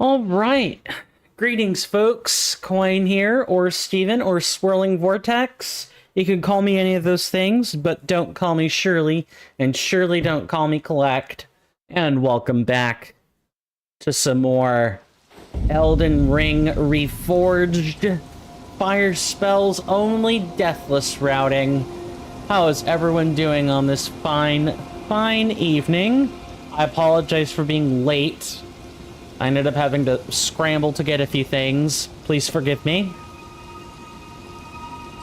All right. Greetings, folks. Coin here, or Steven, or Swirling Vortex. You can call me any of those things, but don't call me Shirley, and surely don't call me Collect. And welcome back to some more Elden Ring Reforged Fire Spells Only Deathless routing. How is everyone doing on this fine evening? I apologize for being late. I ended up having to scramble to get a few things. Please forgive me.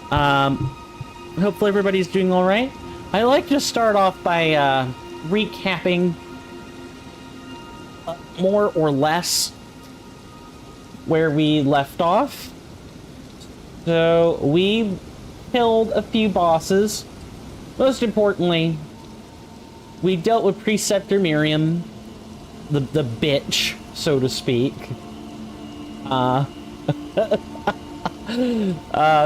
Hopefully everybody's doing all right. I like to start off by recapping more or less where we left off. So we killed a few bosses. Most importantly, we dealt with Preceptor Miriam, the bitch, so to speak.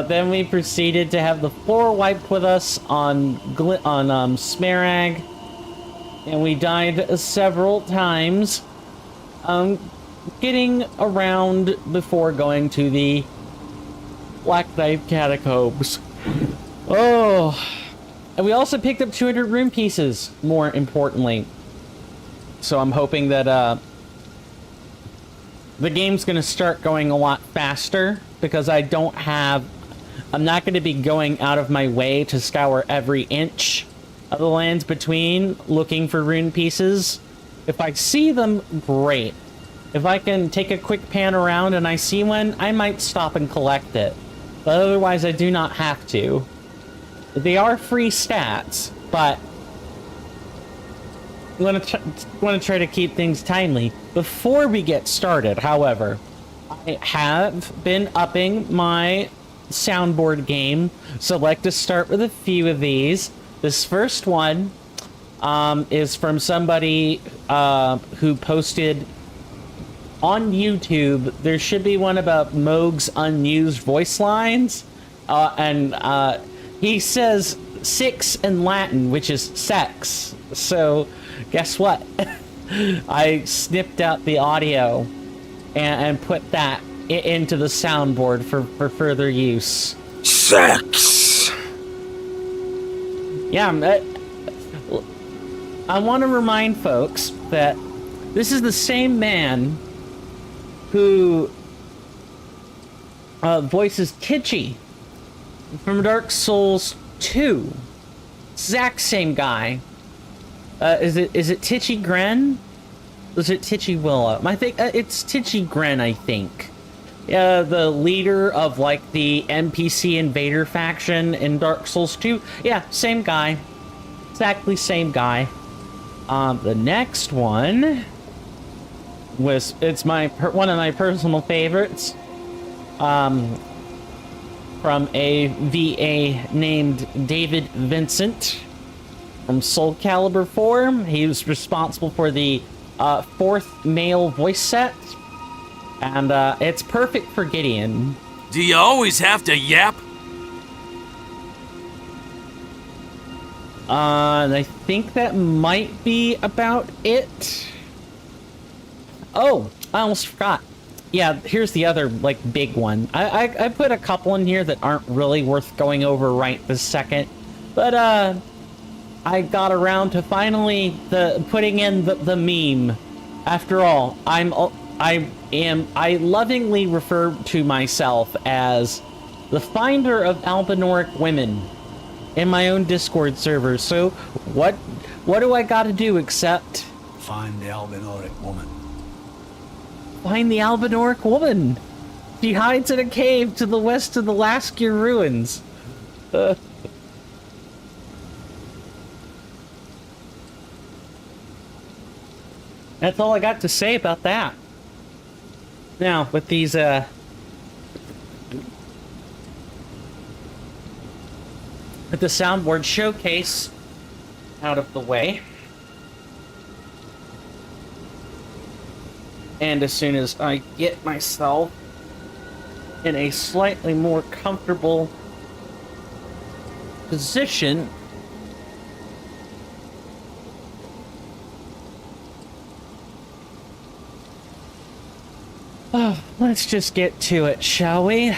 Then we proceeded to have the floor wiped with us on Smarag, and we died several times, getting around before going to the Black Knight Catacombs. Oh, and we also picked up 200 rune pieces, more importantly. So I'm hoping that the game's gonna start going a lot faster, because I'm not gonna be going out of my way to scour every inch of the lands between looking for rune pieces. If I see them, great. If I can take a quick pan around and I see one, I might stop and collect it. But otherwise, I do not have to. They are free stats, but I'm want to try to keep things timely. Before we get started, however, I have been upping my soundboard game, so I'd like to start with a few of these. This first one is from somebody who posted on YouTube. There should be one about Moog's unused voice lines, and he says 6 in Latin, which is sex. So guess what? I snipped out the audio and put that into the soundboard for further use. Sex! Yeah, I want to remind folks that this is the same man who voices Titchy from Dark Souls 2. Exact same guy. Is it Titchy Gren? Is it Titchy Willow? I think it's Titchy Gren, I think. The leader of, like, the NPC Invader faction in Dark Souls 2. Yeah, same guy. Exactly same guy. The next one it's one of my personal favorites. From a VA named David Vincent from Soul Calibur 4. He was responsible for the 4th male voice set, and it's perfect for Gideon. Do you always have to yap? And I think that might be about it. Oh, I almost forgot. Yeah, here's the other, like, big one. I put a couple in here that aren't really worth going over right this second, but I got around to finally putting in the meme. After all, I lovingly refer to myself as the finder of albinoric women in my own Discord server. So what do I got to do except find the albinoric woman? Find the albinoric woman. She hides in a cave to the west of the Laskir ruins. That's all I got to say about that. Now, with these, with the soundboard showcase out of the way, and as soon as I get myself in a slightly more comfortable position, Oh, let's just get to it, shall we?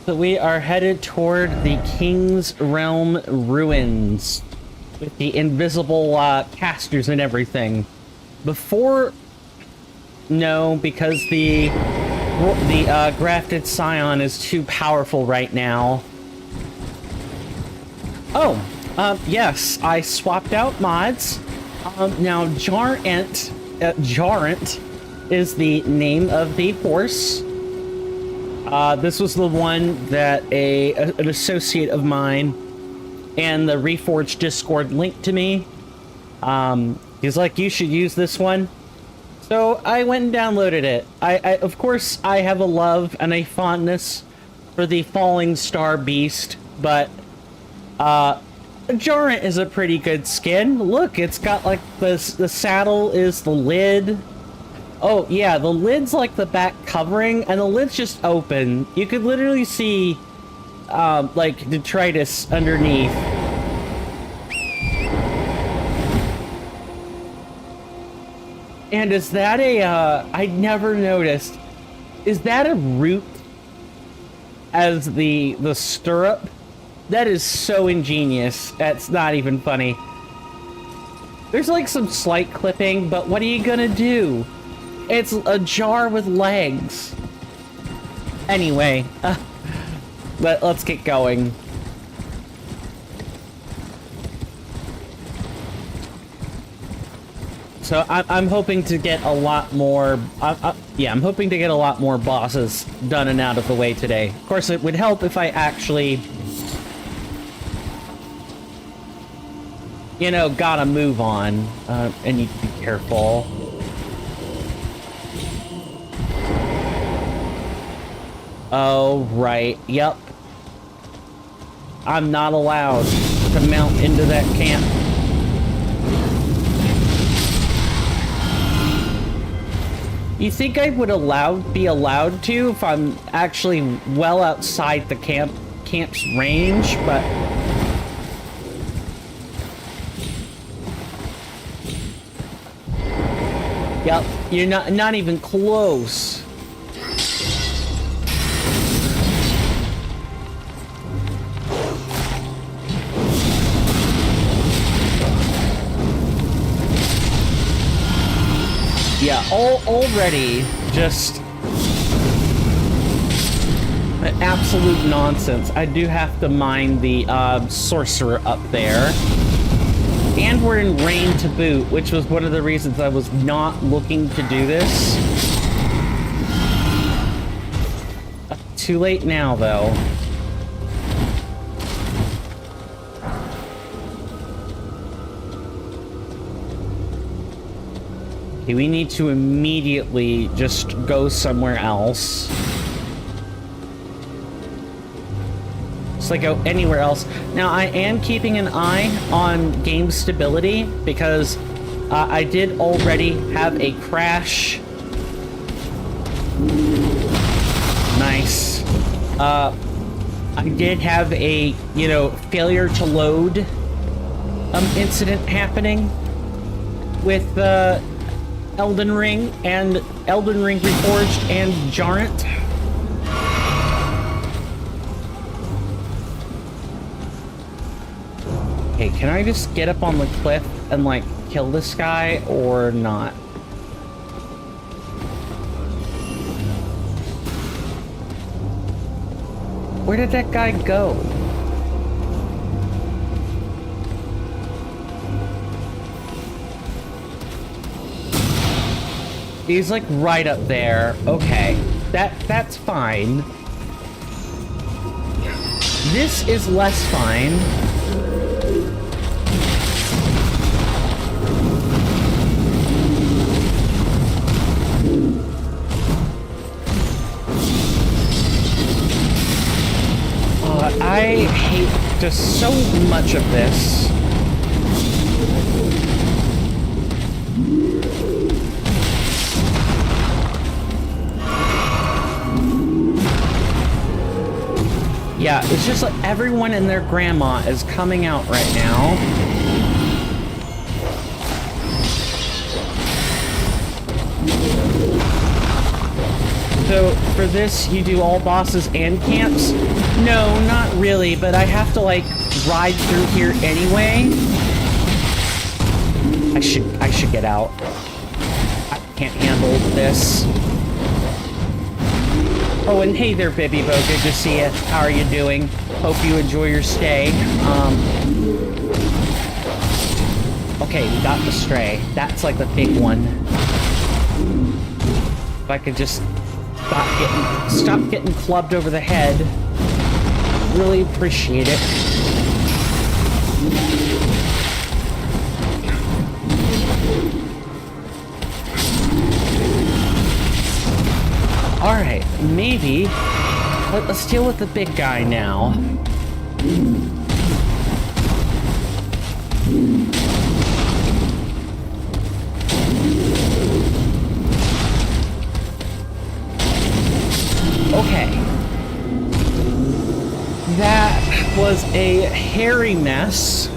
So we are headed toward the King's Realm ruins with the invisible casters and everything. No, because the grafted scion is too powerful right now. Oh, yes, I swapped out mods. Now Jarrent is the name of the horse. This was the one that an associate of mine and the Reforged Discord linked to me. He's like, you should use this one. So I went and downloaded it. Of course, I have a love and a fondness for the Falling Star Beast, but Jarrent is a pretty good skin. Look, it's got like the saddle is the lid. Oh yeah, the lid's like the back covering, and the lid's just open. You could literally see like detritus underneath. And is that I never noticed. Is that a root as the stirrup? That is so ingenious. That's not even funny. There's like some slight clipping, but what are you gonna do? It's a jar with legs. Anyway, let's get going. So I'm hoping to get a lot more. Yeah, I'm hoping to get a lot more bosses done and out of the way today. Of course, it would help if I actually, you know, gotta move on. And you be careful. Oh, right. Yep. I'm not allowed to mount into that camp. You think I would be allowed to if I'm actually well outside the camp's range, but yep, you're not even close. Yeah, already just absolute nonsense. I do have to mine the sorcerer up there. And we're in rain to boot, which was one of the reasons I was not looking to do this. Too late now, though. Okay, we need to immediately just go somewhere else. Just like go anywhere else. Now, I am keeping an eye on game stability because I did already have a crash. Nice. I did have a, you know, failure to load incident happening with Elden Ring Reforged and Jarrent. Okay, can I just get up on the cliff and like kill this guy or not? Where did that guy go? He's like right up there. Okay, that's fine. This is less fine. I hate just so much of this. Yeah, it's just like everyone and their grandma is coming out right now. this, you do all bosses and camps? No, not really, but I have to, like, ride through here anyway. I should get out. I can't handle this. Oh, and hey there, Bibby Bo. Good to see you. How are you doing? Hope you enjoy your stay. Okay, we got the stray. That's like the big one. If I could just stop getting clubbed over the head. Really appreciate it. Alright, maybe let's deal with the big guy now. Okay. That was a hairy mess.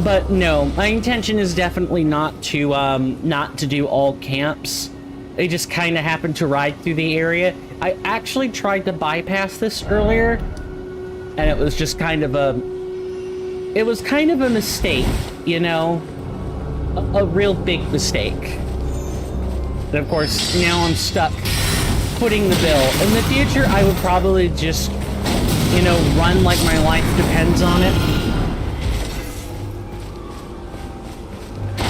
But no, my intention is definitely not to do all camps. They just kind of happened to ride through the area. I actually tried to bypass this earlier, and it was just kind of a mistake, you know? A real big mistake. And of course, now I'm stuck footing the bill. In the future, I would probably just, you know, run like my life depends on it.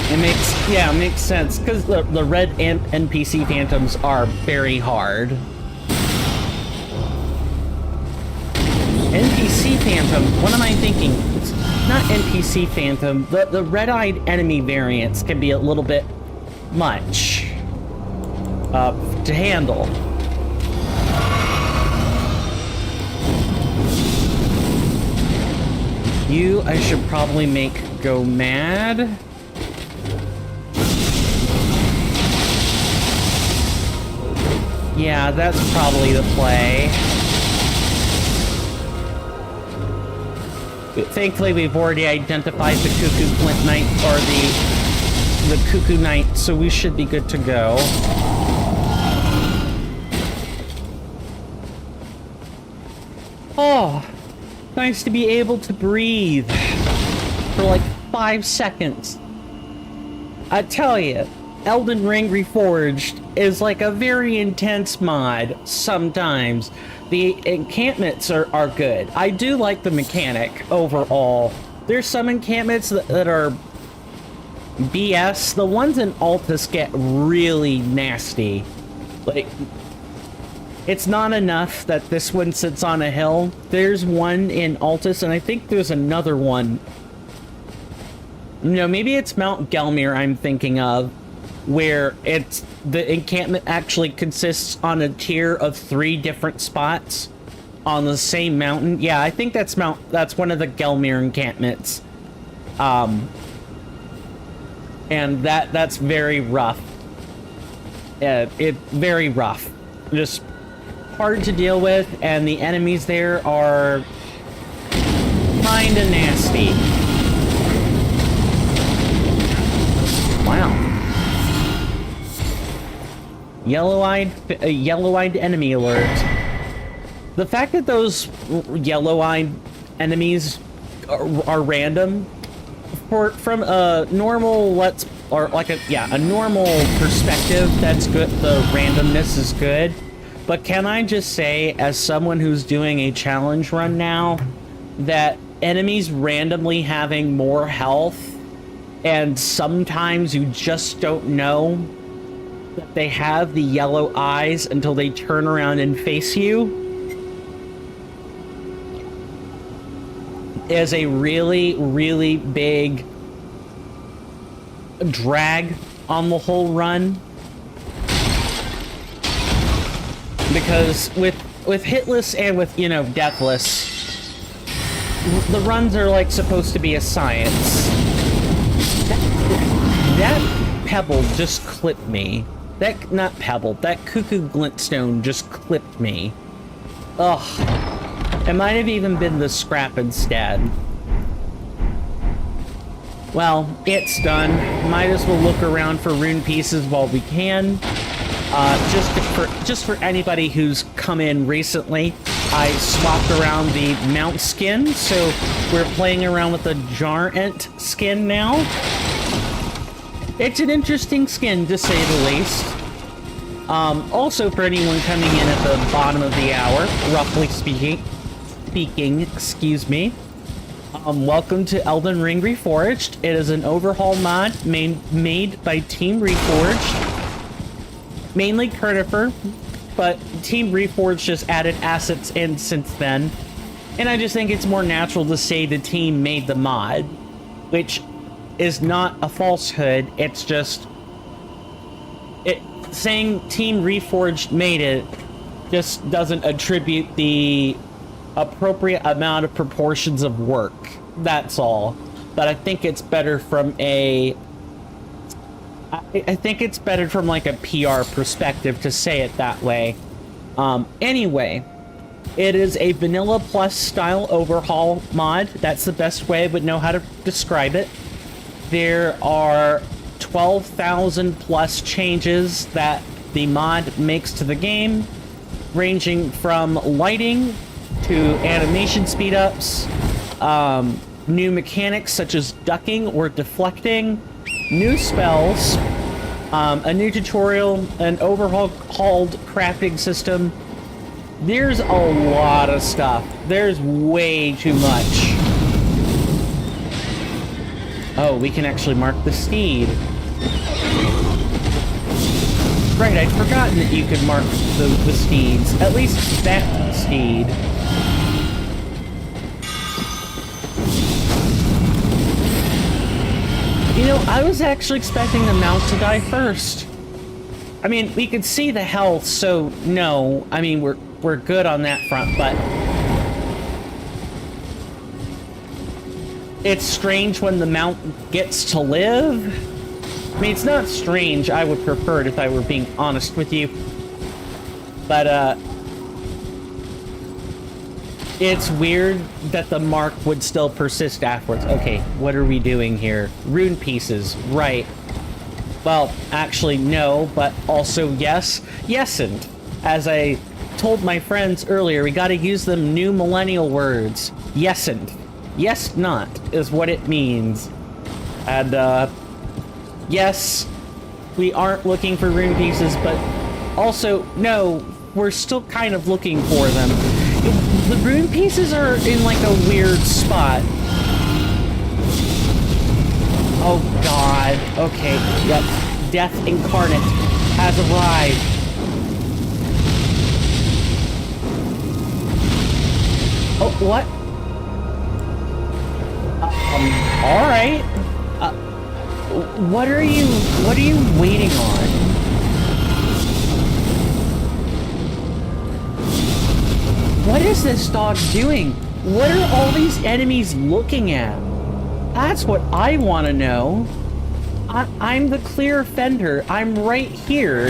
It makes sense, because the red NPC phantoms are very hard. NPC phantom, what am I thinking? It's not NPC phantom. The red-eyed enemy variants can be a little bit much to handle. You, I should probably make go mad. Yeah, that's probably the play. Thankfully, we've already identified the Cuckoo Flint Knight, or the Cuckoo Knight, so we should be good to go. Oh, nice to be able to breathe for like 5 seconds. I tell you, Elden Ring Reforged is like a very intense mod sometimes. The encampments are good. I do like the mechanic overall. There's some encampments that are BS. The ones in Altus get really nasty. Like, it's not enough that this one sits on a hill. There's one in Altus, and I think there's another one. No, maybe it's Mount Gelmir I'm thinking of, where the encampment actually consists on a tier of 3 different spots on the same mountain. Yeah, I think that's one of the Gelmir encampments. And that's very rough. It's very rough. Just hard to deal with, and the enemies there are kinda nasty. Wow. Yellow-eyed enemy alert. The fact that those yellow-eyed enemies are random, from a normal a normal perspective, that's good. The randomness is good. But can I just say, as someone who's doing a challenge run now, that enemies randomly having more health, and sometimes you just don't know that they have the yellow eyes until they turn around and face you, is a really, really big drag on the whole run. Because with Hitless and with, you know, Deathless, the runs are like supposed to be a science. That pebble just clipped me. That Cuckoo Glintstone just clipped me. Ugh. It might have even been the scrap instead. Well, it's done. Might as well look around for rune pieces while we can. Just for anybody who's come in recently, I swapped around the mount skin, so we're playing around with the Giant skin now. It's an interesting skin, to say the least. Also, for anyone coming in at the bottom of the hour, roughly speaking, excuse me, welcome to Elden Ring Reforged. It is an overhaul mod made by Team Reforged. Mainly Curtifer, but Team Reforged just added assets in since then. And I just think it's more natural to say the team made the mod, which is not a falsehood. It's just saying Team Reforged made it just doesn't attribute the appropriate amount of proportions of work. That's all. But I think it's better from a I think it's better from like a PR perspective to say it that way. Anyway, it is a vanilla plus style overhaul mod. That's the best way I would know how to describe it. There are 12,000 plus changes that the mod makes to the game, ranging from lighting to animation speed-ups, new mechanics such as ducking or deflecting, new spells, a new tutorial, an overhauled crafting system. There's a lot of stuff. There's way too much. Oh, we can actually mark the steed. Right, I'd forgotten that you could mark the steeds. At least that steed. You know, I was actually expecting the mount to die first. I mean, we could see the health, so no. I mean, we're good on that front, but it's strange when the mount gets to live. I mean, it's not strange. I would prefer it if I were being honest with you. But, it's weird that the mark would still persist afterwards. Okay, what are we doing here? Rune pieces, right. Well, actually, no, but also yes. Yesn't. As I told my friends earlier, we gotta use them new millennial words. Yesn't. Yes not is what it means. And, yes, we aren't looking for rune pieces, but also, no, we're still kind of looking for them. The rune pieces are in, like, a weird spot. Oh, God. Okay, yep. Death Incarnate has arrived. Oh, what? Alright. What are you waiting on? What is this dog doing? What are all these enemies looking at? That's what I want to know. I'm the clear offender. I'm right here.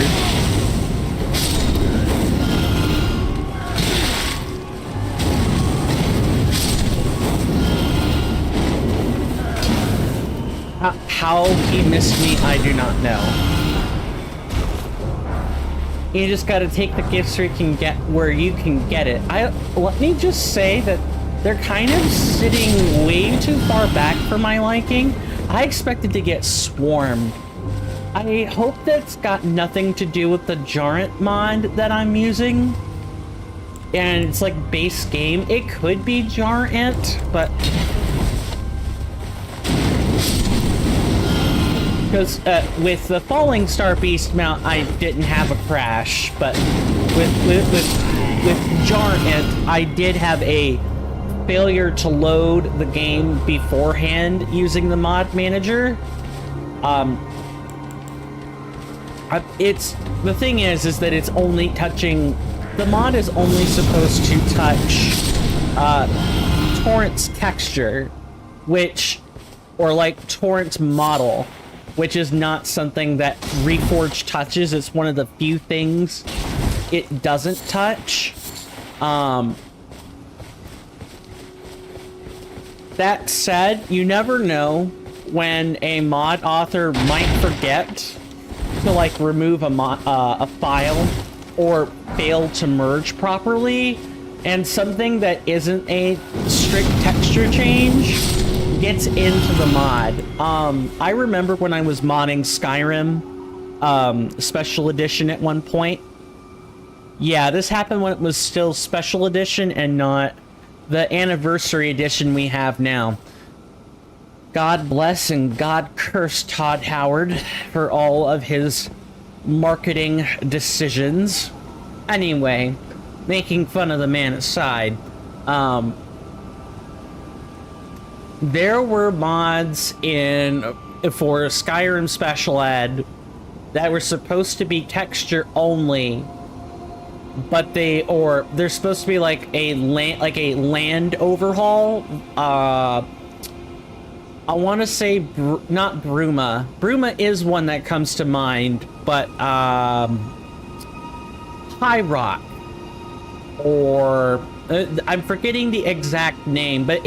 How he missed me, I do not know. You just gotta take the gift so you can get where you can get it. Let me just say that they're kind of sitting way too far back for my liking. I expected to get swarmed. I hope that's got nothing to do with the Giant mod that I'm using. And it's like base game. It could be Giant, but because with the Falling Star Beast mount, I didn't have a crash, but with Giant, I did have a failure to load the game beforehand using the mod manager. The thing is that it's only touching. The mod is only supposed to touch Torrent's texture, or like Torrent's model, which is not something that Reforged touches. It's one of the few things it doesn't touch. That said, you never know when a mod author might forget to like remove a file or fail to merge properly, and something that isn't a strict texture change gets into the mod. I remember when I was modding Skyrim Special Edition at one point. Yeah, this happened when it was still Special Edition and not the Anniversary Edition we have now. God bless and God curse Todd Howard for all of his marketing decisions. Anyway, making fun of the man aside, there were mods for Skyrim Special Ed that were supposed to be texture only, but they're supposed to be like a land overhaul. I want to say not Bruma. Bruma is one that comes to mind, but High Rock, or I'm forgetting the exact name, but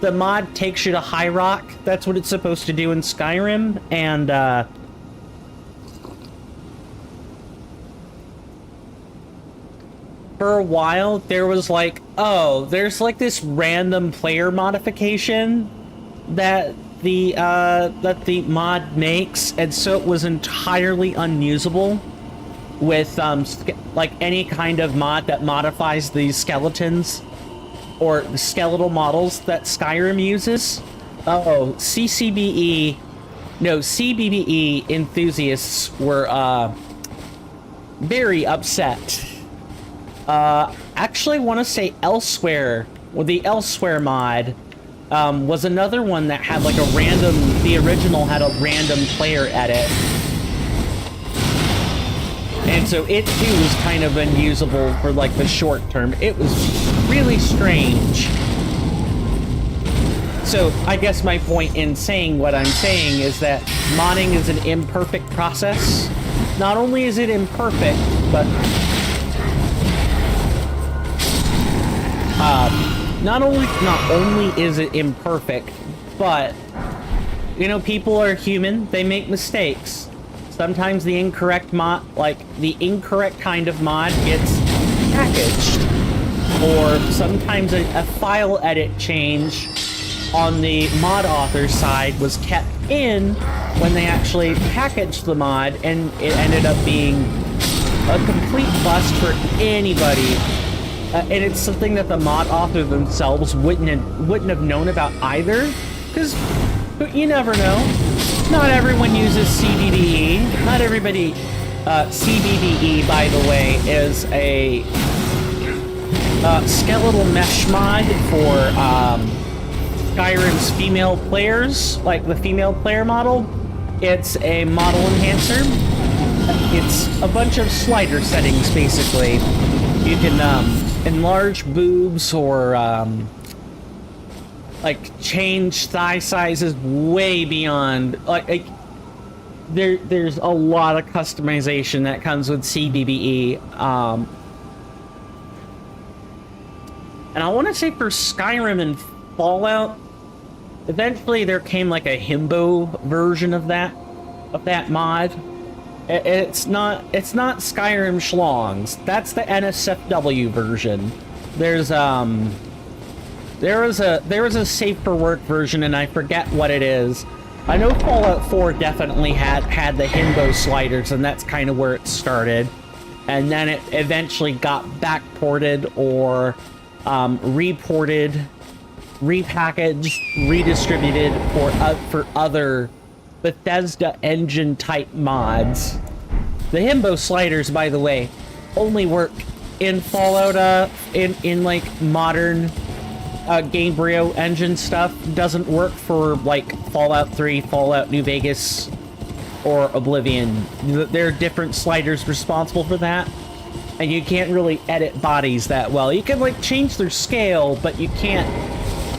the mod takes you to High Rock. That's what it's supposed to do in Skyrim, and for a while there was like, oh, there's like this random player modification that the mod makes, and so it was entirely unusable with like any kind of mod that modifies these skeletons or the skeletal models that Skyrim uses. Oh, CBBE enthusiasts were very upset. Actually want to say Elsewhere, well, the Elsewhere mod was another one that had like the original had a random player edit. And so it too was kind of unusable for like the short term. It was really strange. So I guess my point in saying what I'm saying is that modding is an imperfect process. Not only is it imperfect, but not only is it imperfect, but you know, people are human. They make mistakes. Sometimes the incorrect kind of mod gets packaged, or sometimes a file edit change on the mod author side was kept in when they actually packaged the mod, and it ended up being a complete bust for anybody. And it's something that the mod author themselves wouldn't have known about either, because you never know. Not everyone uses CBBE. Not everybody. CBBE, by the way, is a skeletal mesh mod for Skyrim's female players, like the female player model. It's a model enhancer. It's a bunch of slider settings, basically. You can enlarge boobs or like change thigh sizes way beyond like there's a lot of customization that comes with CBBE. And I want to say for Skyrim and Fallout, eventually there came like a himbo version of that mod. It's not Skyrim Schlongs. That's the NSFW version. There was a safe for work version, and I forget what it is. I know Fallout 4 definitely had the himbo sliders, and that's kind of where it started. And then it eventually got backported or reported, repackaged, redistributed for other Bethesda engine type mods. The himbo sliders, by the way, only work in Fallout in like modern Gamebryo engine stuff. Doesn't work for like Fallout 3, Fallout New Vegas, or Oblivion. There are different sliders responsible for that, and you can't really edit bodies that well. You can like change their scale, but you can't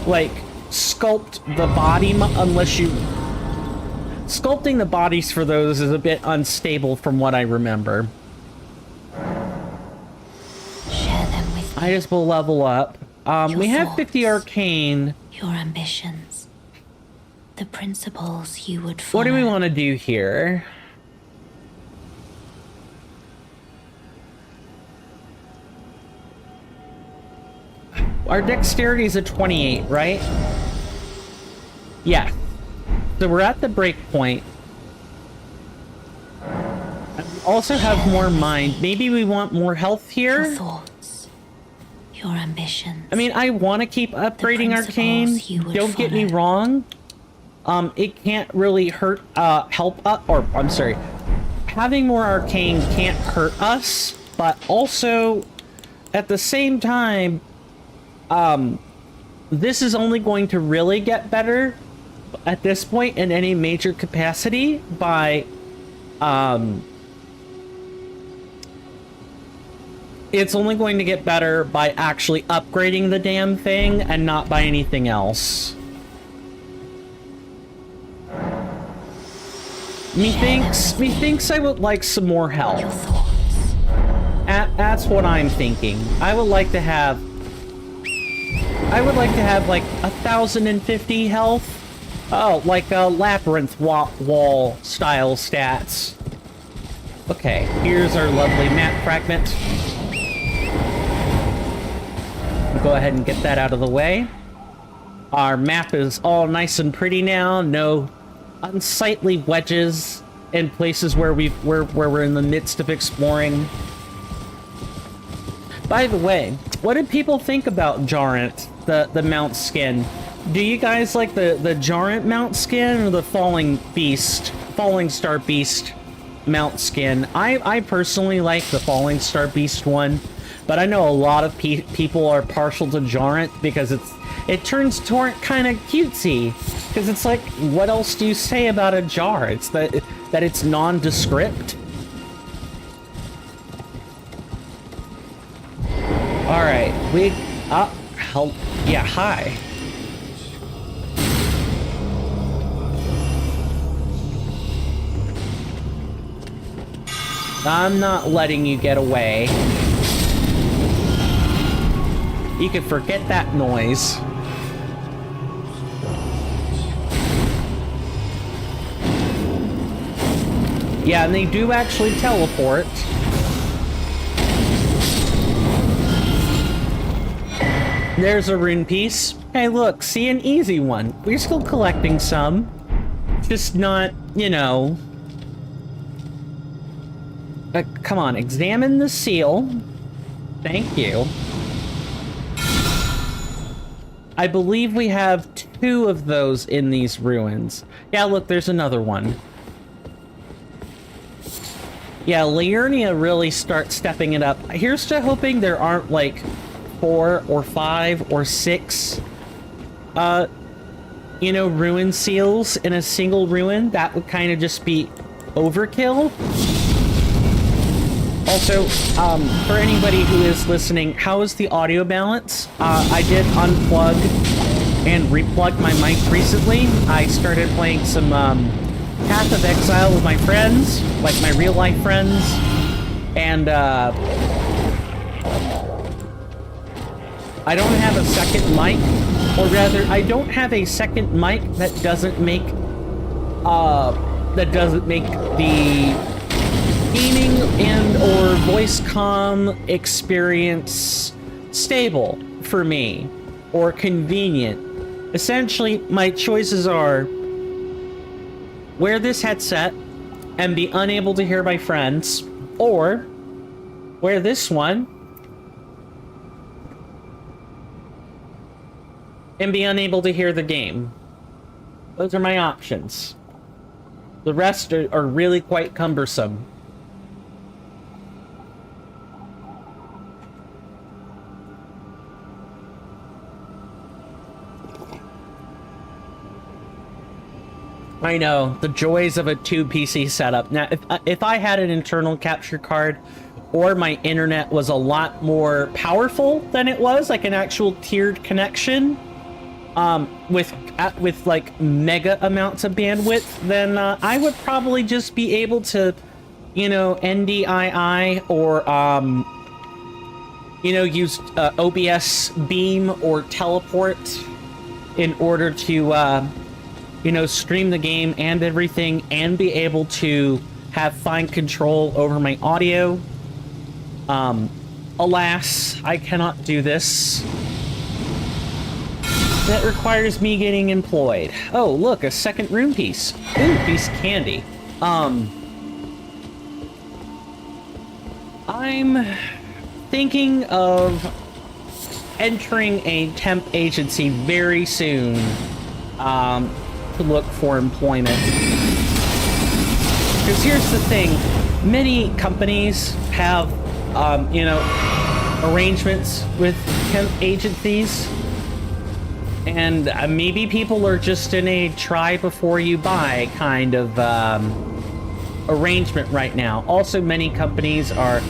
like sculpt the body unless you... Sculpting the bodies for those is a bit unstable from what I remember. Share them with me. I just will level up. We have 50 arcane. Your ambitions. The principles you would follow. What do we want to do here? Our dexterity is a 28, right? Yeah. So we're at the break point. We also have more mind. Maybe we want more health Your here. thoughts, your ambitions. I mean, I want to keep upgrading Arcane. principles you would Don't get me follow. wrong. It can't really hurt, help us, or I'm sorry, having more Arcane can't hurt us, but also, at the same time, this is only going to really get better at this point in any major capacity by, it's only going to get better by actually upgrading the damn thing and not by anything else. Methinks I would like some more Your health. thoughts. That's what I'm thinking. I would like to have like 1,050 health. Oh, like a labyrinth wall style stats. Okay, here's our lovely map fragment. Go ahead and get that out of the way. Our map is all nice and pretty now. No unsightly wedges in places where we're in the midst of exploring. By the way, what did people think about Jarrant, the mount skin? Do you guys like the Jarrant mount skin or the Falling Star Beast mount skin? I personally like the Falling Star Beast one, but I know a lot of people are partial to Jarrant because it turns Torrent kind of cutesy. Because it's like, what else do you say about a jar? It's that it's nondescript. All right, yeah, hi. I'm not letting you get away. You can forget that noise. Yeah, and they do actually teleport. There's a rune piece. Hey, look, see, an easy one. We're still collecting some. Just not, you know... come on, examine the seal. Thank you. I believe we have 2 of those in these ruins. Yeah, look, there's another one. Yeah, Liurnia really starts stepping it up. Here's to hoping there aren't, like, 4 or 5 or 6, you know, ruin seals in a single ruin. That would kind of just be overkill. Also, for anybody who is listening, how is the audio balance? I did unplug and replug my mic recently. I started playing some, Path of Exile with my friends, like my real-life friends, and, I don't have a second mic, or rather, I don't have a second mic that doesn't make the gaming and or voice comm experience stable for me, or convenient. Essentially, my choices are wear this headset and be unable to hear my friends, or wear this one and be unable to hear the game. Those are my options. The rest are really quite cumbersome. I know, the joys of a 2 PC setup. Now, if I had an internal capture card, or my internet was a lot more powerful than it was, like an actual tiered connection, with like mega amounts of bandwidth, then I would probably just be able to, you know, NDII or you know, use OBS Beam or Teleport in order to you know, stream the game and everything, and be able to have fine control over my audio. Alas, I cannot do this. that requires me getting employed. Oh, look, a second rune piece. Ooh, piece of candy. I'm thinking of entering a temp agency very soon to look for employment. Because here's the thing, many companies have, you know, arrangements with temp agencies, and maybe people are just in a try before you buy kind of arrangement right now. Also, many companies are...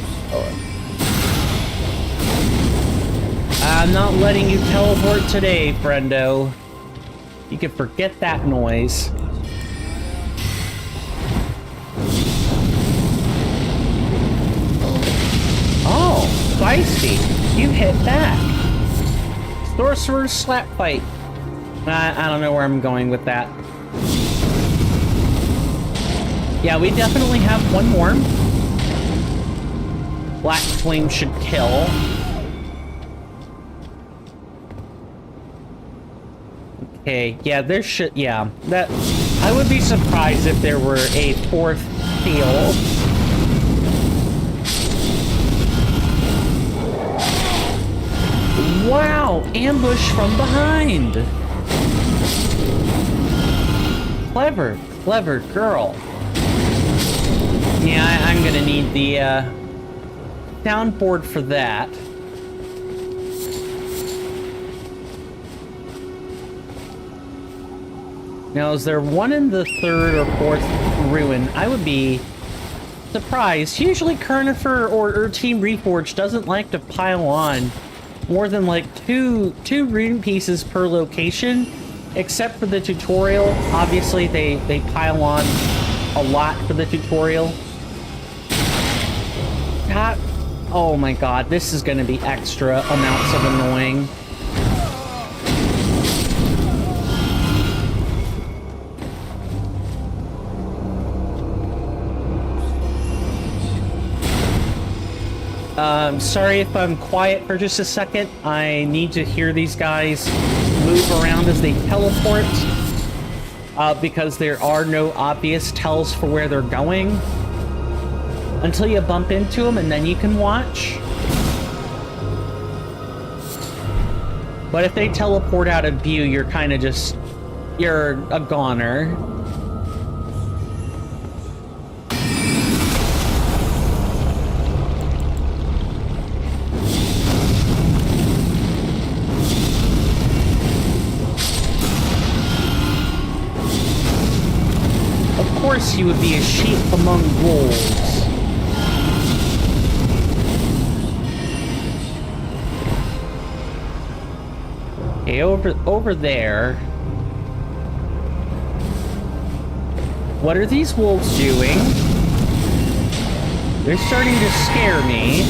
I'm not letting you teleport today, friendo. You can forget that noise. Oh, feisty. You hit back. Sorcerer's slap fight. I don't know where I'm going with that. Yeah, we definitely have one more. Black Flame should kill. Okay, yeah, there should... Yeah, that... I would be surprised if there were a fourth field. Wow! Ambush from behind! Clever, clever girl. Yeah, I'm gonna need the, soundboard for that. Now, is there one in the third or fourth ruin? I would be surprised. Usually, Kernifer or Team Reforged doesn't like to pile on more than like two rune pieces per location, except for the tutorial. Obviously, they pile on a lot for the tutorial. God, oh my god, this is going to be extra amounts of annoying. Sorry if I'm quiet for just a second. I need to hear these guys move around as they teleport, because there are no obvious tells for where they're going until you bump into them, and then you can watch. But if they teleport out of view, you're kind of just... you're a goner. Of course he would be a sheep among wolves. Okay, over there. What are these wolves doing? They're starting to scare me.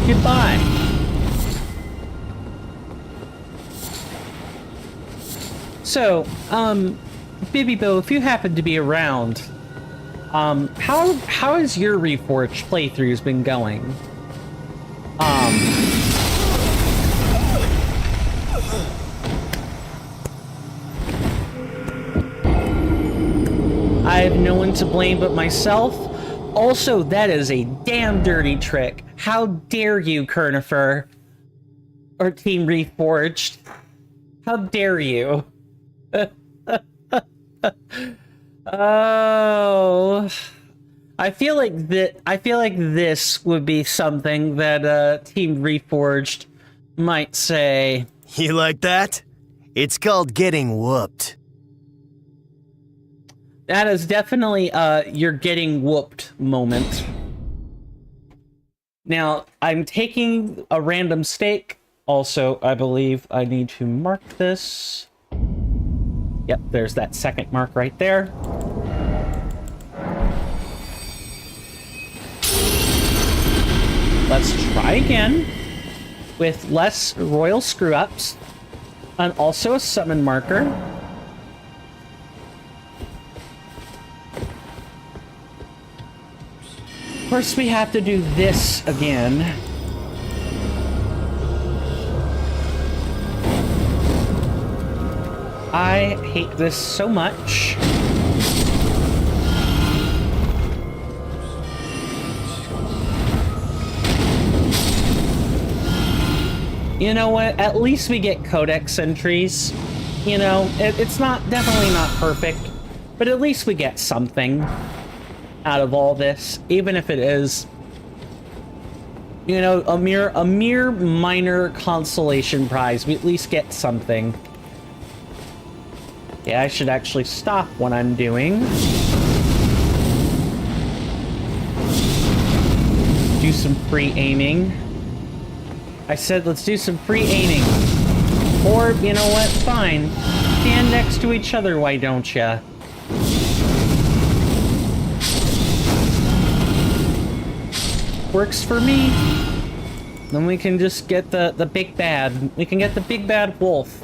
Goodbye. So, Bibby Bo, if you happen to be around, how has your Reforged playthroughs been going? I have no one to blame but myself. Also, that is a damn dirty trick. How dare you, Kernifer? Or Team Reforged? How dare you? Oh, I feel like this would be something that Team Reforged might say. You like that? It's called getting whooped. That is definitely your getting whooped moment. Now, I'm taking a random stake. Also, I believe I need to mark this. Yep, there's that second mark right there. Let's try again. with less royal screw-ups, and also a summon marker. Of course, we have to do this again. I hate this so much. You know what? At least we get codex entries. You know, it's definitely not perfect, but at least we get something out of all this, even if it is, you know, a mere minor consolation prize. We at least get something. Yeah, I should actually stop what I'm doing. Do some free aiming. I said let's do some free aiming. Or, you know what, fine. Stand next to each other, why don't ya? Works for me. Then we can just get the big bad. We can get the big bad wolf.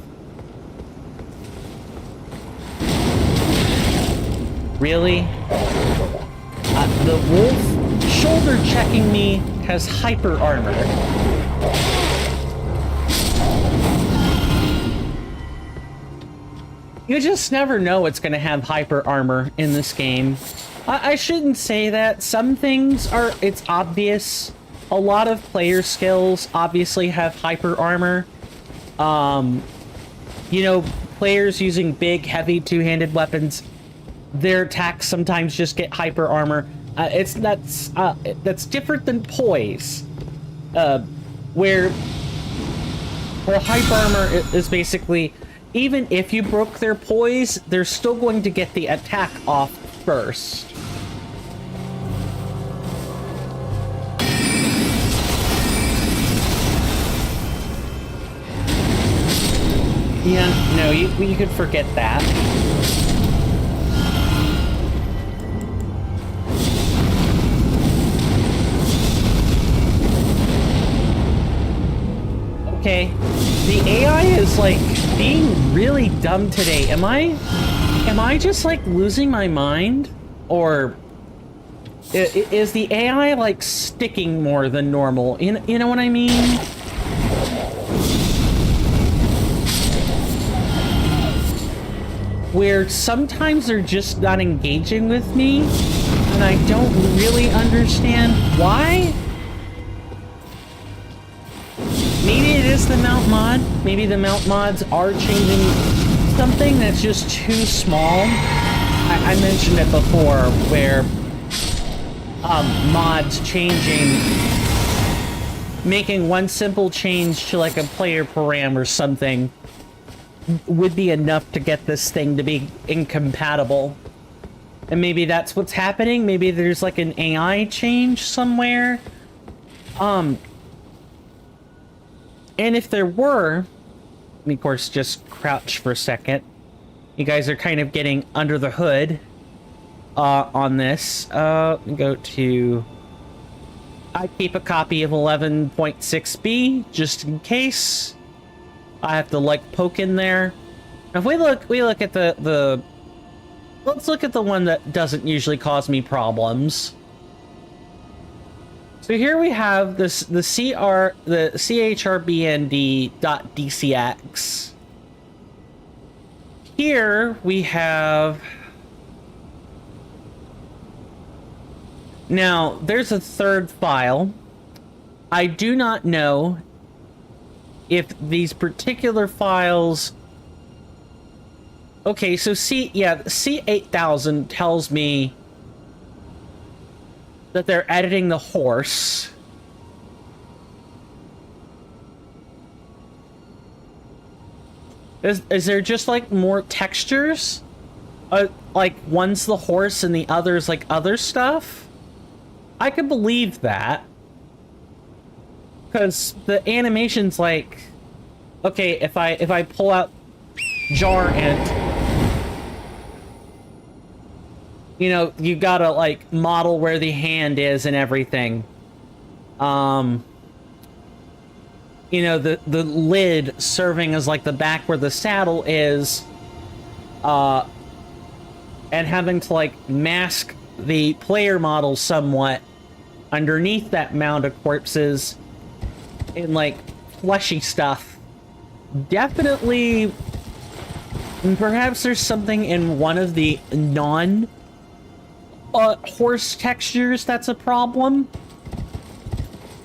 Really? The wolf shoulder checking me has hyper armor. You just never know what's going to have hyper armor in this game. I shouldn't say that. Some things are, it's obvious. A lot of player skills obviously have hyper armor. You know, players using big, heavy, two-handed weapons, their attacks sometimes just get hyper armor. That's different than poise, where hyper armor is basically, even if you broke their poise, they're still going to get the attack off first. Yeah, no, you could forget that. Okay, the AI is like being really dumb today. Am I just like losing my mind? Or is the AI like sticking more than normal? You know what I mean? Where sometimes they're just not engaging with me, and I don't really understand why. Maybe it is the mount mod. Maybe the mount mods are changing something that's just too small. I mentioned it before, where mods changing, making one simple change to like a player param or something would be enough to get this thing to be incompatible. And maybe that's what's happening. Maybe there's like an AI change somewhere. And if there were, let me of course just crouch for a second. You guys are kind of getting under the hood on this. Let me go to, I keep a copy of 11.6b just in case. I have to like poke in there. If we look at the let's look at the one that doesn't usually cause me problems. So here we have this the chrbnd.dcx. Here we have, now there's a third file. I do not know if these particular files, okay, so C8000 tells me that they're editing the horse. Is there just like more textures? Like one's the horse and the other's like other stuff? I could believe that. Because the animation's like, okay, if I pull out jar and, you know, you gotta like model where the hand is and everything. you know, the lid serving as like the back where the saddle is, and having to like mask the player model somewhat underneath that mound of corpses and like fleshy stuff. Definitely, perhaps there's something in one of the non horse textures that's a problem.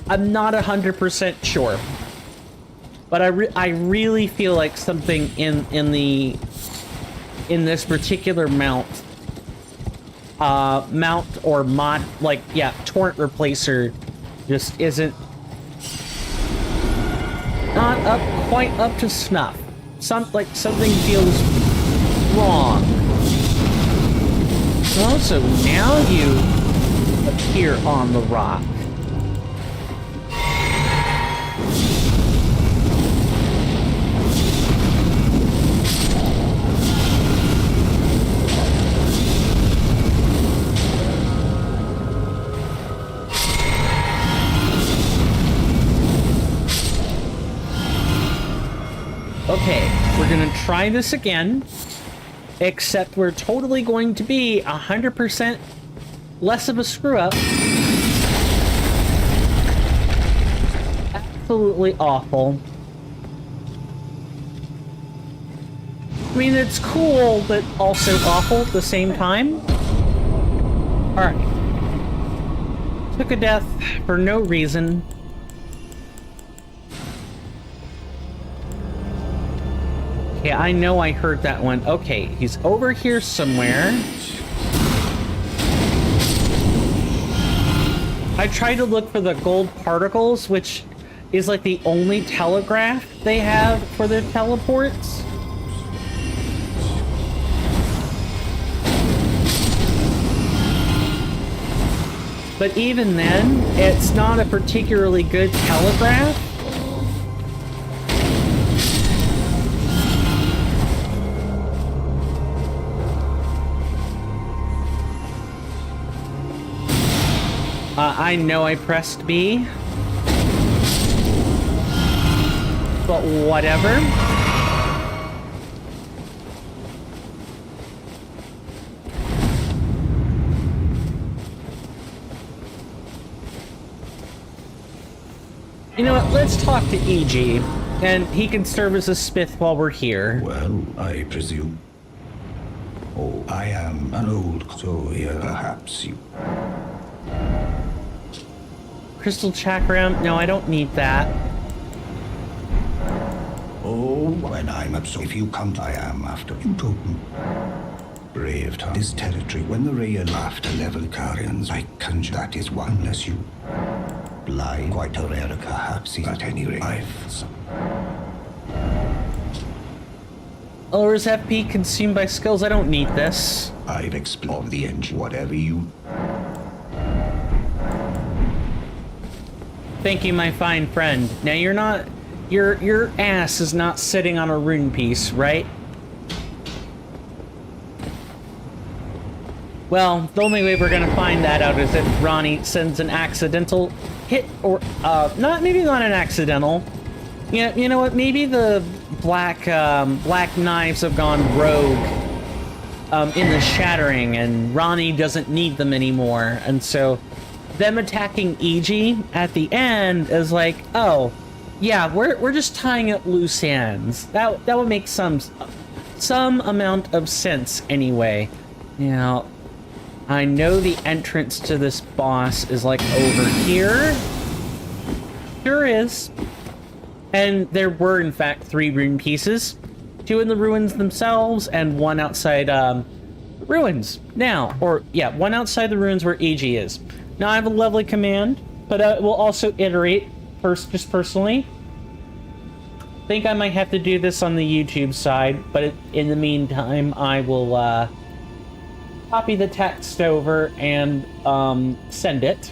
I'm not 100% sure, but I really feel like something in this particular mount or mod, like, yeah, torrent replacer just isn't not quite up to snuff. Something feels wrong. Oh, so now you appear on the rock. Okay, we're gonna try this again, except we're totally going to be 100% less of a screw-up. Absolutely awful. I mean, it's cool, but also awful at the same time. Alright. Took a death for no reason. Okay, I know I heard that one. Okay, he's over here somewhere. I tried to look for the gold particles, which is like the only telegraph they have for their teleports. But even then, it's not a particularly good telegraph. I know I pressed B, but whatever. You know what, let's talk to EG, and he can serve as a smith while we're here. Well, I presume. Oh, I am an old clothier, perhaps you... Crystal chakram? No, I don't need that. Oh, when I'm absorbed, if you come, I am after you totem. Braved this territory when the ray and laughter level Carians, I conjure that is one less you. Blind, quite a rare, perhaps, at any rate. Lowers FP consumed by skills. I don't need this. I've explored the engine, whatever you... Thank you, my fine friend. Now you're not... Your ass is not sitting on a rune piece, right? Well, the only way we're gonna find that out is if Ronnie sends an accidental hit, or, maybe not an accidental. Yeah, you know what, maybe the black knives have gone rogue, in the shattering, and Ronnie doesn't need them anymore, and so them attacking EG at the end is like, oh, yeah, we're just tying up loose ends. That would make some amount of sense anyway. Now, I know the entrance to this boss is like over here. Sure is. And there were in fact 3 rune pieces. 2 in the ruins themselves and 1 outside ruins. Now, or yeah, 1 outside the ruins where EG is. Now I have a lovely command, but we'll also iterate just personally. Think I might have to do this on the YouTube side, but in the meantime, I will copy the text over and send it.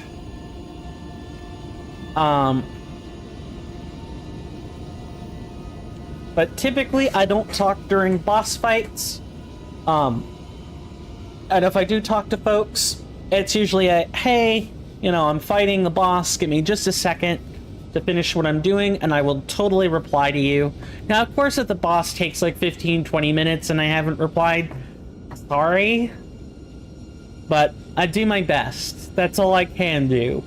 But typically, I don't talk during boss fights. And if I do talk to folks, it's usually a, hey, you know, I'm fighting the boss, give me just a second. to finish what I'm doing, and I will totally reply to you. Now, of course, if the boss takes like 15, 20 minutes and I haven't replied, sorry. But I do my best. That's all I can do.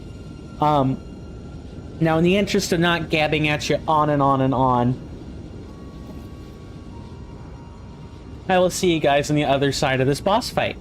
Now, in the interest of not gabbing at you on and on and on, I will see you guys on the other side of this boss fight.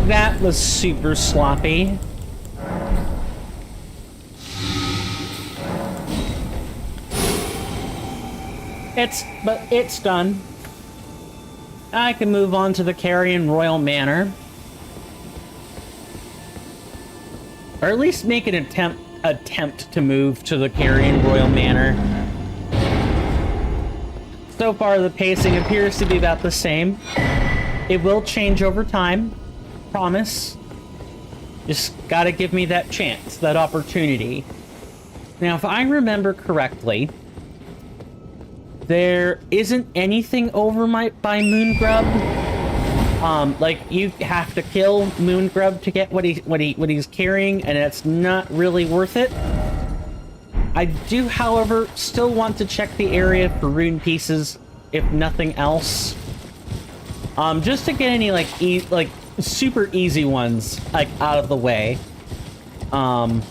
That was super sloppy. It's done. I can move on to the Carrion Royal Manor. Or at least make an attempt to move to the Carrion Royal Manor. So far, the pacing appears to be about the same. It will change over time. Promise. Just gotta give me that chance, that opportunity. Now, if I remember correctly, there isn't anything over by Moongrub. Like you have to kill Moongrub to get what he's carrying, and it's not really worth it. I do, however, still want to check the area for rune pieces, if nothing else. Just to get any like super easy ones like out of the way. And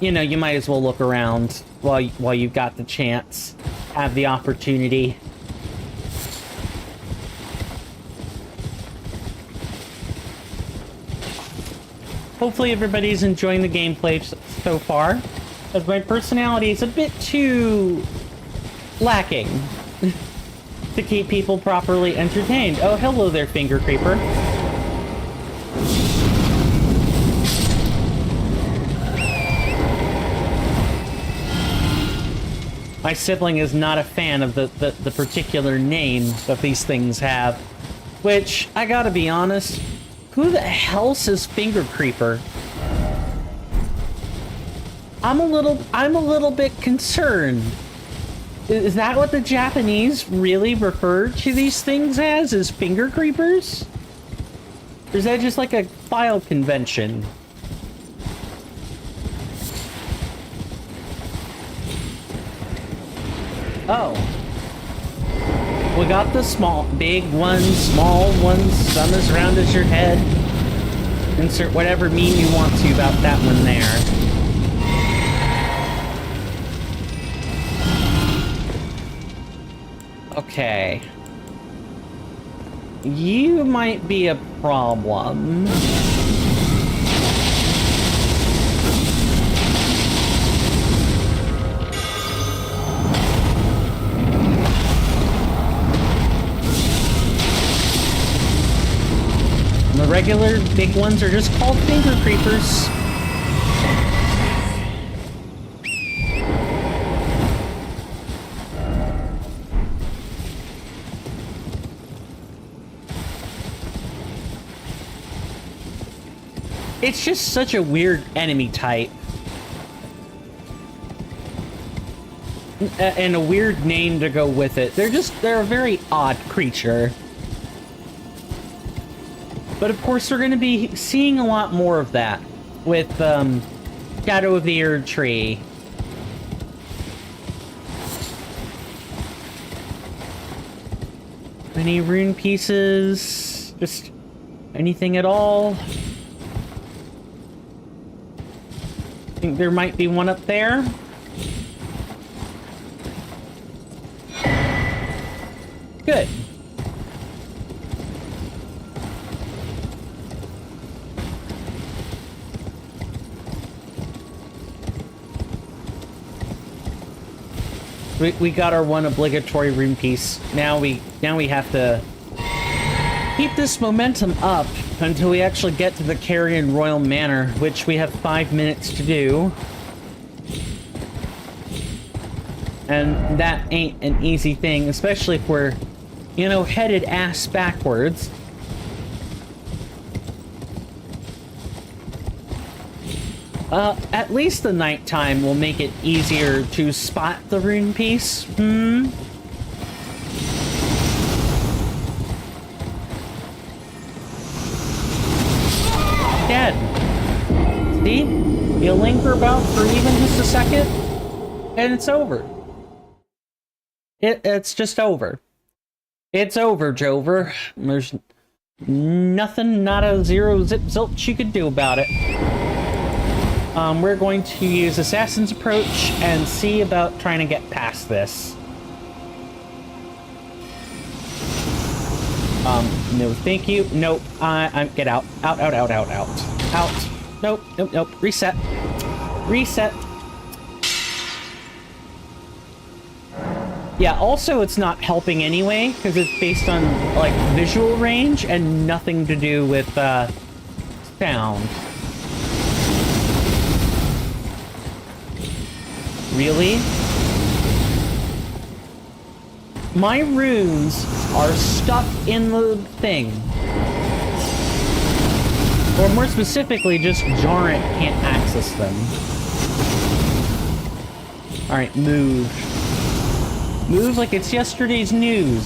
you know, you might as well look around while you've got the chance, have the opportunity. Hopefully everybody's enjoying the gameplay so far, as my personality is a bit too lacking to keep people properly entertained. Oh, hello there, Finger Creeper. My sibling is not a fan of the particular name that these things have, which, I gotta be honest, who the hell says Finger Creeper? I'm a little bit concerned. Is that what the Japanese really refer to these things as finger creepers? Or is that just like a file convention? Oh. We got the big ones, small ones, some as round as your head. Insert whatever meme you want to about that one there. Okay. You might be a problem. The regular big ones are just called finger creepers. It's just such a weird enemy type. And a weird name to go with it. They're a very odd creature. But of course we're going to be seeing a lot more of that with Shadow of the Erd Tree. Any rune pieces? Just anything at all? I think there might be one up there. Good. We got our one obligatory rune piece. Now we have to keep this momentum up until we actually get to the Carrion Royal Manor, which we have 5 minutes to do. And that ain't an easy thing, especially if we're, you know, headed ass backwards. At least the nighttime will make it easier to spot the rune piece. Dead. See? You linger about for even just a second, and it's over. It's just over. It's over, Jover. There's nothing, not a zero zip zilch you could do about it. We're going to use Assassin's Approach and see about trying to get past this. No, thank you. Nope. I'm get out. Out. Out. Nope. Reset. Yeah, also it's not helping anyway, because it's based on, like, visual range and nothing to do with, sound. Really? My runes are stuck in the thing. Or more specifically, just Jarrett can't access them. Alright, move. Move like it's yesterday's news.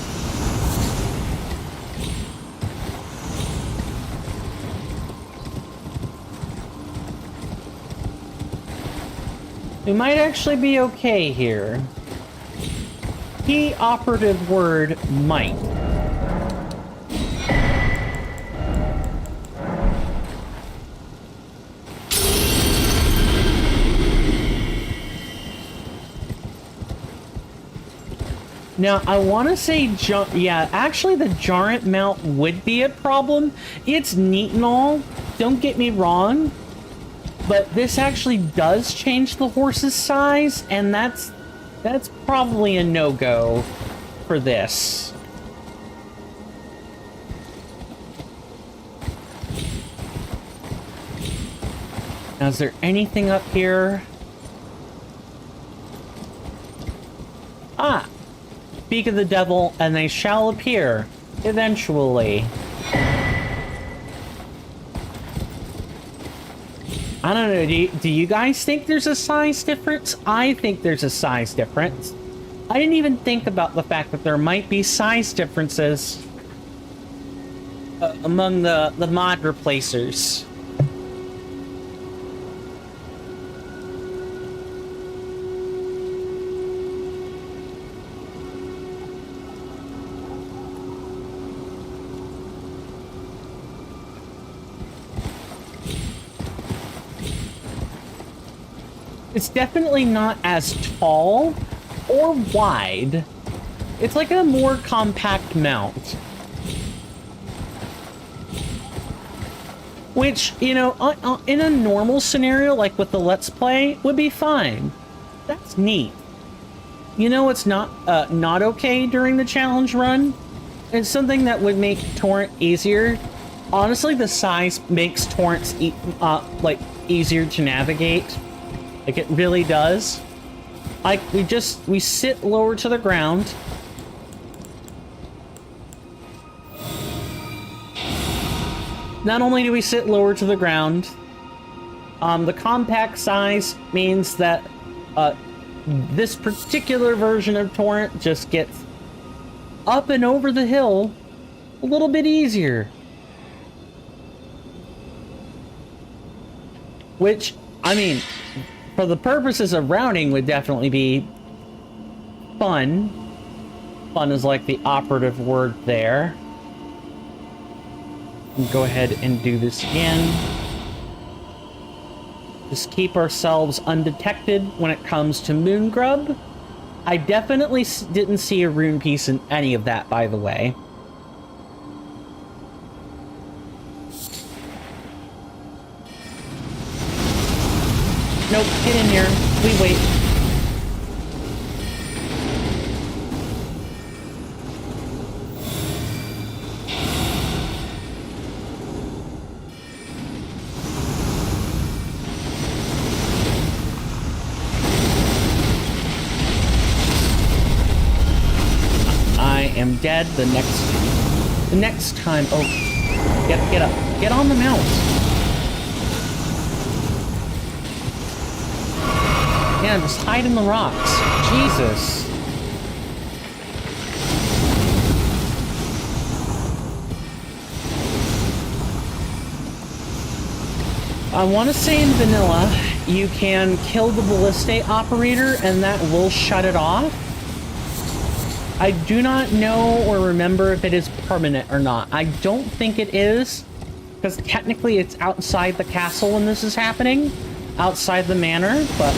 We might actually be okay here. Key operative word, might. Now, I want to say, yeah, actually the Jarrett mount would be a problem. It's neat and all, don't get me wrong, but this actually does change the horse's size, and that's probably a no-go for this. Now, is there anything up here? Ah! Speak of the devil, and they shall appear, eventually. I don't know, do you guys think there's a size difference? I think there's a size difference. I didn't even think about the fact that there might be size differences among the mod replacers. It's definitely not as tall or wide. It's like a more compact mount. Which, you know, in a normal scenario, like with the Let's Play, would be fine. That's neat. You know it's not okay during the challenge run? It's something that would make Torrent easier. Honestly, the size makes Torrents like easier to navigate. Like, it really does. Like, we sit lower to the ground. Not only do we sit lower to the ground, the compact size means that this particular version of Torrent just gets up and over the hill a little bit easier. Which, I mean, for the purposes of routing, would definitely be fun. Fun is like the operative word there. Go ahead and do this again. Just keep ourselves undetected when it comes to Moongrub. I definitely didn't see a rune piece in any of that, by the way. Nope, get in here. We wait. dead the next time. Oh, get up. Get on the mount. Yeah, just hide in the rocks. Jesus. I want to say in vanilla, you can kill the ballista operator and that will shut it off. I do not know or remember if it is permanent or not. I don't think it is, because technically it's outside the castle when this is happening, outside the manor, but...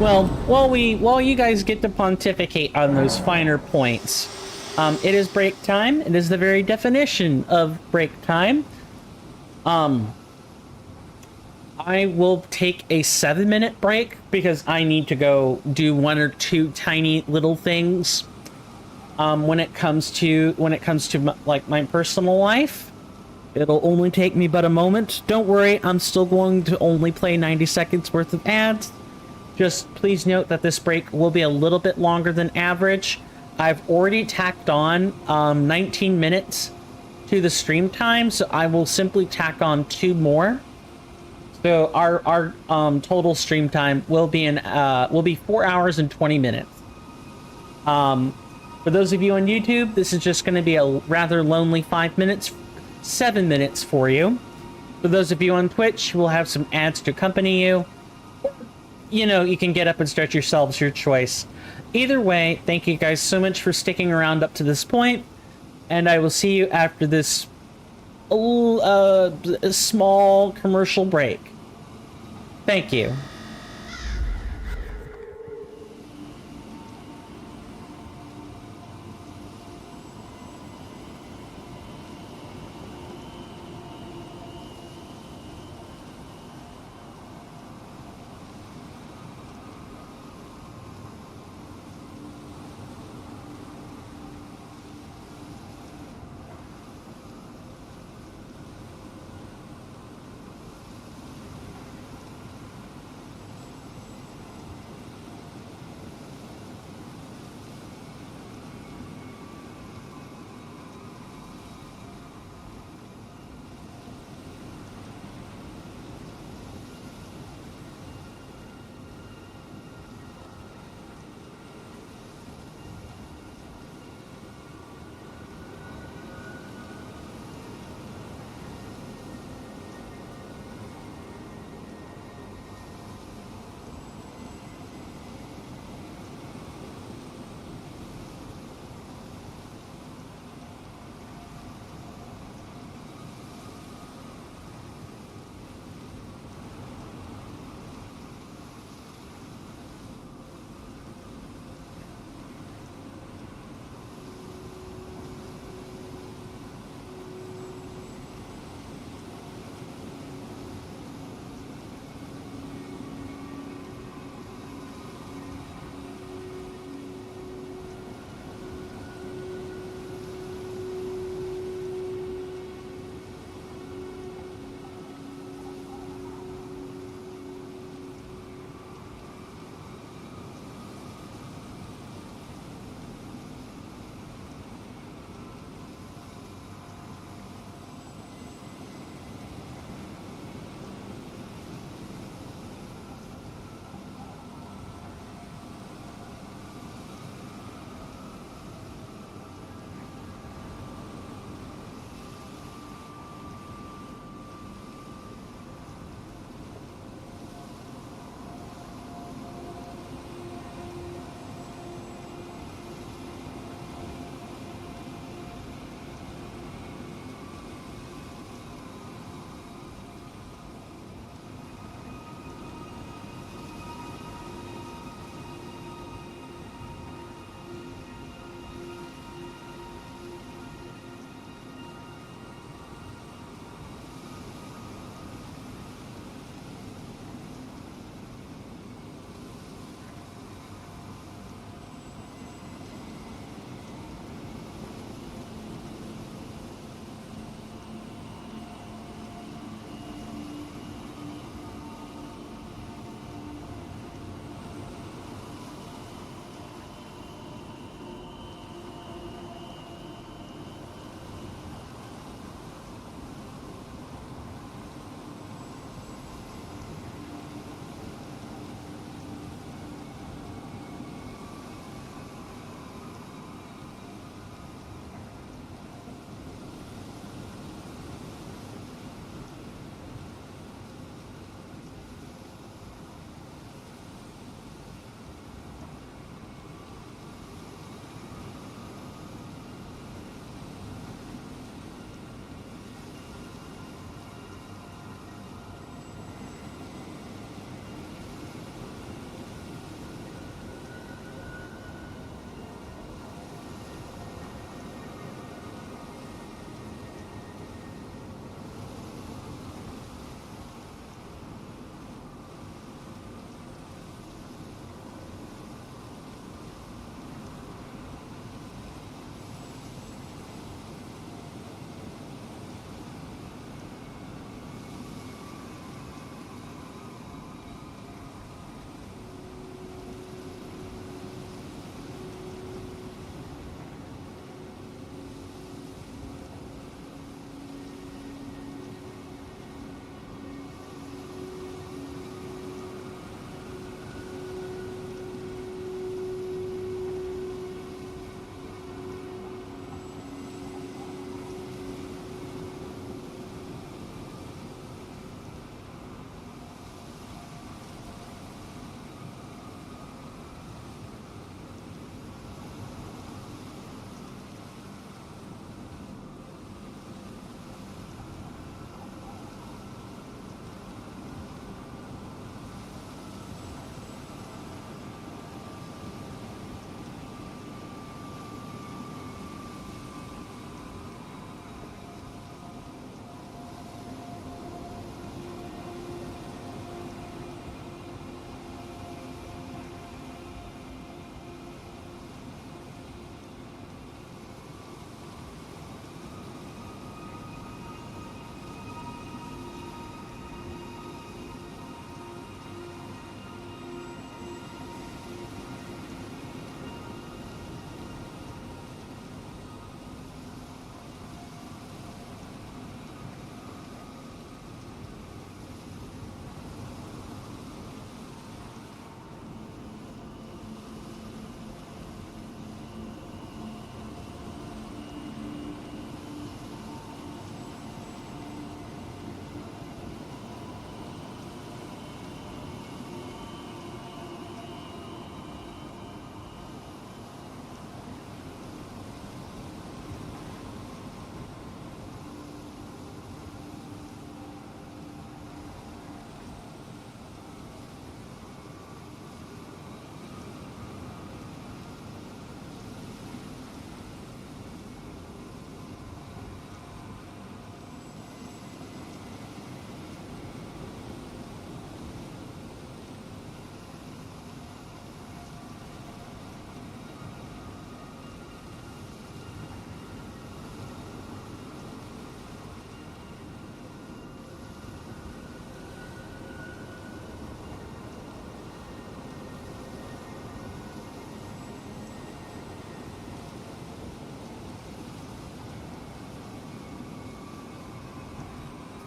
Well, while you guys get to pontificate on those finer points, it is break time. It is the very definition of break time. I will take a 7-minute break because I need to go do 1 or 2 tiny little things. When it comes to like my personal life, it'll only take me but a moment. Don't worry, I'm still going to only play 90 seconds worth of ads. Just please note that this break will be a little bit longer than average. I've already tacked on 19 minutes to the stream time, so I will simply tack on 2 more. So our total stream time will be 4 hours and 20 minutes. For those of you on YouTube, this is just going to be a rather lonely 7 minutes for you. For those of you on Twitch, we'll have some ads to accompany you. You know, you can get up and stretch yourselves, your choice. Either way, thank you guys so much for sticking around up to this point, and I will see you after this small commercial break. Thank you.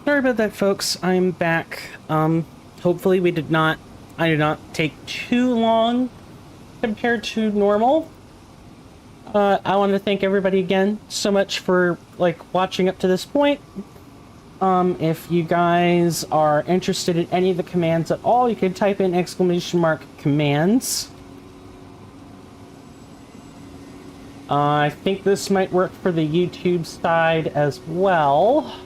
Sorry about that, folks. I'm back. Hopefully I did not take too long compared to normal. I want to thank everybody again so much for, watching up to this point. If you guys are interested in any of the commands at all, you can type in !commands. I think this might work for the YouTube side as well.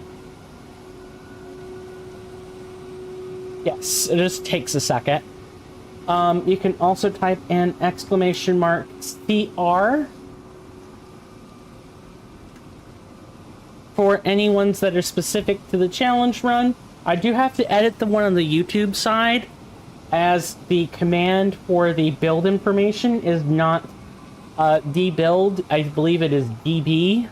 Yes, it just takes a second. You can also type in !CR for any ones that are specific to the challenge run. I do have to edit the one on the YouTube side, as the command for the build information is not dbuild. I believe it is db.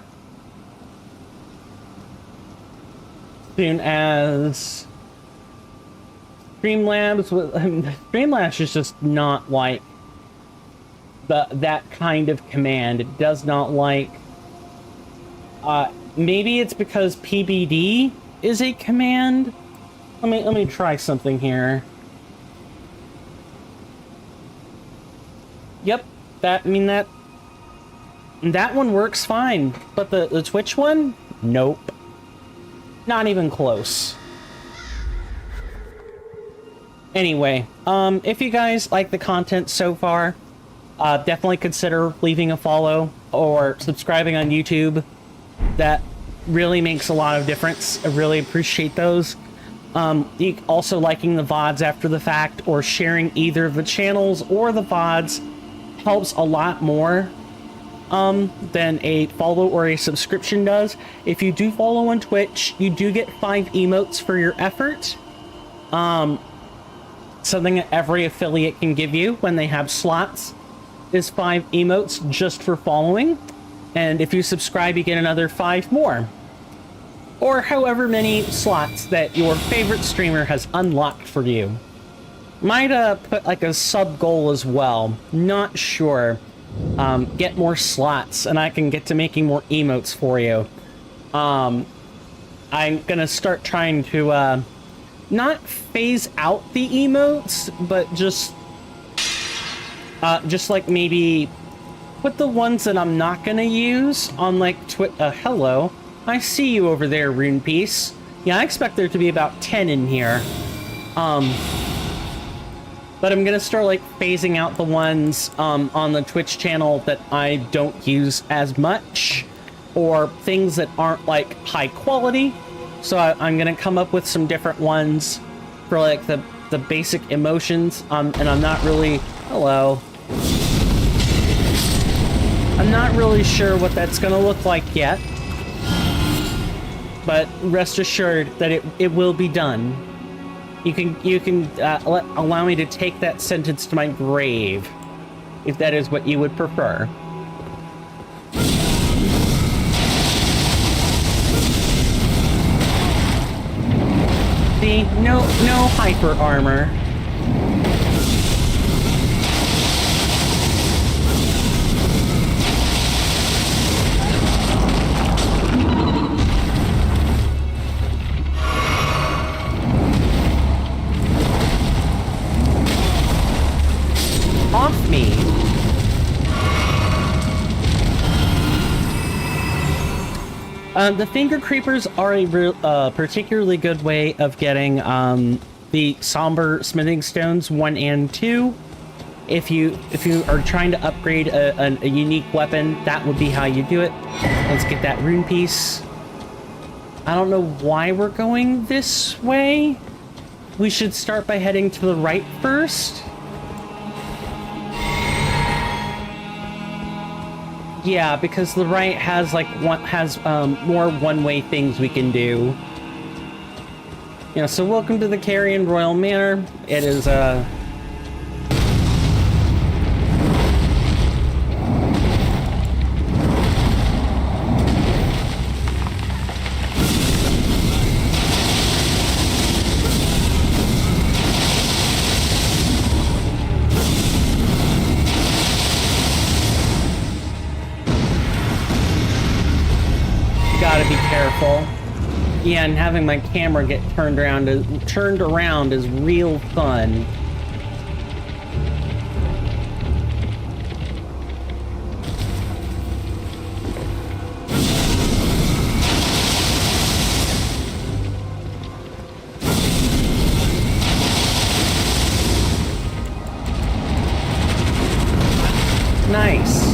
Soon as Streamlabs is just not like that kind of command. It does not like. Maybe it's because PBD is a command. Let me try something here. Yep, that one works fine, but the Twitch one, nope, not even close. Anyway, if you guys like the content so far, definitely consider leaving a follow or subscribing on YouTube. That really makes a lot of difference. I really appreciate those. Also liking the VODs after the fact or sharing either of the channels or the VODs helps a lot more than a follow or a subscription does. If you do follow on Twitch, you do get 5 emotes for your effort. Something that every affiliate can give you when they have slots is 5 emotes just for following. And if you subscribe, you get another 5 more. Or however many slots that your favorite streamer has unlocked for you. Might put like a sub goal as well. Not sure. Get more slots and I can get to making more emotes for you. I'm gonna start trying to not phase out the emotes, but just like maybe put the ones that I'm not gonna use on like hello. I see you over there, Rune Piece. Yeah, I expect there to be about 10 in here. But I'm gonna start like phasing out the ones on the Twitch channel that I don't use as much, or things that aren't like high quality. So I'm gonna come up with some different ones for like the basic emotions. And I'm not really I'm not really sure what that's gonna look like yet. But rest assured that it will be done. You can allow me to take that sentence to my grave, if that is what you would prefer. See, no hyper armor. Off me. The finger creepers are a particularly good way of getting the somber smithing stones 1 and 2. If you are trying to upgrade a unique weapon, that would be how you do it. Let's get that rune piece. I don't know why we're going this way. We should start by heading to the right first. Yeah, because the right has more one-way things we can do. Yeah, so welcome to the Carrion Royal Manor. It is gotta be careful. Yeah, and having my camera get turned around is real fun. Nice.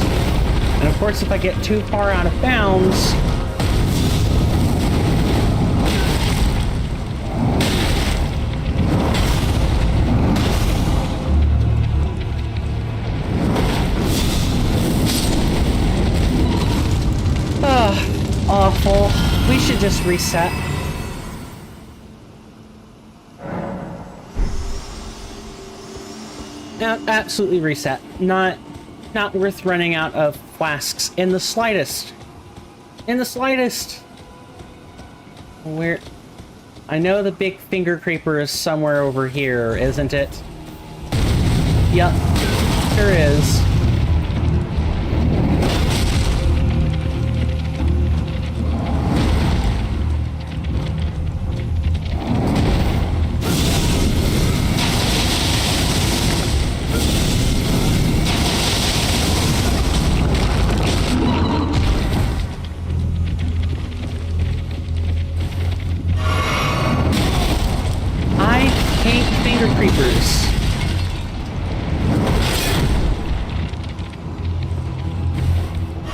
And of course, if I get too far out of bounds, awful. We should just reset. Absolutely reset. Not worth running out of flasks in the slightest. In the slightest. Where? I know the big finger creeper is somewhere over here, isn't it? Yup. Sure is. Creepers.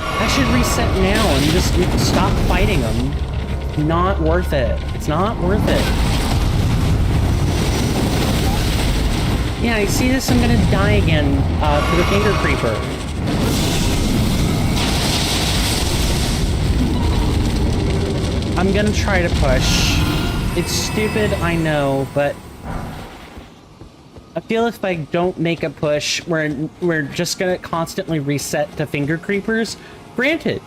I should reset now and just stop fighting them. Not worth it. It's not worth it. Yeah, I see this. I'm gonna die again for the finger creeper. I'm gonna try to push. It's stupid, I know, but I feel if I don't make a push, we're just gonna constantly reset to finger creepers. Granted,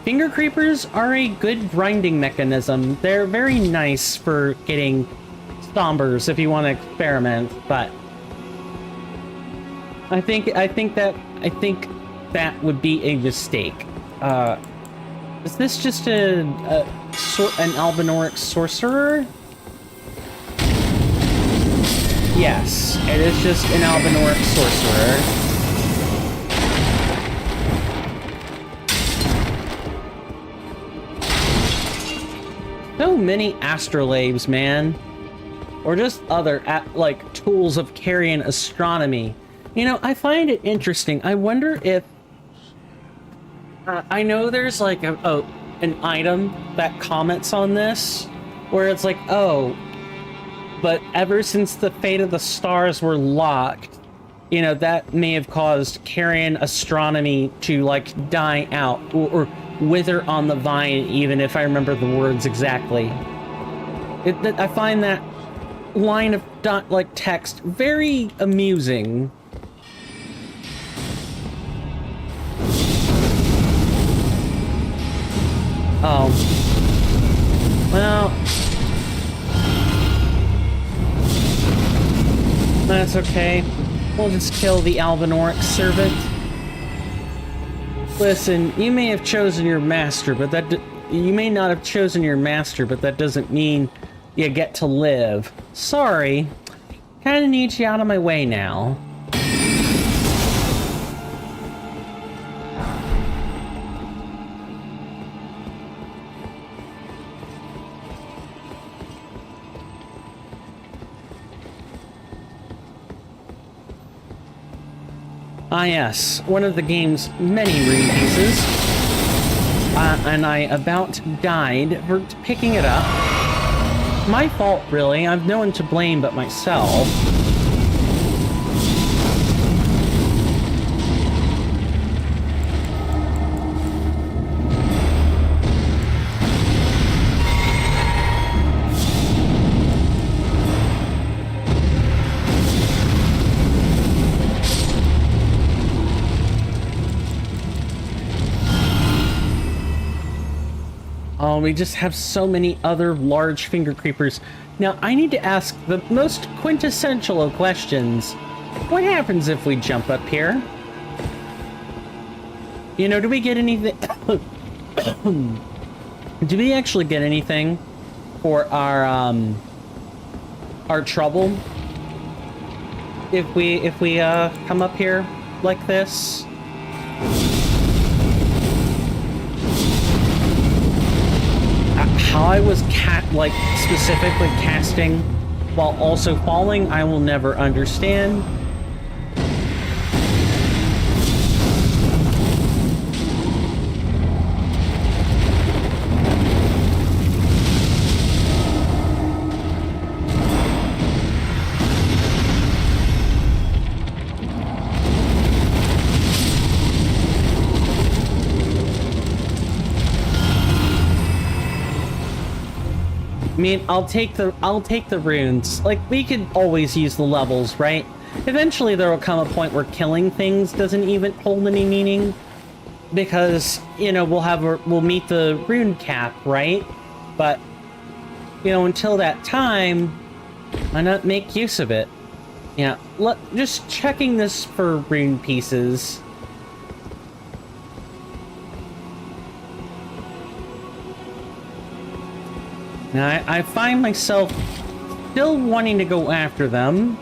finger creepers are a good grinding mechanism. They're very nice for getting stombers if you want to experiment, but I think that would be a mistake. Is this just an Albinoric sorcerer? Yes, it is just an Albinoric sorcerer. So many astrolabes, man. Or just other, like, tools of carrying astronomy. You know, I find it interesting. I wonder if... I know there's, like, an item that comments on this, where it's like, oh... But ever since the fate of the stars were locked, you know, that may have caused carrion astronomy to, like, die out or wither on the vine, even if I remember the words exactly. I find that line of text very amusing. Oh. Well... That's okay. We'll just kill the Albinoric servant. Listen, you may have chosen your master, but you may not have chosen your master, but that doesn't mean you get to live. Sorry. Kinda need you out of my way now. Ah yes, one of the game's many rune pieces. And I about died for picking it up. My fault, really. I've no one to blame but myself. Oh, we just have so many other large finger creepers. Now, I need to ask the most quintessential of questions. What happens if we jump up here? You know, do we get anything? Do we actually get anything for our trouble if we come up here like this. How I was specifically casting while also falling, I will never understand. I mean, I'll take the runes. Like, we could always use the levels, right? Eventually there will come a point where killing things doesn't even hold any meaning, because, you know, we'll meet the rune cap, right? But, you know, until that time, why not make use of it? Yeah, just checking this for rune pieces. Now, I find myself still wanting to go after them.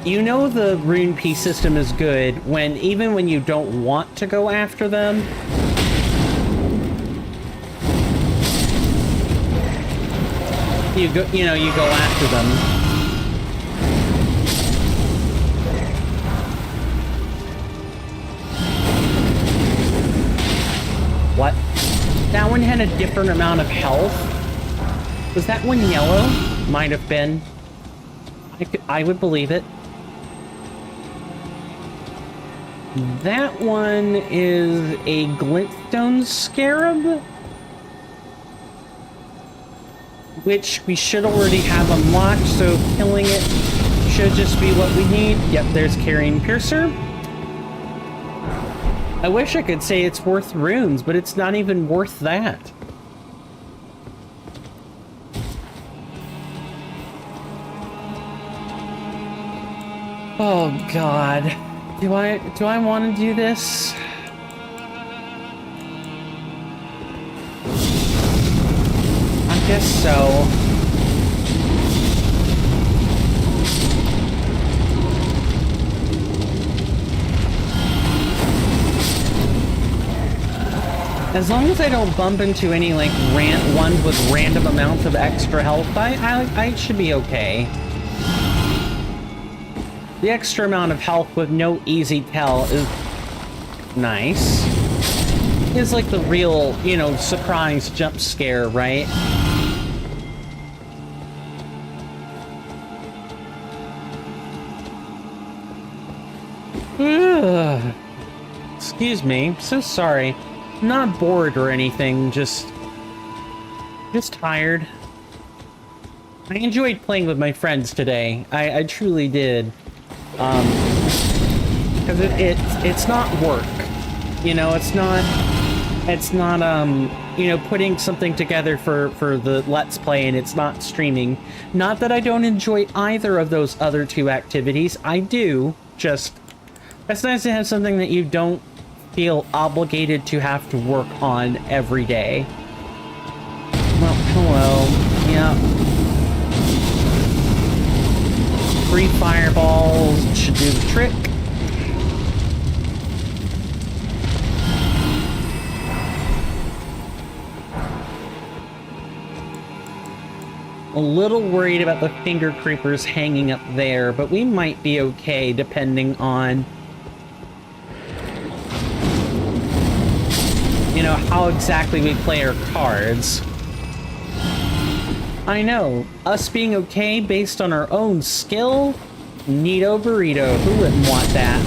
You know the rune piece system is good even when you don't want to go after them. You go after them. What? That one had a different amount of health. Was that one yellow? Might have been. I would believe it. That one is a glintstone scarab, which we should already have unlocked, so killing it should just be what we need. Yep, there's Carrion Piercer. I wish I could say it's worth runes, but it's not even worth that. Oh God. Do I want to do this? I guess so. As long as I don't bump into any, like, ones with random amounts of extra health, I should be okay. The extra amount of health with no easy tell is nice. It's like the real, you know, surprise jump scare, right? Ugh. Excuse me, so sorry. I'm not bored or anything, just tired. I enjoyed playing with my friends today. I truly did. Because it's not work. You know, it's not, you know, putting something together for the Let's Play, and it's not streaming. Not that I don't enjoy either of those other two activities. I do, just, it's nice to have something that you don't feel obligated to have to work on every day. Well, hello. Yeah. 3 fireballs should do the trick. A little worried about the finger creepers hanging up there, but we might be okay depending on, you know, how exactly we play our cards. I know, us being okay based on our own skill? Neato burrito, who wouldn't want that?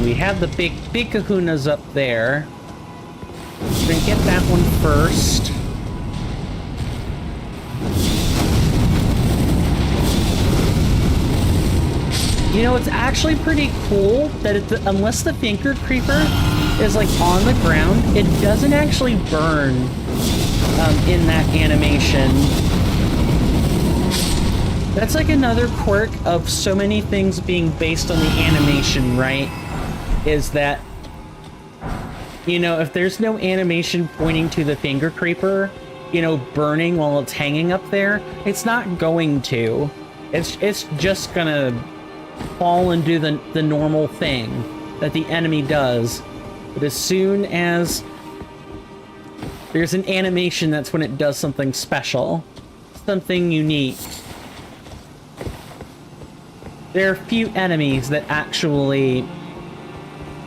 We have the big kahunas up there. We're gonna get that one first. You know, it's actually pretty cool that unless the finger creeper is like on the ground, it doesn't actually burn in that animation. That's like another quirk of so many things being based on the animation, right? Is that, you know, if there's no animation pointing to the finger creeper, you know, burning while it's hanging up there, it's not going to. It's just gonna fall and do the normal thing that the enemy does. But as soon as there's an animation, that's when it does something special, something unique. There are few enemies that actually,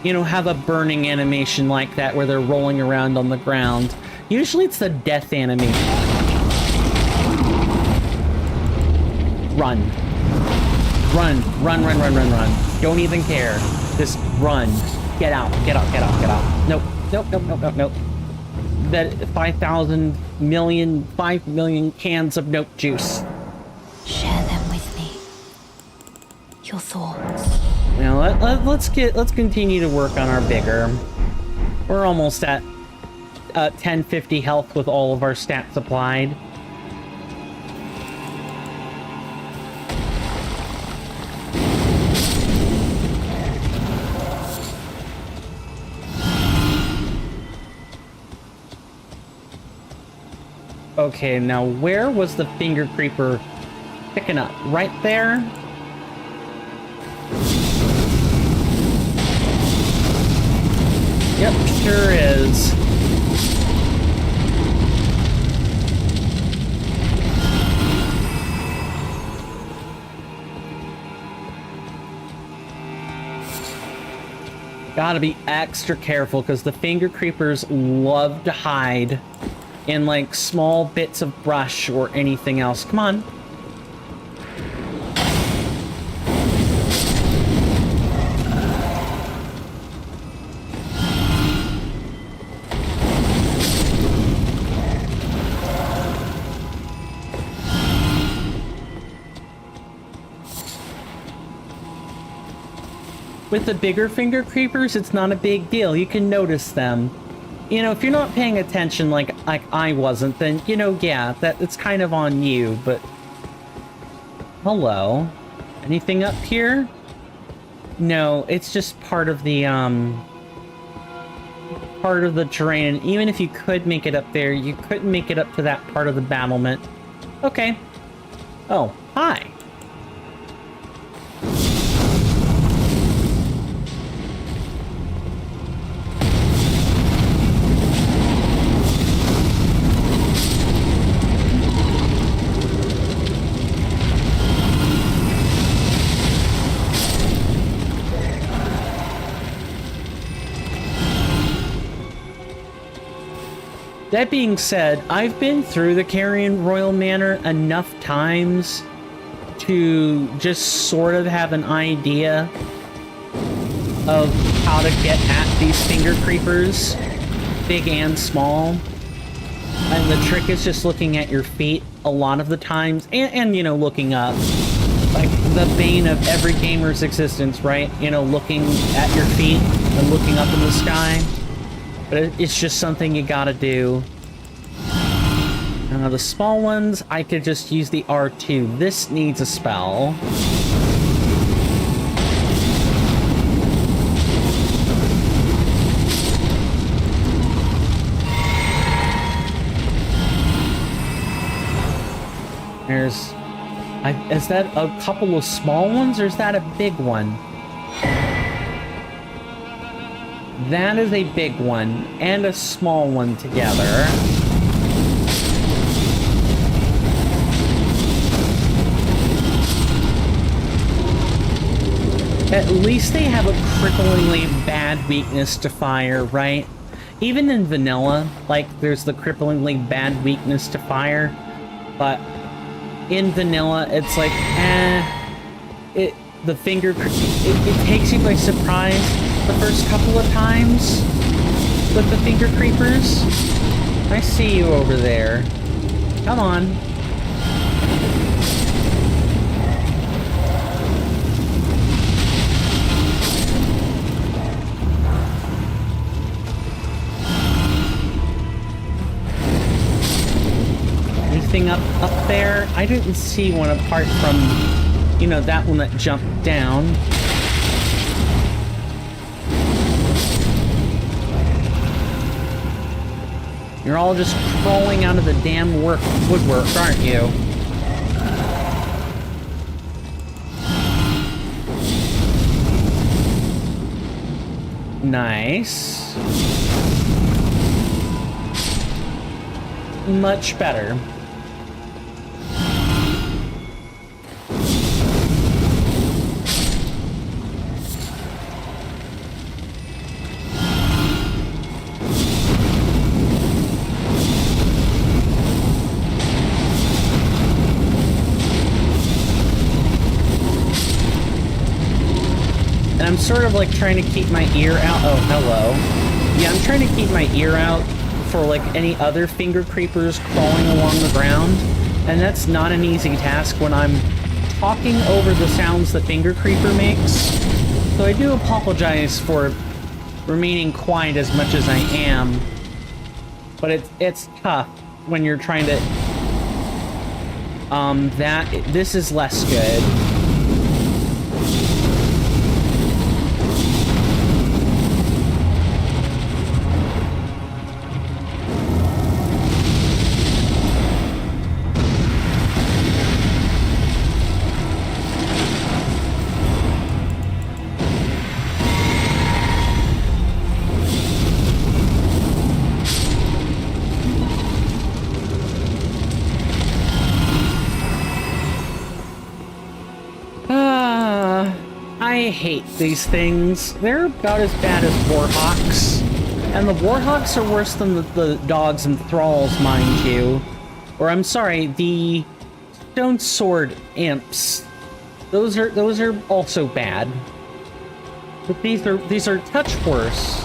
you know, have a burning animation like that where they're rolling around on the ground. Usually it's the death animation. Run. Run. Run, run, run, run, run. Don't even care. Just run. Get out. Get out. Get out. Get out. Nope. Nope. Nope. Nope. Nope. Nope. That 5 million cans of nope juice. Share them with me. Your thoughts. Now let's continue to work on our vigor. We're almost at 1050 health with all of our stats applied. Okay, now where was the finger creeper picking up? Right there? Yep, sure is. Gotta be extra careful because the finger creepers love to hide in like small bits of brush or anything else. Come on. With the bigger finger creepers, it's not a big deal. You can notice them. You know, if you're not paying attention like I wasn't, then, you know, yeah, it's kind of on you, but... Hello? Anything up here? No, it's just part of the, part of the terrain, and even if you could make it up there, you couldn't make it up to that part of the battlement. Okay. Oh, hi. That being said, I've been through the Carrion Royal Manor enough times to just sort of have an idea of how to get at these finger creepers, big and small. And the trick is just looking at your feet a lot of the times, and you know, looking up. Like, the bane of every gamer's existence, right? You know, looking at your feet and looking up in the sky. But it's just something you gotta do. The small ones, I could just use the R2. This needs a spell. Is that a couple of small ones, or is that a big one? That is a big one, and a small one together. At least they have a cripplingly bad weakness to fire, right? Even in vanilla, like, there's the cripplingly bad weakness to fire, but in vanilla, it's like, the finger, it takes you by surprise the first couple of times with the finger creepers. I see you over there. Come on. thing up there. I didn't see one apart from, you know, that one that jumped down. You're all just crawling out of the damn woodwork, aren't you? Nice. Much better. And I'm sort of like trying to keep my ear out. Oh, hello. Yeah, I'm trying to keep my ear out for like any other finger creepers crawling along the ground. And that's not an easy task when I'm talking over the sounds that finger creeper makes. So I do apologize for remaining quiet as much as I am. But it's tough when you're trying to... This is less good. I hate these things. They're about as bad as warhawks. And the warhawks are worse than the dogs and thralls, mind you. Or I'm sorry, the stone sword imps. Those are also bad. But these are touch worse.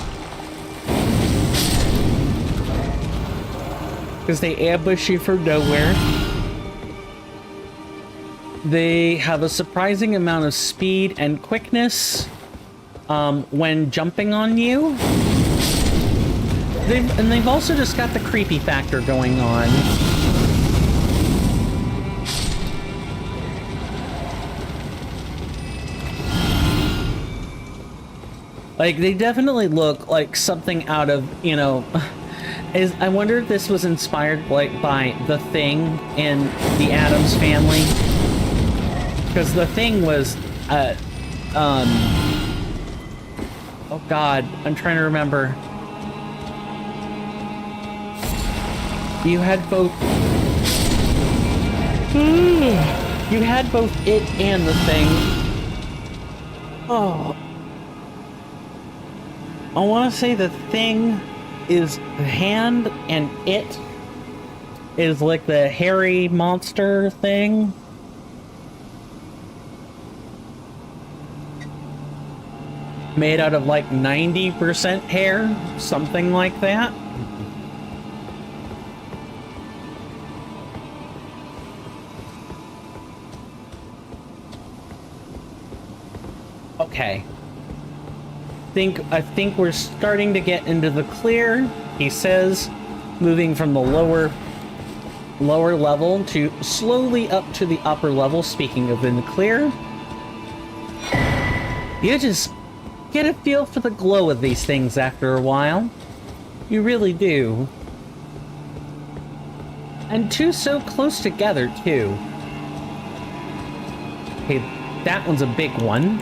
Because they ambush you from nowhere. They have a surprising amount of speed and quickness when jumping on you. They've also just got the creepy factor going on. Like, they definitely look like something out of, you know... I wonder if this was inspired like by The Thing in the Addams Family. Because The Thing was, oh god, I'm trying to remember. You had both... You had both it and The Thing. Oh. I want to say The Thing is the hand, and it is like the hairy monster thing. Made out of like 90% hair, something like that. Okay. I think we're starting to get into the clear, he says, moving from the lower level to slowly up to the upper level. Speaking of in the clear, you just get a feel for the glow of these things after a while. You really do. And two so close together, too. Okay, that one's a big one.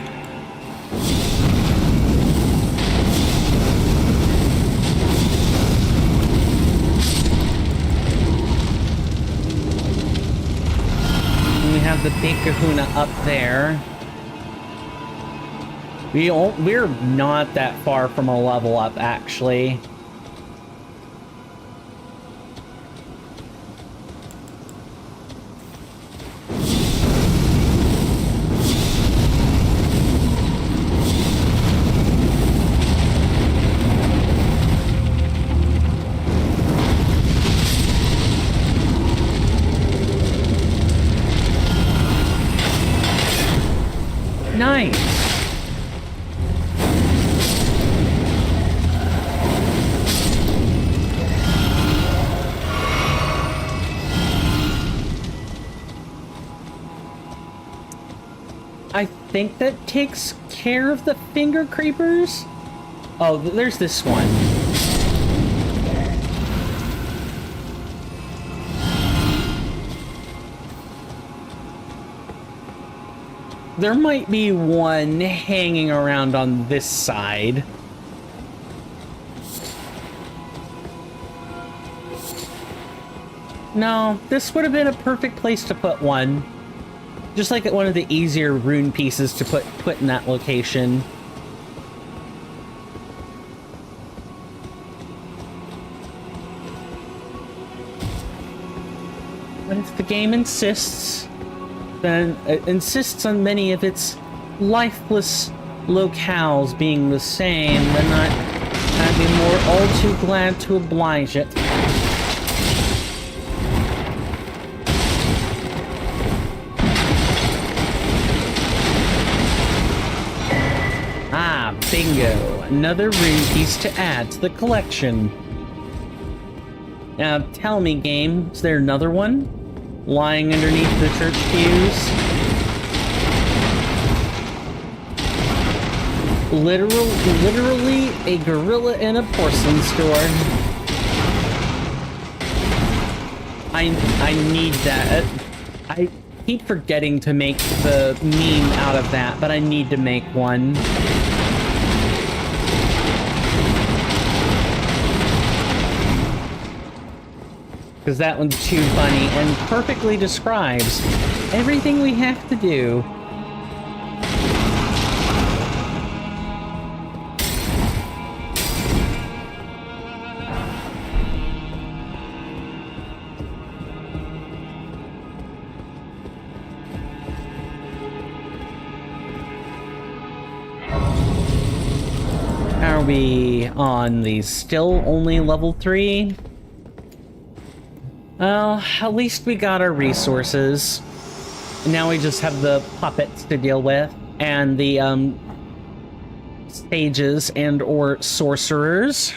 And we have the big kahuna up there. We're not that far from a level up, actually. Nice. think that takes care of the finger creepers. Oh, there's this one. There might be one hanging around on this side. No, this would have been a perfect place to put one. Just like one of the easier rune pieces to put in that location. But if the game insists, then it insists on many of its lifeless locales being the same, then I'd be all too glad to oblige it. Ah, bingo! Another rune piece to add to the collection. Now tell me, game, is there another one? Lying underneath the church pews? Literally a gorilla in a porcelain store. I need that. I keep forgetting to make the meme out of that, but I need to make one. Because that one's too funny and perfectly describes everything we have to do. Are we on the still only level 3? Well, at least we got our resources. Now we just have the puppets to deal with, and the, sages and/or sorcerers.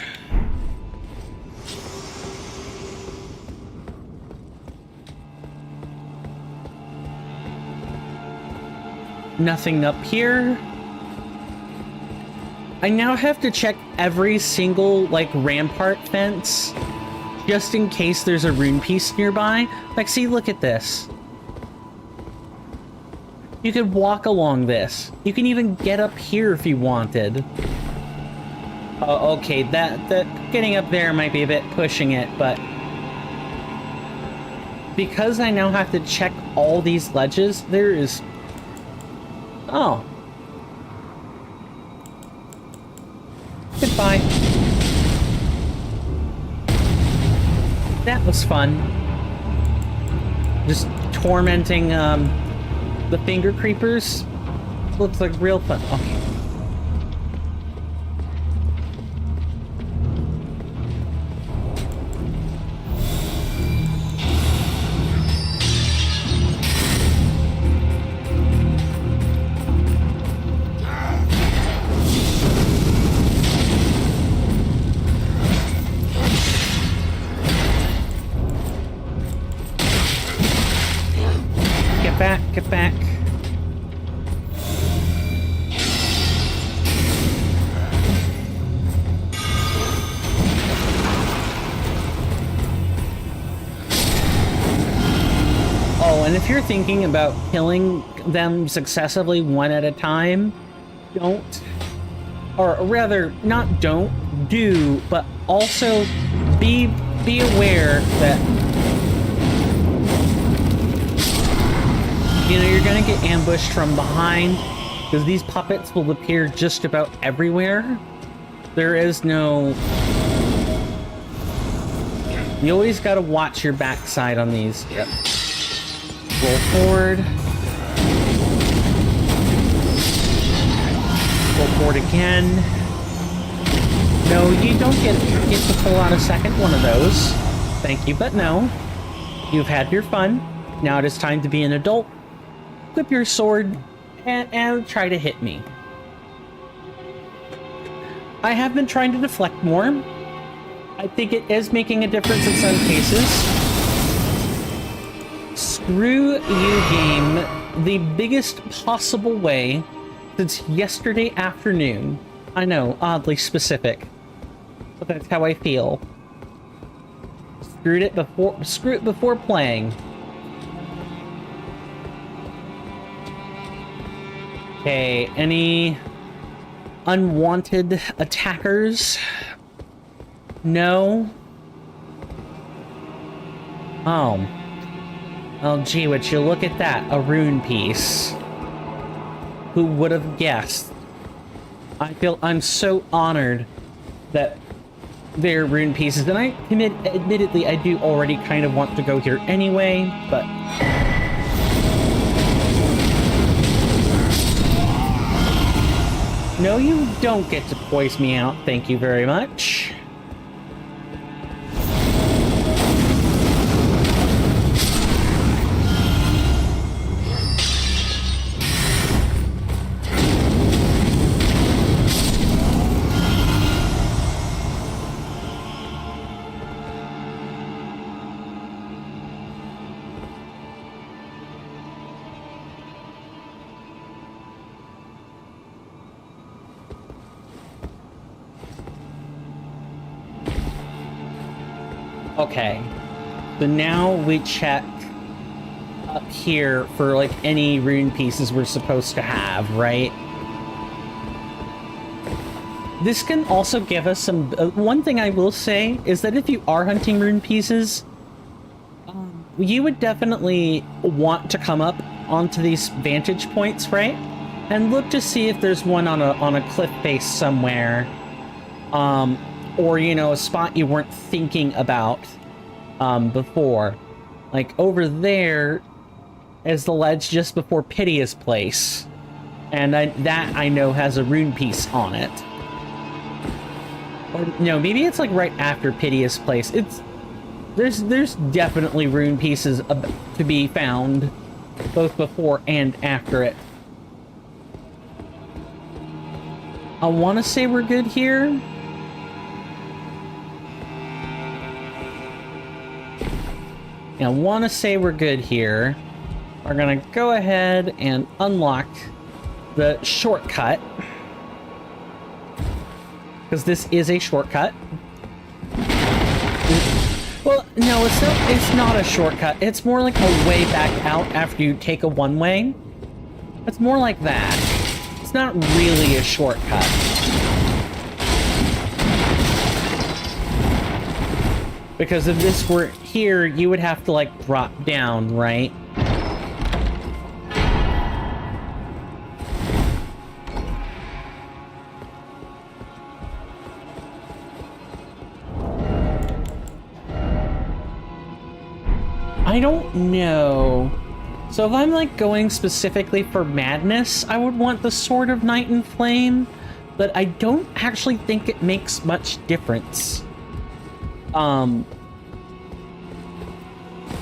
Nothing up here. I now have to check every single, like, rampart fence, just in case there's a rune piece nearby. Like, see, look at this. You could walk along this. You can even get up here if you wanted. Oh, okay, that getting up there might be a bit pushing it, but because I now have to check all these ledges, there is... Oh. Goodbye. That was fun. Just tormenting, the finger creepers. Looks like real fun. Okay. Get back. Oh, and if you're thinking about killing them successively one at a time, don't. Or rather, not don't, do, but also be aware that, you know, you're gonna get ambushed from behind, because these puppets will appear just about everywhere. There is no... You always gotta watch your backside on these. Yep. Roll forward. Roll forward again. No, you don't get to pull out a second one of those. Thank you, but no. You've had your fun. Now it is time to be an adult. Whip your sword and try to hit me. I have been trying to deflect more. I think it is making a difference in some cases. Screw you, game. the biggest possible way since yesterday afternoon. I know, oddly specific, but that's how I feel. Screw it before playing. Okay, any unwanted attackers? No. Oh. Oh, gee, would you look at that? A rune piece. Who would have guessed? I'm so honored that they're rune pieces, and admittedly, I do already kind of want to go here anyway, but... No, you don't get to poise me out, thank you very much. Okay, so now we check up here for like any rune pieces we're supposed to have, right? This can also give us some... one thing I will say is that if you are hunting rune pieces, you would definitely want to come up onto these vantage points, right? And look to see if there's one on a cliff face somewhere. Or, you know, a spot you weren't thinking about before. Like, over there is the ledge just before Pity's place. And that, I know, has a rune piece on it. Or, no, maybe it's, like, right after Pity's place. There's definitely rune pieces to be found, both before and after it. I want to say we're good here. I want to say we're good here. We're going to go ahead and unlock the shortcut. Because this is a shortcut. Well, no, it's not a shortcut. It's more like a way back out after you take a one-way. It's more like that. It's not really a shortcut. Because if this were here, you would have to, like, drop down, right? I don't know. So if I'm, like, going specifically for madness, I would want the Sword of Night and Flame, but I don't actually think it makes much difference.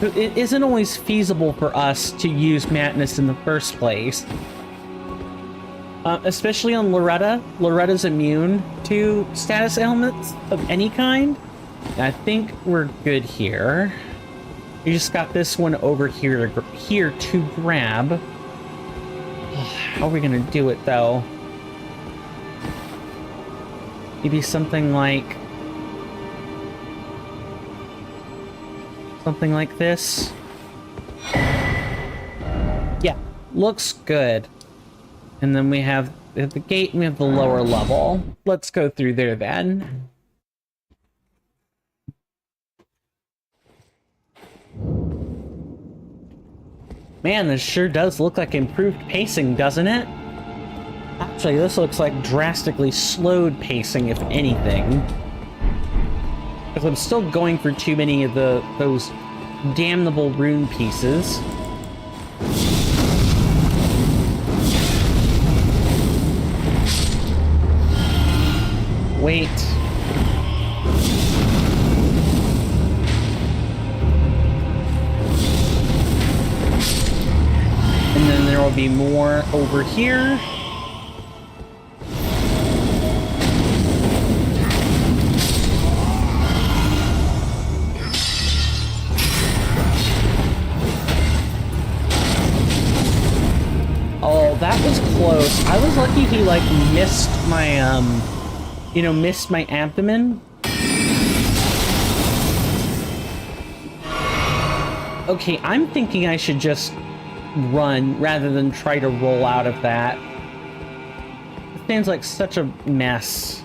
It isn't always feasible for us to use madness in the first place. Especially on Loretta. Loretta's immune to status ailments of any kind. I think we're good here. We just got this one over here to grab. How are we gonna do it, though? Maybe something like... something like this. Yeah, looks good. And then we have the gate and we have the lower level. Let's go through there then. Man, this sure does look like improved pacing, doesn't it? Actually, this looks like drastically slowed pacing, if anything. Because I'm still going for too many of those damnable rune pieces. Wait. And then there will be more over here. I was lucky he, like, missed my, missed my abdomen. Okay, I'm thinking I should just run rather than try to roll out of that. It seems like such a mess.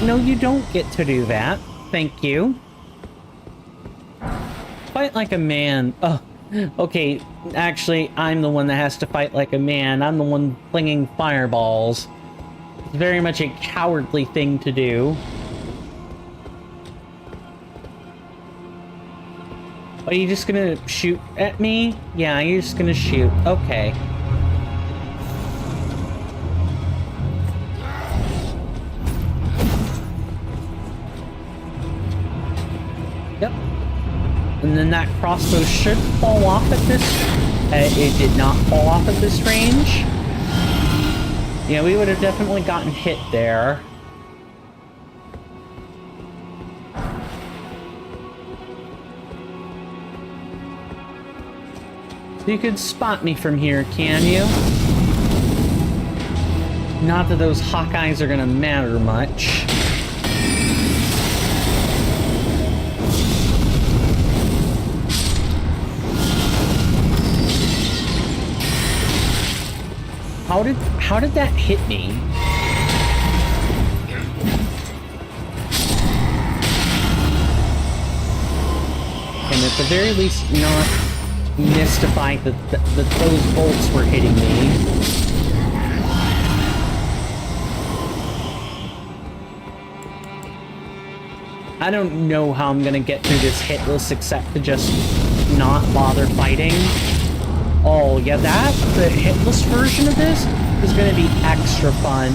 No, you don't get to do that. Thank you. Fight like a man. Oh, okay. Actually, I'm the one that has to fight like a man. I'm the one flinging fireballs. It's very much a cowardly thing to do. Are you just gonna shoot at me? Yeah, you're just gonna shoot. Okay. Yep. And then that crossbow should fall off at this... it did not fall off at this range. Yeah, we would have definitely gotten hit there. You could spot me from here, can you? Not that those Hawkeyes are gonna matter much. How did that hit me? And at the very least, not mystified that those bolts were hitting me. I don't know how I'm gonna get through this hitless except to just not bother fighting. Oh, yeah, the hitless version of this is gonna be extra fun.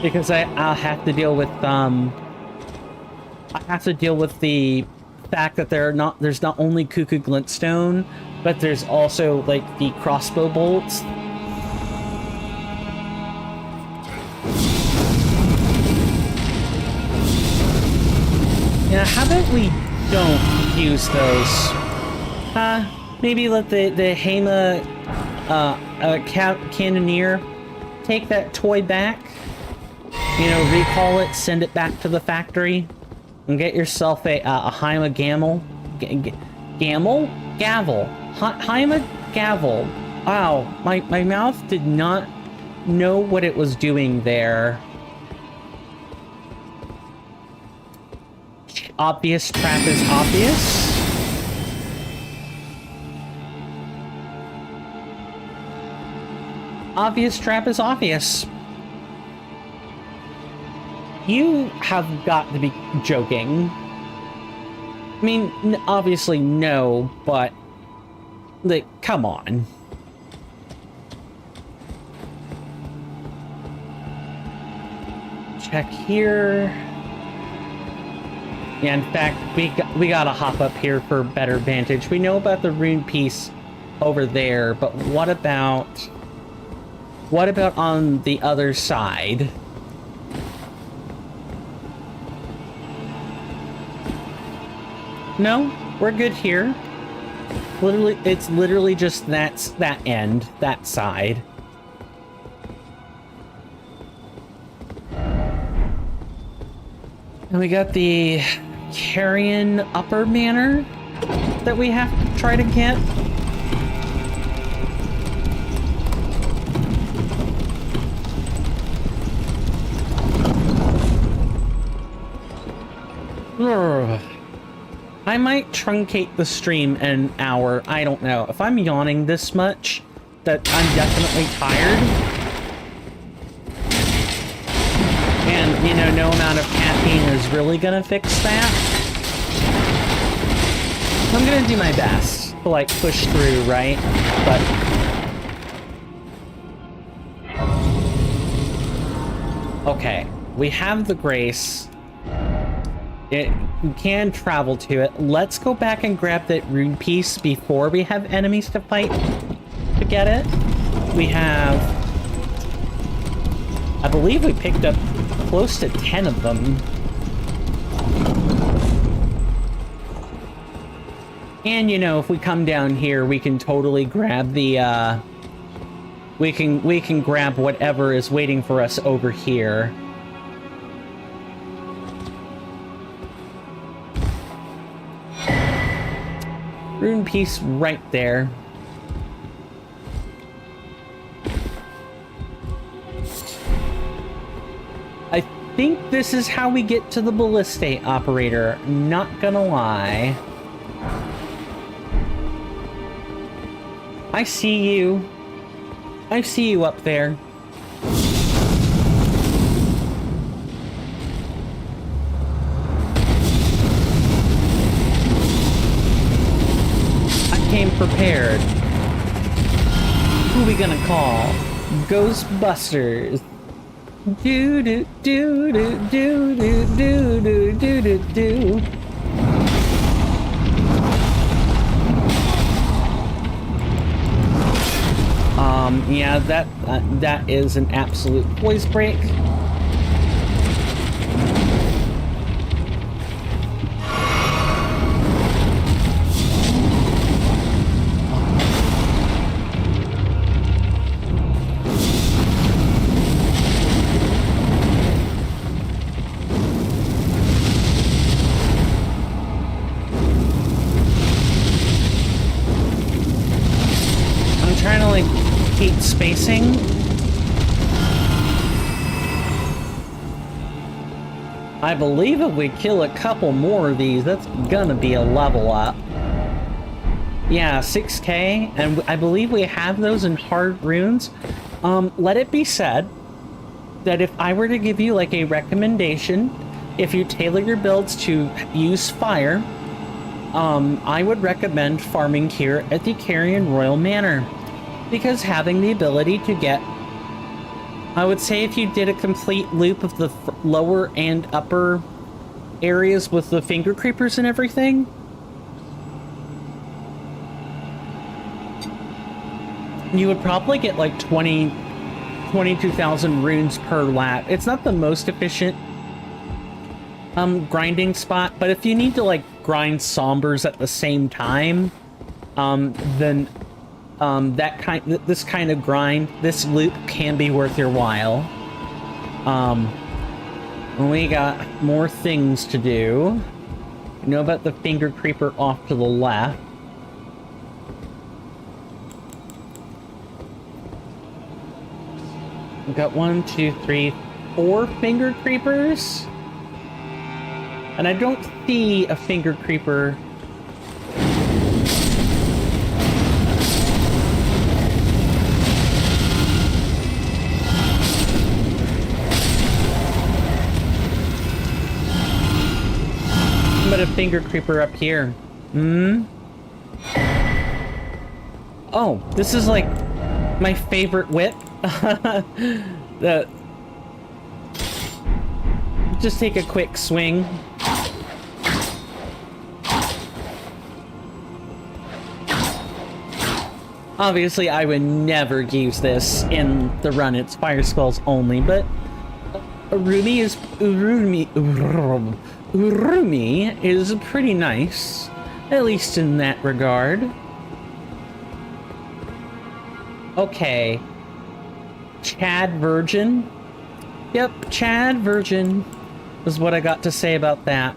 Because I'll have to deal with, the fact that there's not only Cuckoo Glintstone, but there's also, like, the crossbow bolts. Yeah, how about we don't use those? Maybe let the Hema, Cannoneer take that toy back. You know, recall it, send it back to the factory, and get yourself a Hema Gavel. Hema Gavel. Wow, my mouth did not know what it was doing there. Obvious trap is obvious. Obvious trap is obvious. You have got to be joking. I mean, obviously no, but... like, come on. Check here. Yeah, in fact, we gotta hop up here for better vantage. We know about the rune piece over there, but what about on the other side? No, we're good here. It's literally just that end, that side. And we got the Carrion Upper Manor that we have to try to get. I might truncate the stream an hour. I don't know. If I'm yawning this much, that I'm definitely tired. And, you know, no amount of caffeine is really gonna fix that. I'm gonna do my best to, like, push through, right? But... okay. We have the Grace. We can travel to it. Let's go back and grab that rune piece before we have enemies to fight to get it. We have... I believe we picked up close to 10 of them. And, you know, if we come down here, we can totally grab the, we can grab whatever is waiting for us over here. Rune piece right there. I think this is how we get to the ballista operator, not gonna lie. I see you. I see you up there. I came prepared. Who we gonna call? Ghostbusters. Do do do do do do do do do do. Yeah, that is an absolute voice break. I'm trying to, like, keep spacing. I believe if we kill a couple more of these, that's gonna be a level up. Yeah, 6K, and I believe we have those in hard runes. Let it be said that if I were to give you, like, a recommendation, if you tailor your builds to use fire, I would recommend farming here at the Carrion Royal Manor. Because having the ability to get... I would say if you did a complete loop of the lower and upper areas with the finger creepers and everything, you would probably get like 22,000 runes per lap. It's not the most efficient grinding spot, but if you need to like grind sombers at the same time, then this kind of grind, this loop can be worth your while. We got more things to do. You know about the finger creeper off to the left. We got 1, 2, 3, 4 finger creepers. And I don't see a finger creeper. But a finger creeper up here. Oh, this is like my favorite whip. Just take a quick swing. Obviously, I would never use this in the run. It's fire spells only, but Urumi is pretty nice, at least in that regard. Okay. Chad Virgin. Yep, Chad Virgin is what I got to say about that.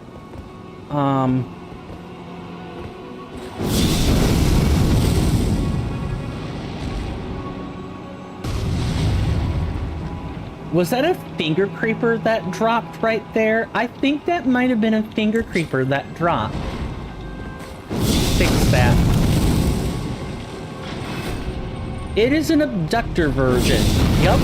Was that a finger creeper that dropped right there? I think that might have been a finger creeper that dropped. Fix that. It is an abductor version. Yup.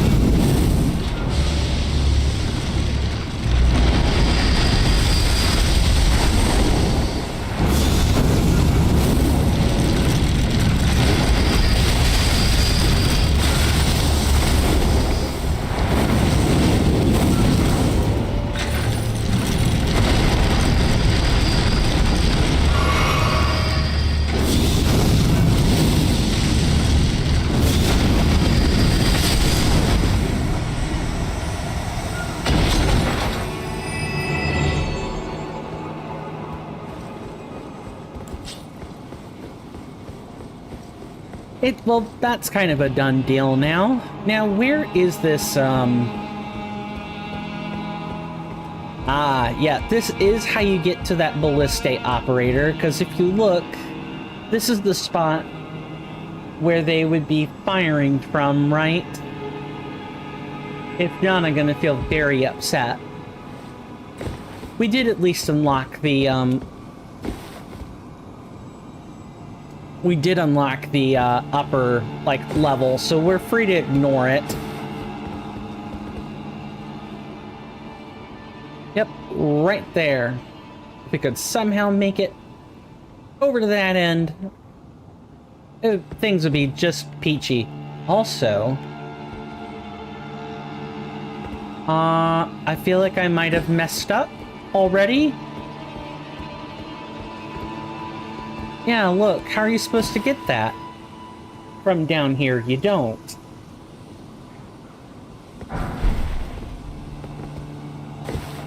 Well, that's kind of a done deal now. Now, where is this, yeah, this is how you get to that ballista operator, because if you look, this is the spot where they would be firing from, right? If not, I'm gonna feel very upset. We did at least unlock the, we did unlock the, upper, like, level, so we're free to ignore it. Yep, right there. If we could somehow make it over to that end, things would be just peachy. Also, I feel like I might have messed up already. Yeah, look, how are you supposed to get that? From down here, you don't.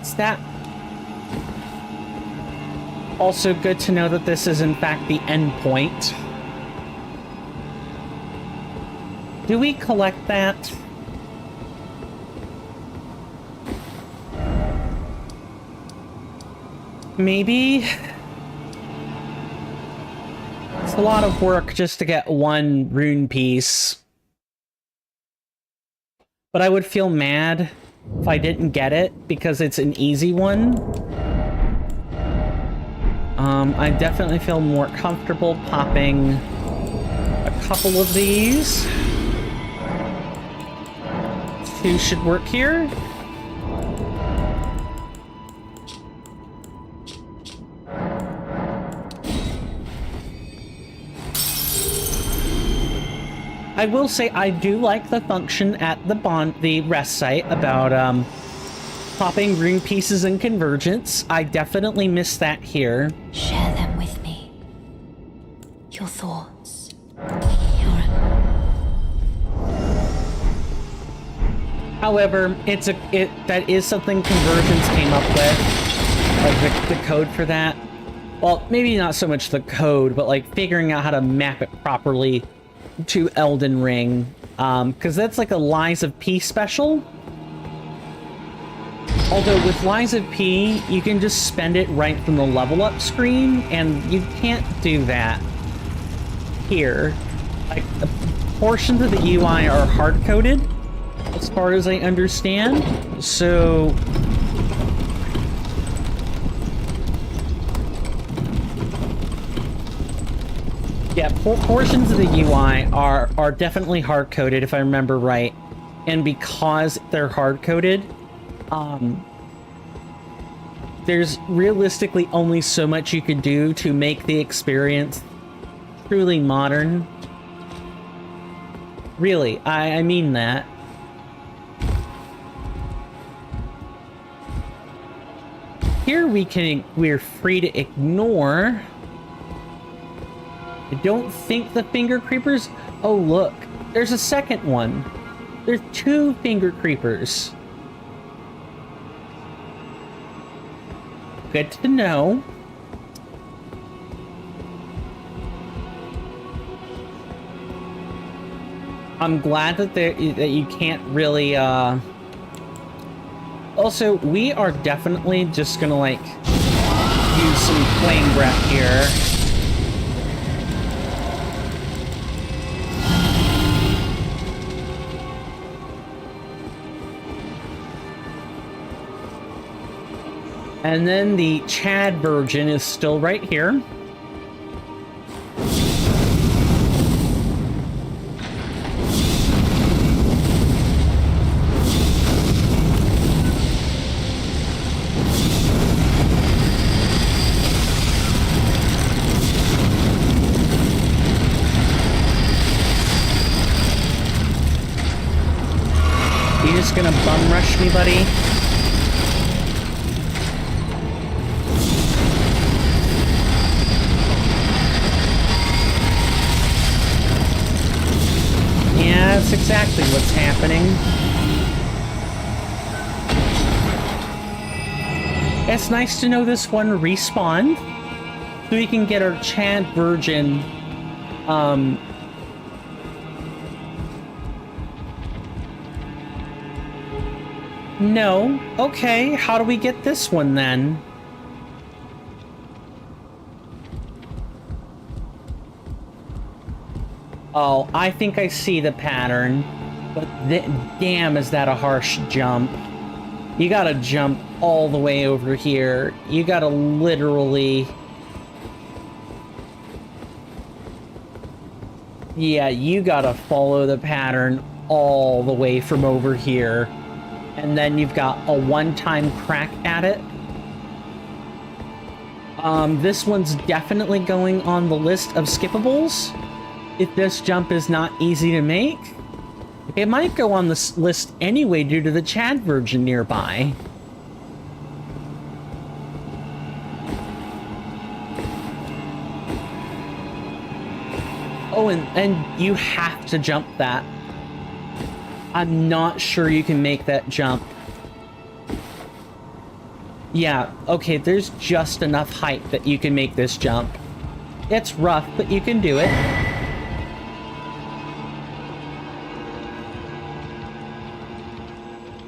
Is that... Also good to know that this is in fact the end point. Do we collect that? Maybe? It's a lot of work just to get one rune piece. But I would feel mad if I didn't get it, because it's an easy one. I definitely feel more comfortable popping a couple of these. 2 should work here. I will say I do like the function at the rest site about popping rune pieces and convergence. I definitely miss that here. Share them with me. Your thoughts. However, that is something Convergence came up with, like the code for that. Well, maybe not so much the code, but like figuring out how to map it properly to Elden Ring, because that's like a Lies of P special. Although with Lies of P, you can just spend it right from the level up screen, and you can't do that here. Like, portions of the UI are hard-coded, as far as I understand, so... Yeah, portions of the UI are definitely hard-coded, if I remember right. And because they're hard-coded, there's realistically only so much you can do to make the experience truly modern. Really, I mean that. Here we're free to ignore. I don't think the finger creepers... Oh, look. There's a second one. There's 2 finger creepers. Good to know. I'm glad that you can't really, Also, we are definitely just gonna, like, use some flame breath here. And then the Chad Virgin is still right here. You just gonna bum rush me, buddy? Yeah, that's exactly what's happening. It's nice to know this one respawned, so we can get our Chad Virgin No. Okay, how do we get this one then? Oh, I think I see the pattern. But damn, is that a harsh jump. You gotta jump all the way over here. You gotta literally... Yeah, you gotta follow the pattern all the way from over here. And then you've got a one-time crack at it. This one's definitely going on the list of skippables. If this jump is not easy to make. It might go on this list anyway due to the Chad Virgin nearby. Oh, and you have to jump that. I'm not sure you can make that jump. Yeah, okay, there's just enough height that you can make this jump. It's rough, but you can do it.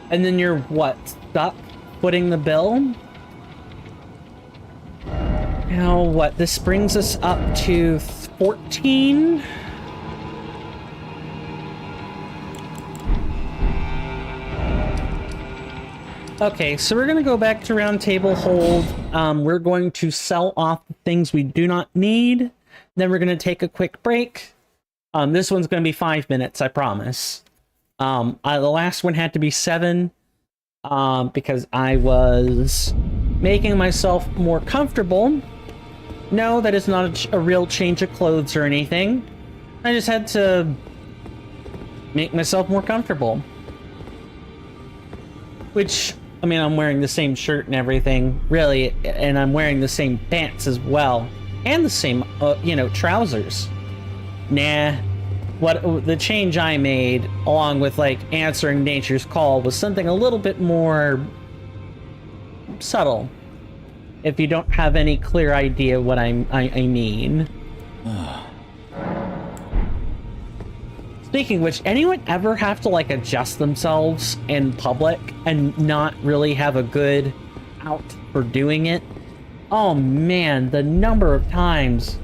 And then you're, what, stuck footing the bill? Now, what, this brings us up to 14? Okay, so we're going to go back to round table hold. We're going to sell off the things we do not need. Then we're going to take a quick break. This one's going to be 5 minutes, I promise. The last one had to be 7 because I was making myself more comfortable. No, that is not a real change of clothes or anything. I just had to make myself more comfortable. Which, I mean, I'm wearing the same shirt and everything, really, and I'm wearing the same pants as well. And the same, trousers. Nah. What the change I made, along with, like, answering nature's call, was something a little bit more subtle. If you don't have any clear idea what I mean. Speaking of which, anyone ever have to, like, adjust themselves in public and not really have a good out for doing it? Oh man, the number of times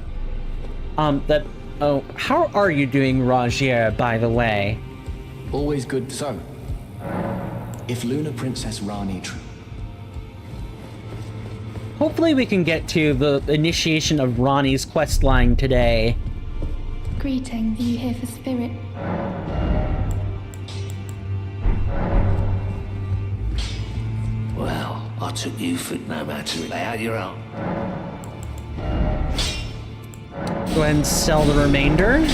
that... Oh, how are you doing, Rogier, by the way? Always good. So, if Lunar Princess Rani... Hopefully we can get to the initiation of Rani's questline today. Greetings, are you here for spirit? Well, I took you for no matter. Lay out your own. Go ahead and sell the remainder.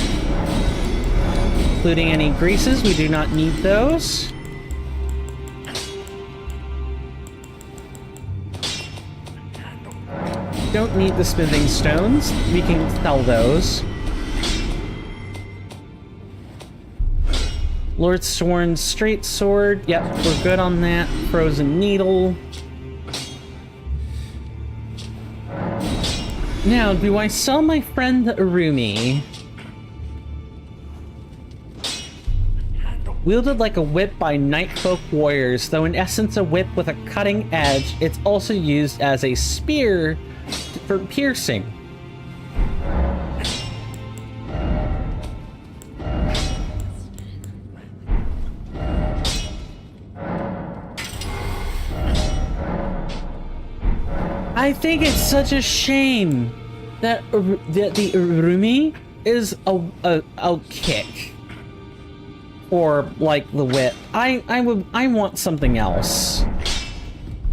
Including any greases, we do not need those. Don't need the smithing stones. We can sell those. Lord Sworn's straight sword. Yep, we're good on that. Frozen needle. Now, do I sell my friend the Urumi? Wielded like a whip by Nightfolk warriors, though in essence a whip with a cutting edge, it's also used as a spear for piercing. I think it's such a shame that the Urumi is a kick, or like the whip. I want something else.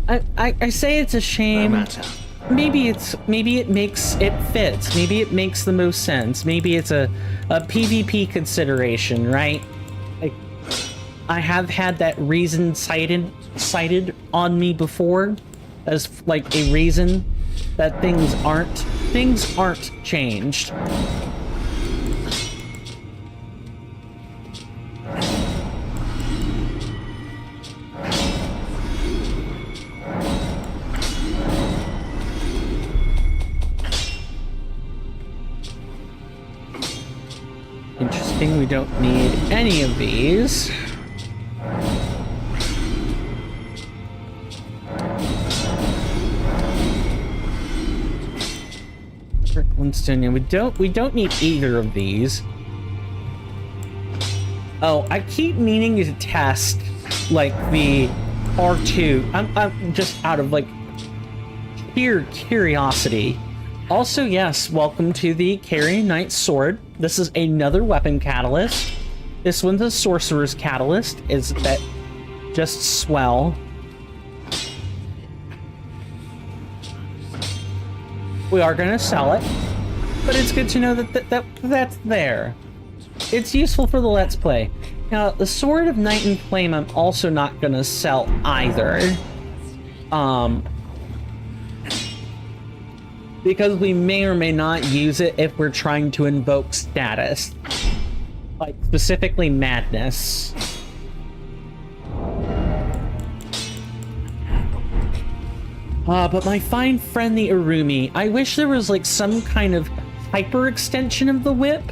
I say it's a shame. No matter. Maybe it makes it fits. Maybe it makes the most sense. Maybe it's a PvP consideration, right? I have had that reason cited on me before as like a reason that things aren't changed. Interesting, we don't need any of these. Flintstone. We don't need either of these. Oh, I keep meaning to test like the R2. I'm just out of like sheer curiosity. Also, yes, welcome to the Carrion Knight Sword. This is another weapon catalyst. This one's a sorcerer's catalyst. Is that just swell? We are gonna sell it, but it's good to know that's there. It's useful for the Let's Play. Now, the Sword of Night and Flame I'm also not gonna sell either. Because we may or may not use it if we're trying to invoke status. Like, specifically madness. But my fine friend the Urumi, I wish there was like some kind of hyper extension of the whip.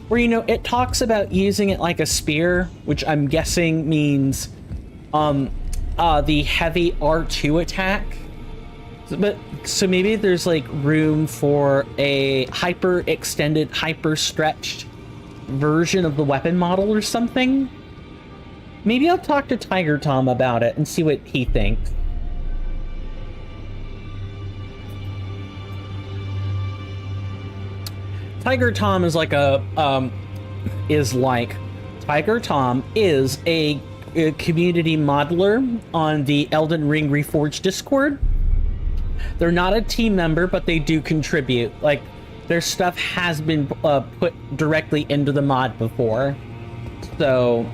Where, you know, it talks about using it like a spear, which I'm guessing means the heavy R2 attack. So maybe there's like room for a hyper extended, hyper stretched version of the weapon model or something. Maybe I'll talk to Tiger Tom about it and see what he thinks. Tiger Tom is like Tiger Tom is a community modeler on the Elden Ring Reforged Discord. They're not a team member, but they do contribute. Like, their stuff has been put directly into the mod before. So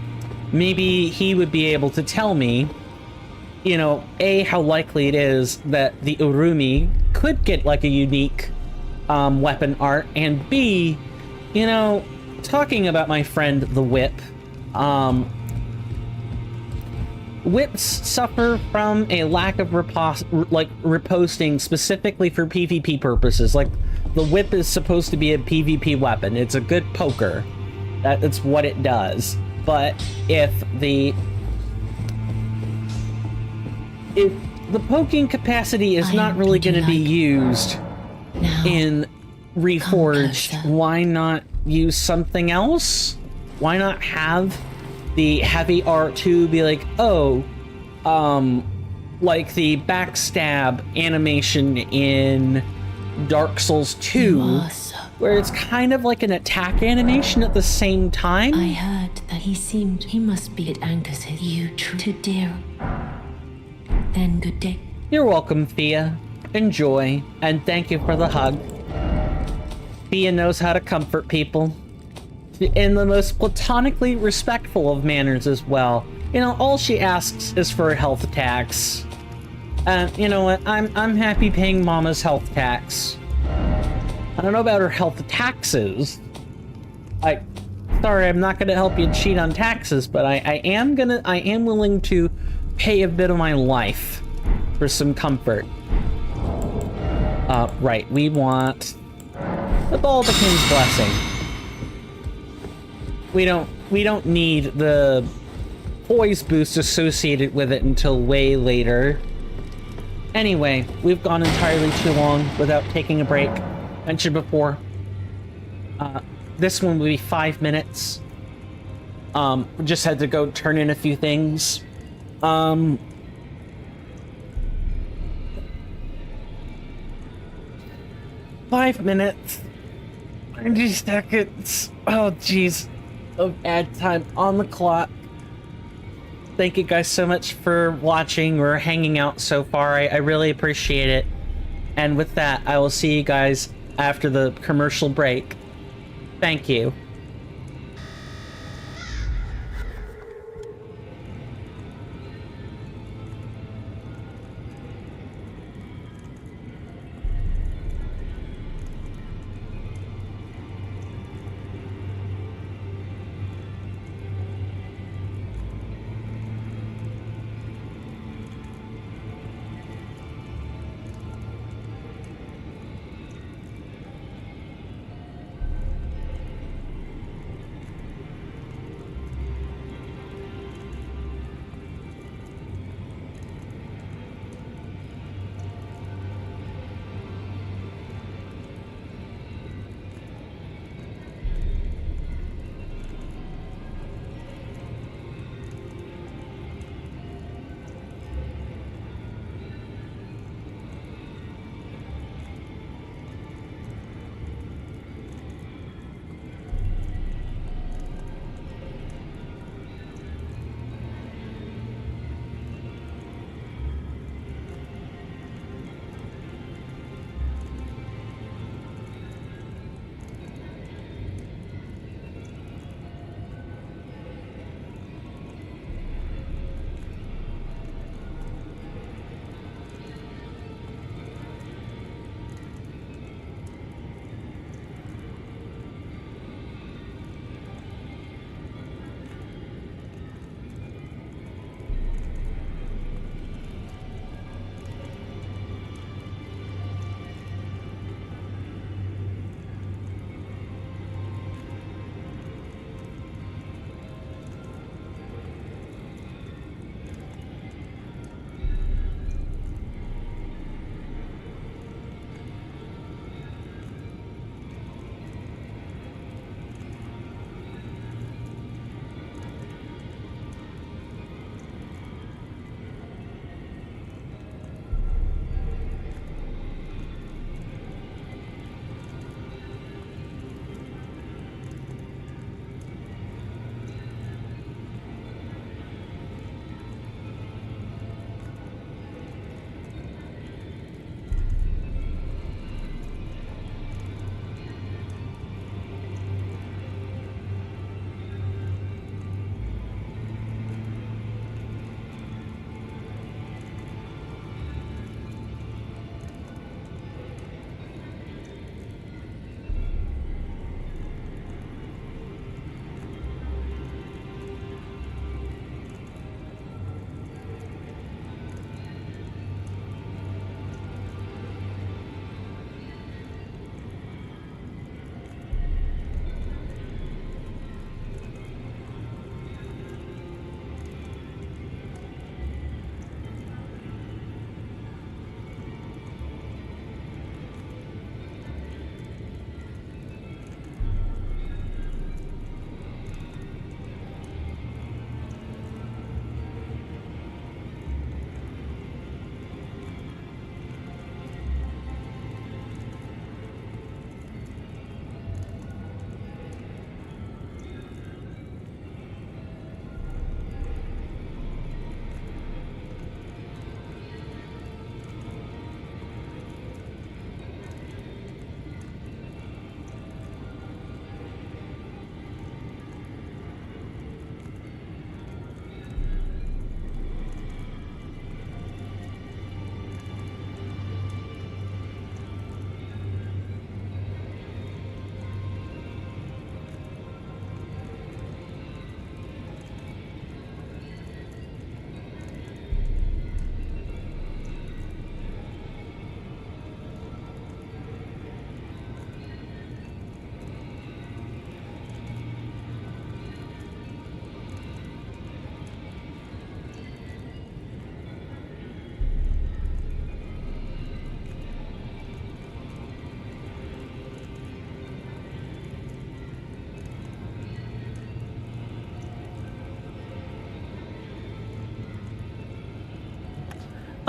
maybe he would be able to tell me, you know, A, how likely it is that the Urumi could get like a unique weapon art, and B, you know, talking about my friend the Whip, whips suffer from a lack of reposting specifically for PvP purposes. Like, the whip is supposed to be a PvP weapon. It's a good poker. That's what it does. But if the poking capacity is not really going to be used in Reforged, why not use something else? Why not have the heavy R2 be like, oh, like the backstab animation in Dark Souls 2, where it's kind of like an attack animation at the same time? I heard that he must be at anchors you to dear. Then good day. You're welcome, Fia. Enjoy, and thank you for the hug. Fia knows how to comfort people. In the most platonically respectful of manners as well. You know, all she asks is for a health tax. You know what? I'm happy paying Mama's health tax. I don't know about her health taxes. Sorry, I'm not gonna help you cheat on taxes, but I am willing to pay a bit of my life for some comfort. Right, we want the Baldachin's Blessing. We don't need the poise boost associated with it until way later. Anyway, we've gone entirely too long without taking a break. Mentioned before. This one will be 5 minutes. Just had to go turn in a few things. 5 minutes. 90 seconds. Oh, jeez. Of ad time on the clock. Thank you guys so much for watching or hanging out so far. I really appreciate it. And with that, I will see you guys after the commercial break. Thank you.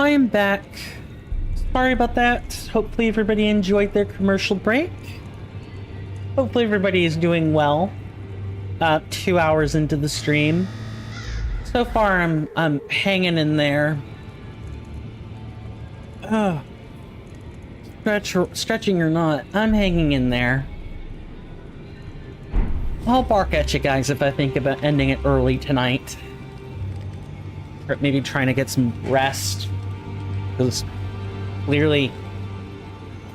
I am back. Sorry about that. Hopefully everybody enjoyed their commercial break. Hopefully everybody is doing well. 2 hours into the stream. So far I'm hanging in there. Stretching or not, I'm hanging in there. I'll bark at you guys if I think about ending it early tonight. Or maybe trying to get some rest. Because clearly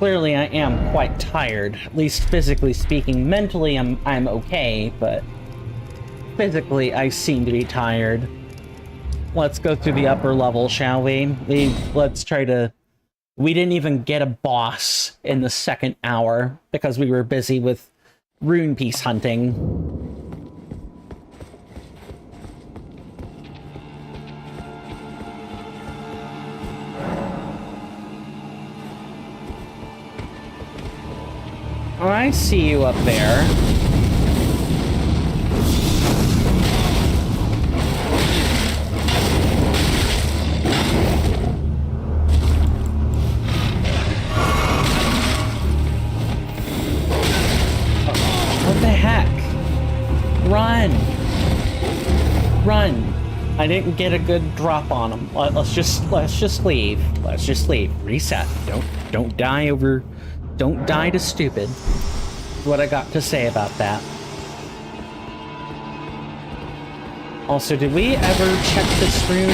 I am quite tired. At least physically speaking. Mentally I'm okay, but physically I seem to be tired. Let's go through the upper level, shall we? Let's try to... We didn't even get a boss in the second hour because we were busy with rune piece hunting. Oh, I see you up there. What the heck? Run! Run! I didn't get a good drop on him. Let's just leave. Let's just leave. Reset. Don't die over. Don't die to stupid. What I got to say about that. Also, did we ever check this room?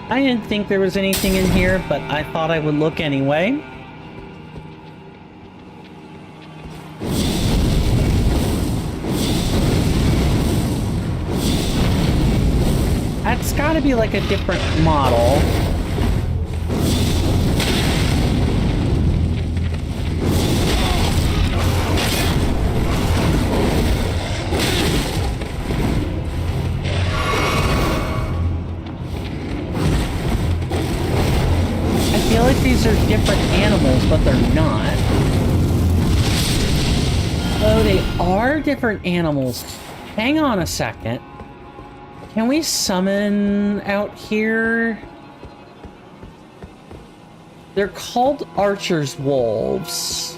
I didn't think there was anything in here, but I thought I would look anyway. That's gotta be like a different model. I feel like these are different animals, but they're not. Oh, they are different animals. Hang on a second. Can we summon out here? They're called Archer's Wolves.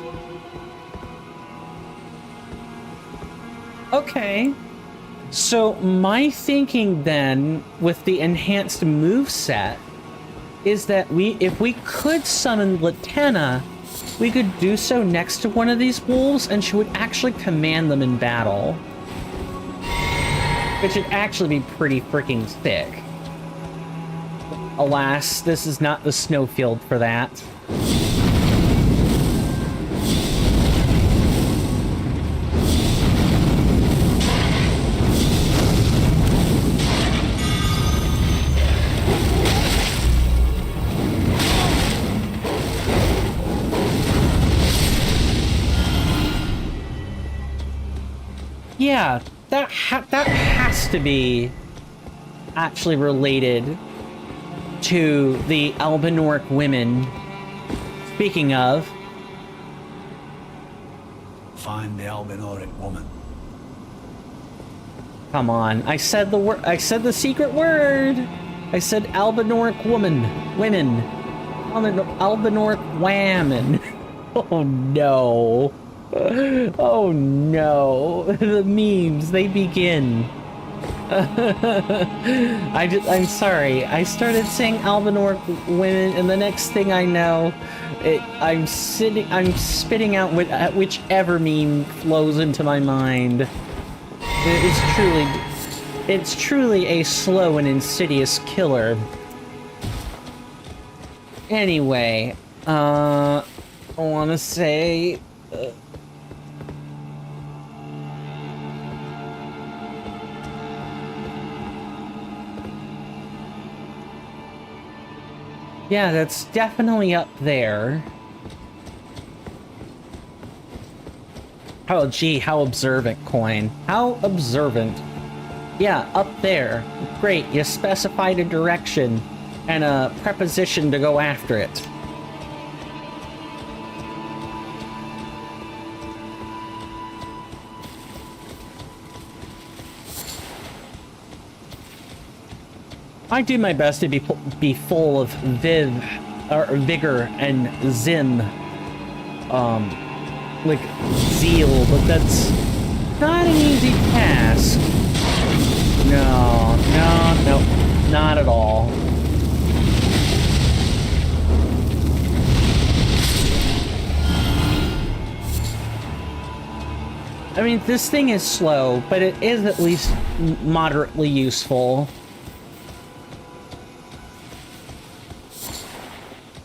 Okay. So my thinking then, with the enhanced moveset, is that if we could summon Latenna, we could do so next to one of these wolves, and she would actually command them in battle. Which would actually be pretty freaking thick. Alas, this is not the snowfield for that. Yeah, that has to be actually related to the Albinoric women. Speaking of, Find the Albinoric woman. come on, I said the word. I said the secret word. I said Albinoric women. Albinoric women. Oh no. Oh no, the memes, they begin. I'm sorry, I started saying Albinoric women, and the next thing I know, I'm spitting out whichever meme flows into my mind. It's truly a slow and insidious killer. Anyway, I want to say... yeah, that's definitely up there. Oh, gee, how observant, Coin. How observant. Yeah, up there. Great, you specified a direction and a preposition to go after it. I do my best to be full of vigor and zim, like zeal, but that's not an easy task. No, not at all. I mean, this thing is slow, but it is at least moderately useful.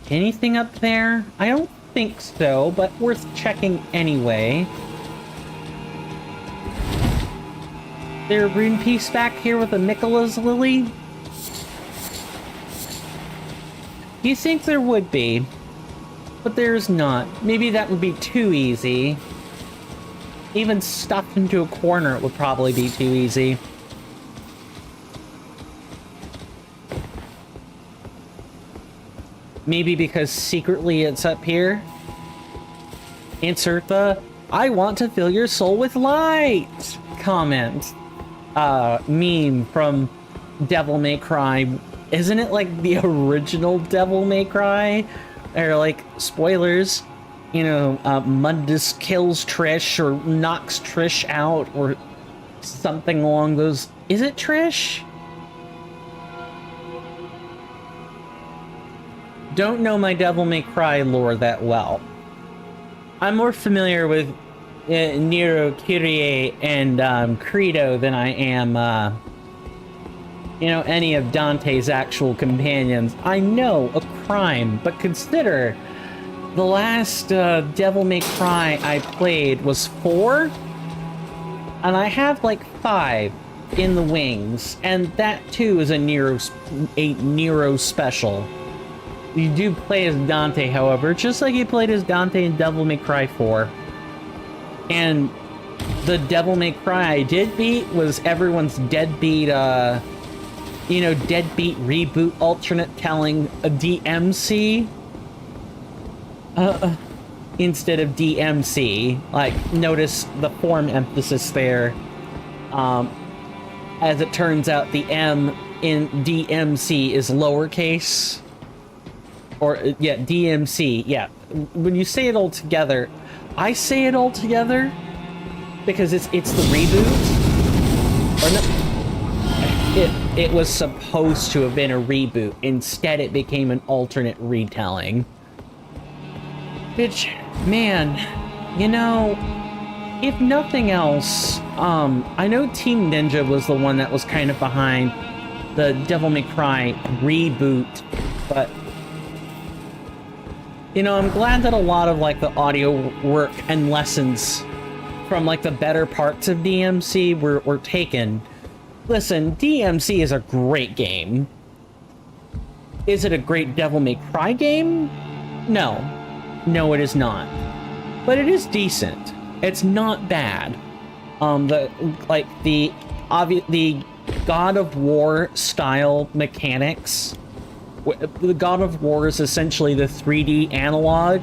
Anything up there? I don't think so, but worth checking anyway. There a rune piece back here with a Nicola's lily? You think there would be, but there's not. Maybe that would be too easy. Even stuffed into a corner, it would probably be too easy. Maybe because secretly it's up here? Insert the "I want to fill your soul with light" comment. Meme from Devil May Cry. Isn't it like the original Devil May Cry? Or like, spoilers, you know, Mundus kills Trish or knocks Trish out or something along those... Is it Trish? Don't know my Devil May Cry lore that well. I'm more familiar with Nero, Kyrie, and Credo than I am, you know, any of Dante's actual companions. I know a crime, but consider the last Devil May Cry I played was 4, and I have like 5 in the wings, and that too is a Nero special. You do play as Dante, however, just like you played as Dante in Devil May Cry 4. And the Devil May Cry I did beat was everyone's deadbeat, you know, deadbeat reboot alternate telling a DMC instead of DMC. Like, notice the form emphasis there. As it turns out, the M in DMC is lowercase. Or, yeah, DMC, yeah. When you say it all together, I say it all together because it's the reboot. Or no, it was supposed to have been a reboot. Instead, it became an alternate retelling. Which, man, you know, if nothing else, I know Team Ninja was the one that was kind of behind the Devil May Cry reboot, but... You know, I'm glad that a lot of, like, the audio work and lessons from, like, the better parts of DMC were taken. Listen, DMC is a great game. Is it a great Devil May Cry game? No. No, it is not. But it is decent. It's not bad. The God of War style mechanics... The God of War is essentially the 3D analog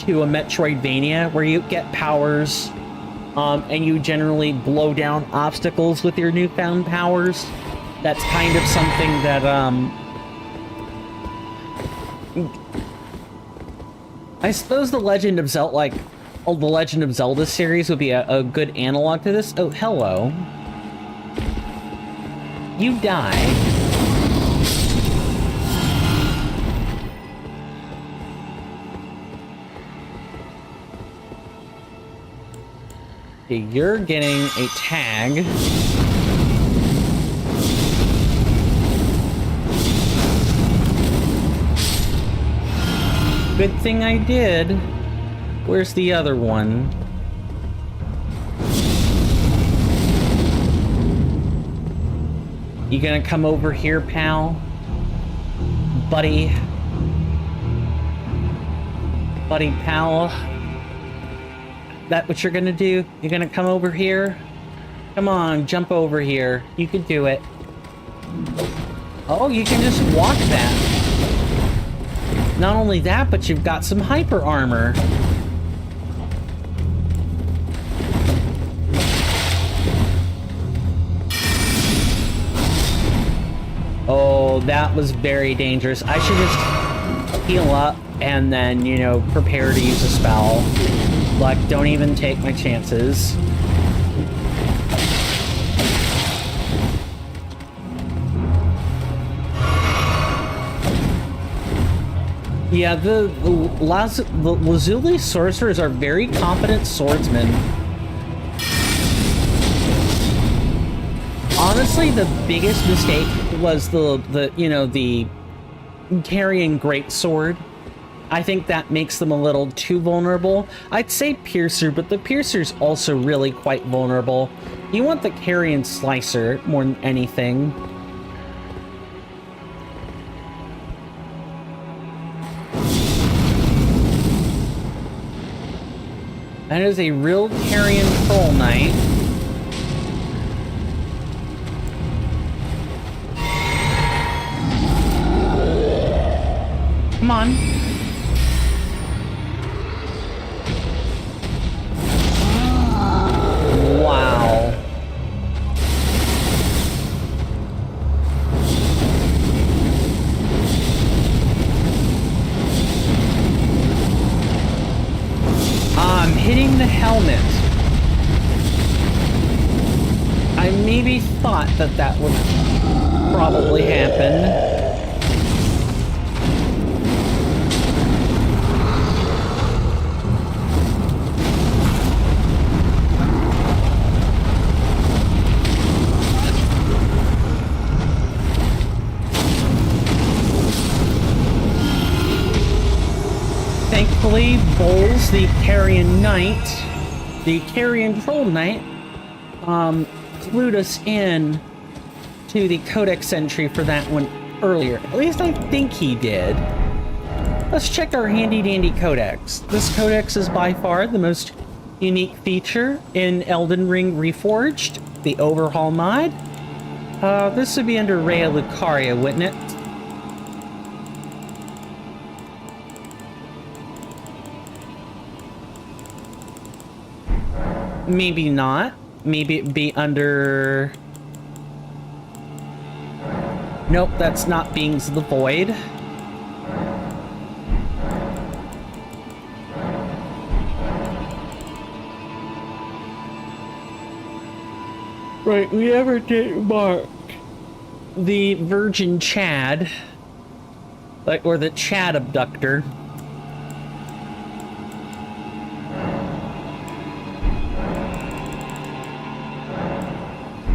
to a Metroidvania, where you get powers, and you generally blow down obstacles with your newfound powers. That's kind of something that, I suppose the Legend of Zelda, the Legend of Zelda series would be a good analog to this. Oh, hello. You die. You're getting a tag. Good thing I did. Where's the other one? You gonna come over here, pal? Buddy? Buddy, pal? That what you're gonna do? You're gonna come over here? Come on, jump over here. You can do it. Oh, you can just walk that. Not only that, but you've got some hyper armor. Oh, that was very dangerous. I should just heal up and then, you know, prepare to use a spell. Like, don't even take my chances. Yeah, the Lazuli sorcerers are very competent swordsmen. Honestly, the biggest mistake was the carrying greatsword. I think that makes them a little too vulnerable. I'd say Piercer, but the Piercer's also really quite vulnerable. You want the carrion slicer more than anything. That is a real carrion troll knight. Come on. Wow. I'm hitting the helmet. I maybe thought that would probably happen. Thankfully, Bowles, the Carrion Knight, the Carrion Troll Knight, clued us in to the Codex entry for that one earlier. At least I think he did. Let's check our handy-dandy Codex. This Codex is by far the most unique feature in Elden Ring Reforged, the Overhaul mod. This would be under Rhea Lucaria, wouldn't it? Maybe not. Maybe it'd be under... Nope, that's not Beings of the Void. Right, we ever did mark the Virgin Chad, like, or the Chad Abductor.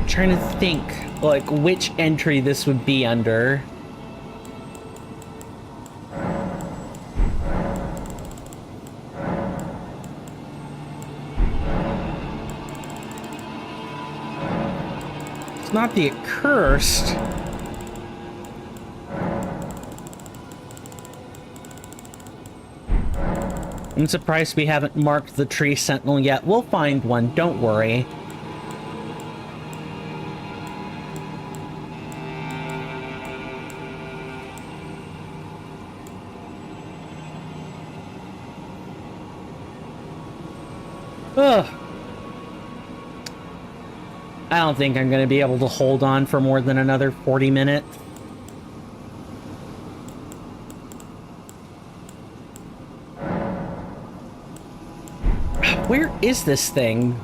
Trying to think, like, which entry this would be under. It's not the accursed. I'm surprised we haven't marked the tree sentinel yet. We'll find one, don't worry. Ugh. I don't think I'm going to be able to hold on for more than another 40 minutes. Where is this thing?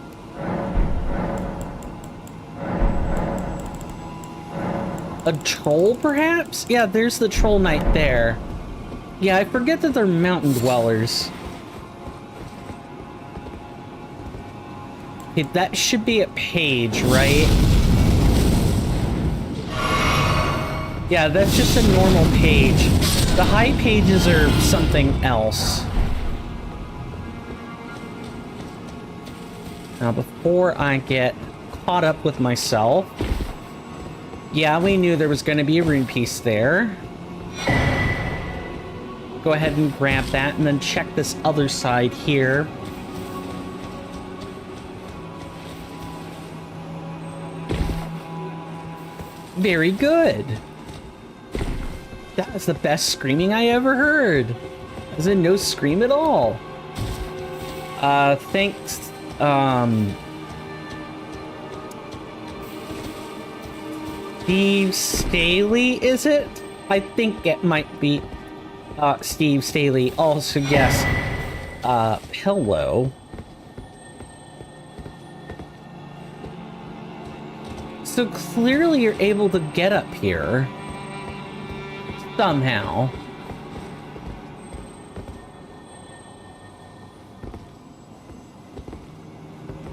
A troll, perhaps? Yeah, there's the troll knight there. Yeah, I forget that they're mountain dwellers. Okay, that should be a page, right? Yeah, that's just a normal page. The high pages are something else. Now, before I get caught up with myself... Yeah, we knew there was going to be a rune piece there. Go ahead and grab that, and then check this other side here. Very good. That was the best screaming I ever heard. As in, no scream at all. Thanks, Steve Staley, is it? I think it might be Steve Staley. Also, yes. Hello. So clearly you're able to get up here. Somehow.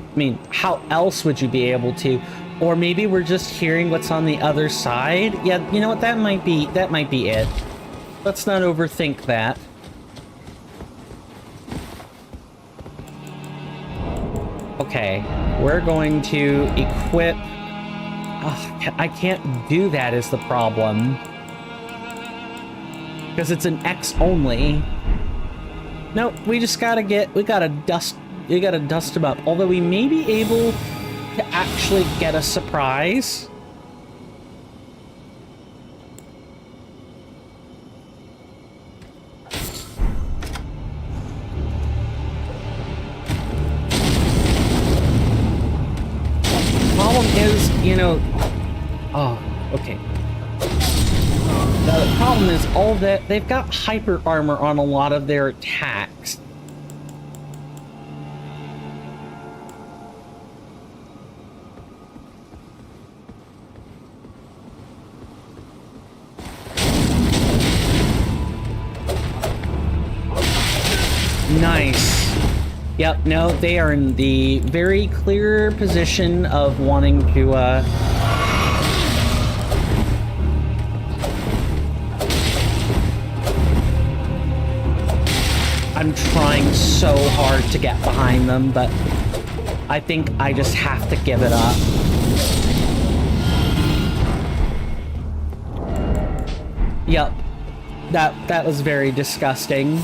I mean, how else would you be able to? Or maybe we're just hearing what's on the other side? Yeah, you know what? That might be it. Let's not overthink that. Okay, we're going to equip... Ugh, I can't do that is the problem. Because it's an X only. Nope, we just gotta dust them up. Although we may be able to actually get a surprise. Problem is, you know... Oh, okay. Now, the problem is all that... They've got hyper armor on a lot of their attacks. Nice. Yep, no, they are in the very clear position of wanting to, I'm trying so hard to get behind them, but I think I just have to give it up. Yep. That was very disgusting.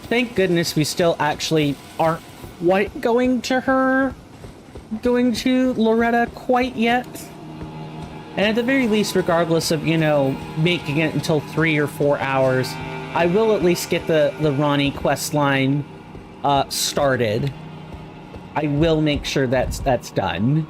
Thank goodness we still actually aren't quite going to Loretta quite yet. And at the very least, regardless of, you know, making it until 3 or 4 hours, I will at least get the Ronnie quest line started. I will make sure that's done.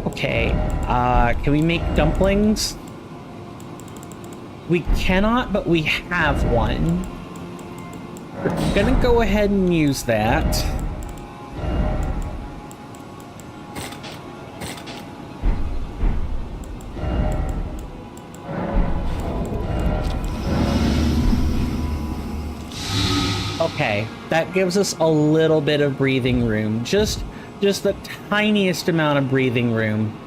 Okay, can we make dumplings? We cannot, but we have one. We're gonna go ahead and use that. Okay, that gives us a little bit of breathing room. Just the tiniest amount of breathing room.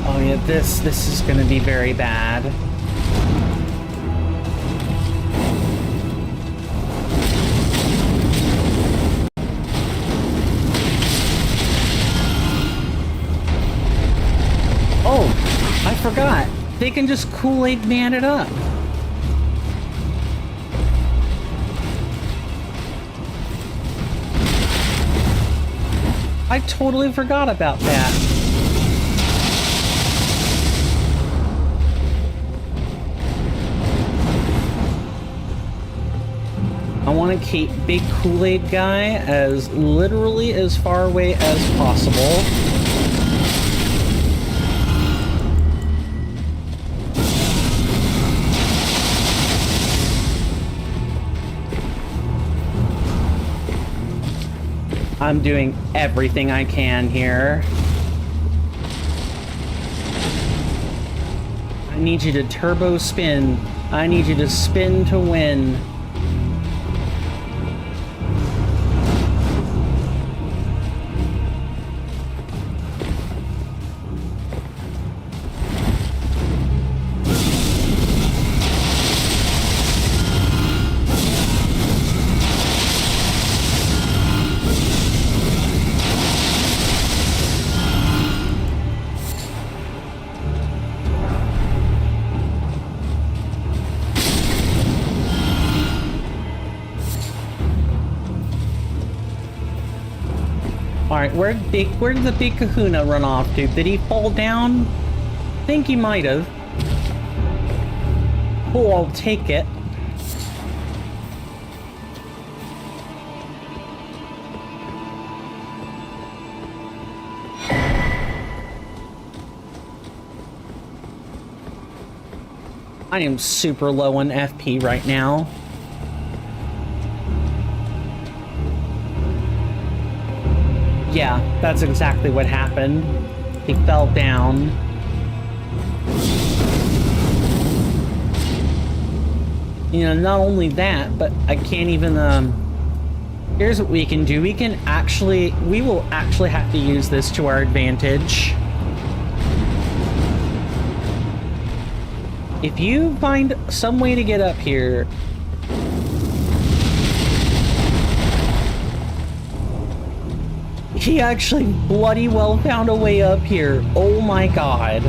Oh yeah, this is gonna be very bad. Oh, I forgot. They can just Kool-Aid Man it up. I totally forgot about that. I want to keep Big Kool-Aid Guy as literally as far away as possible. I'm doing everything I can here. I need you to turbo spin. I need you to spin to win. Alright, where did the big kahuna run off to? Did he fall down? I think he might have. Cool, I'll take it. I am super low on FP right now. Yeah, that's exactly what happened. He fell down. You know, not only that, but I can't even, here's what we can do. We will actually have to use this to our advantage. If you find some way to get up here... He actually bloody well found a way up here. Oh my god.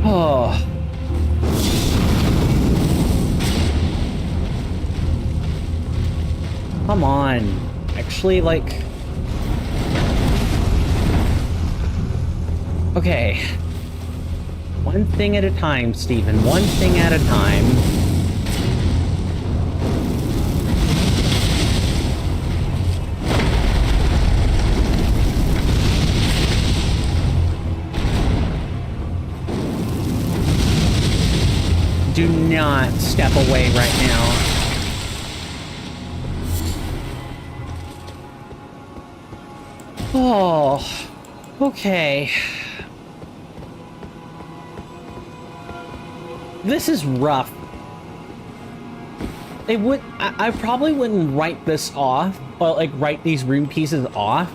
Oh. Come on. Actually, like... Okay. One thing at a time, Stephen. One thing at a time. Do not step away right now. Oh, okay. This is rough. I probably wouldn't write this off, well, like write these rune pieces off,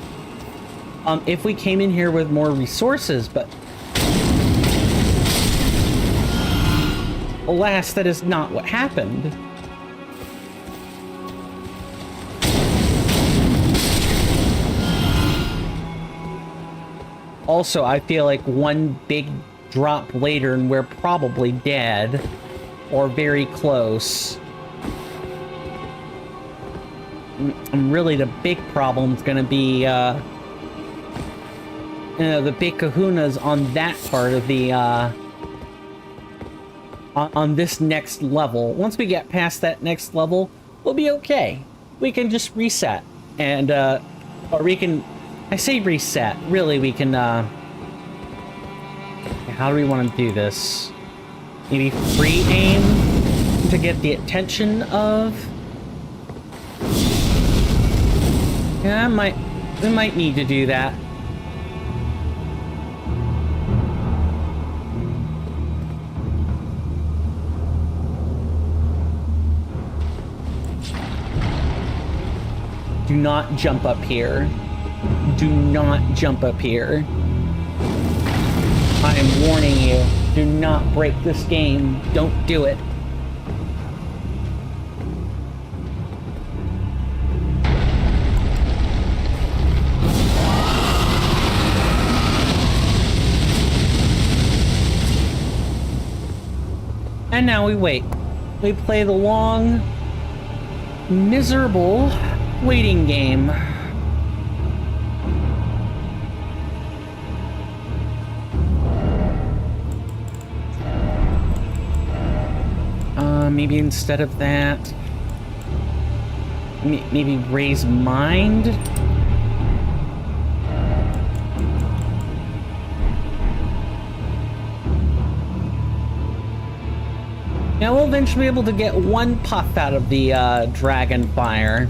if we came in here with more resources, but alas, that is not what happened. Also, I feel like one big drop later and we're probably dead. Or very close. And really the big problem's gonna be, you know, the big kahunas on that part of the, on this next level. Once we get past that next level, we'll be okay. We can just reset. And, or we can... I say reset. Really, we can, how do we want to do this? Maybe free aim to get the attention of... Yeah, we might need to do that. Do not jump up here. Do not jump up here. I am warning you. Do not break this game. Don't do it. And now we wait. We play the long, miserable waiting game. Maybe instead of that, maybe raise mind. Now we'll eventually be able to get one puff out of the dragon fire.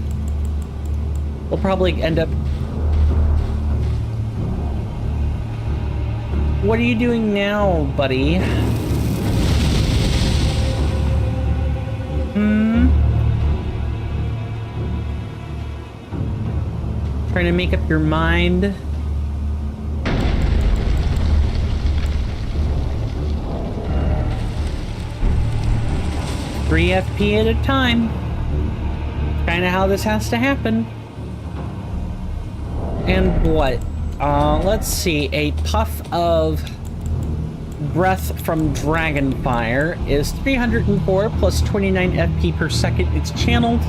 We'll probably end up... What are you doing now, buddy? Trying to make up your mind. Three FP at a time. Kinda how this has to happen. And what? Let's see. A puff of breath from Dragonfire is 304 plus 29 FP per second. It's channeled.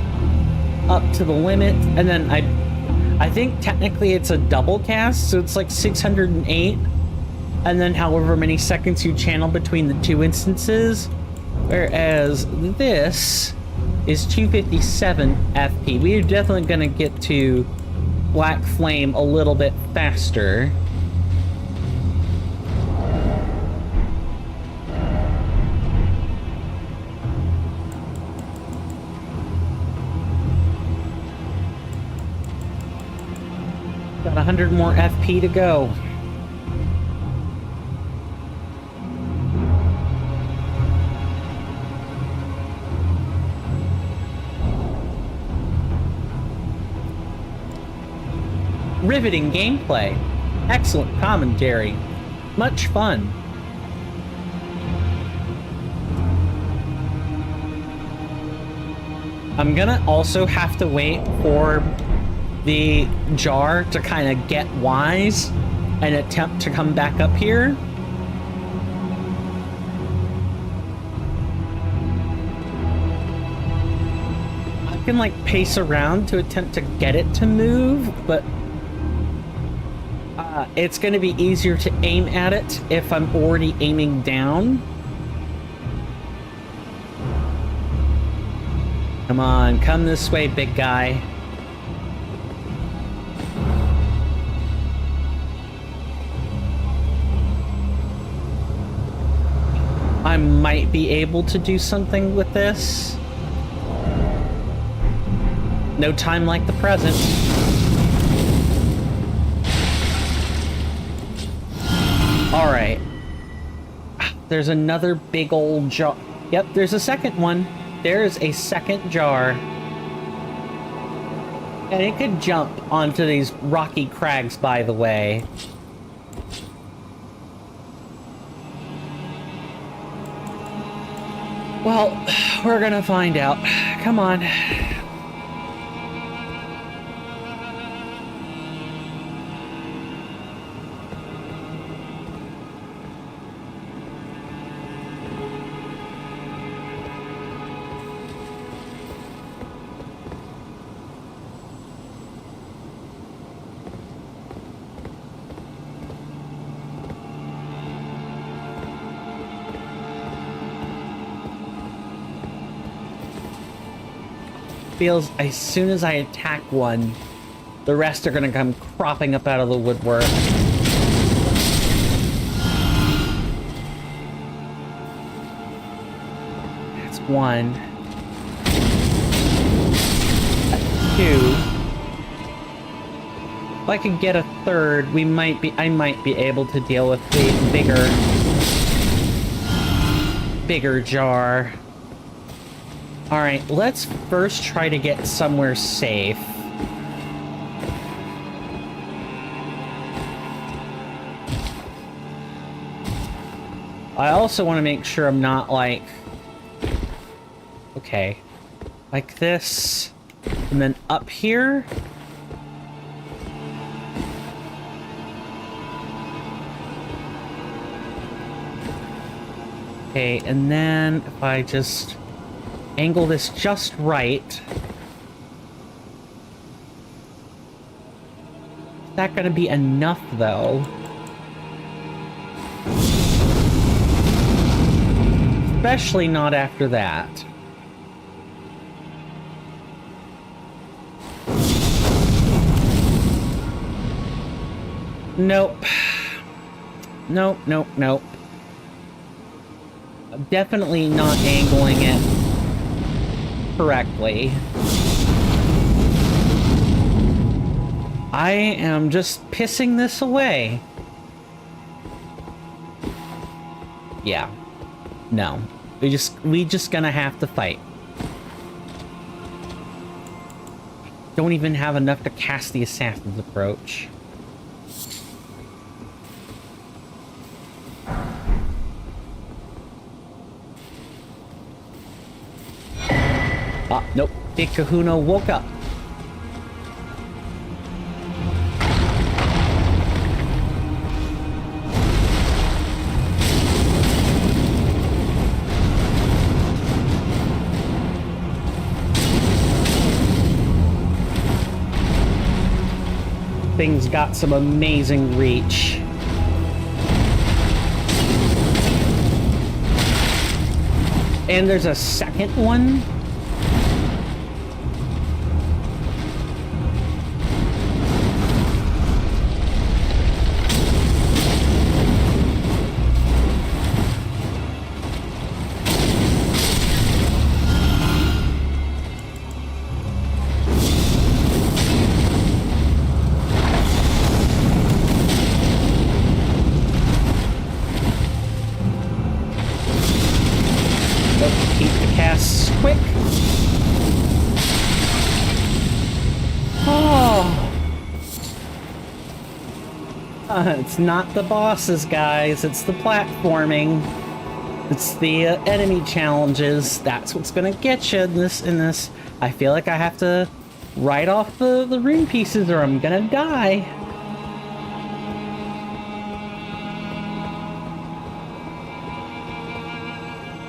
up to the limit, and then I think technically it's a double cast, so it's like 608, and then however many seconds you channel between the two instances, whereas this is 257 FP. We're definitely gonna get to Black Flame a little bit faster. Got 100 more FP to go. Riveting gameplay. Excellent commentary. Much fun. I'm gonna also have to wait for the jar to kind of get wise and attempt to come back up here. I can like pace around to attempt to get it to move, but it's going to be easier to aim at it if I'm already aiming down. Come on, come this way, big guy. I might be able to do something with this. No time like the present. All right. There's another big old jar. Yep, there's a second one. There is a second jar. And it could jump onto these rocky crags, by the way. Well, we're gonna find out. Come on. Feels as soon as I attack one, the rest are gonna come cropping up out of the woodwork. That's one. That's two. If I could get a third, I might be able to deal with the bigger jar. Alright, let's first try to get somewhere safe. I also want to make sure I'm not like... Okay. Like this. And then up here. Okay, and then if I just... angle this just right. Is that gonna be enough, though? Especially not after that. Nope. Nope, nope, nope. I'm definitely not angling it correctly. I am just pissing this away. Yeah. No. We just gonna have to fight. Don't even have enough to cast the Assassin's Approach. Ah, nope. Big Kahuna woke up. thing's got some amazing reach. And there's a second one. Keep the casts quick. Oh. It's not the bosses, guys. It's the platforming. It's the enemy challenges. That's what's gonna get you in this. I feel like I have to write off the rune pieces or I'm gonna die.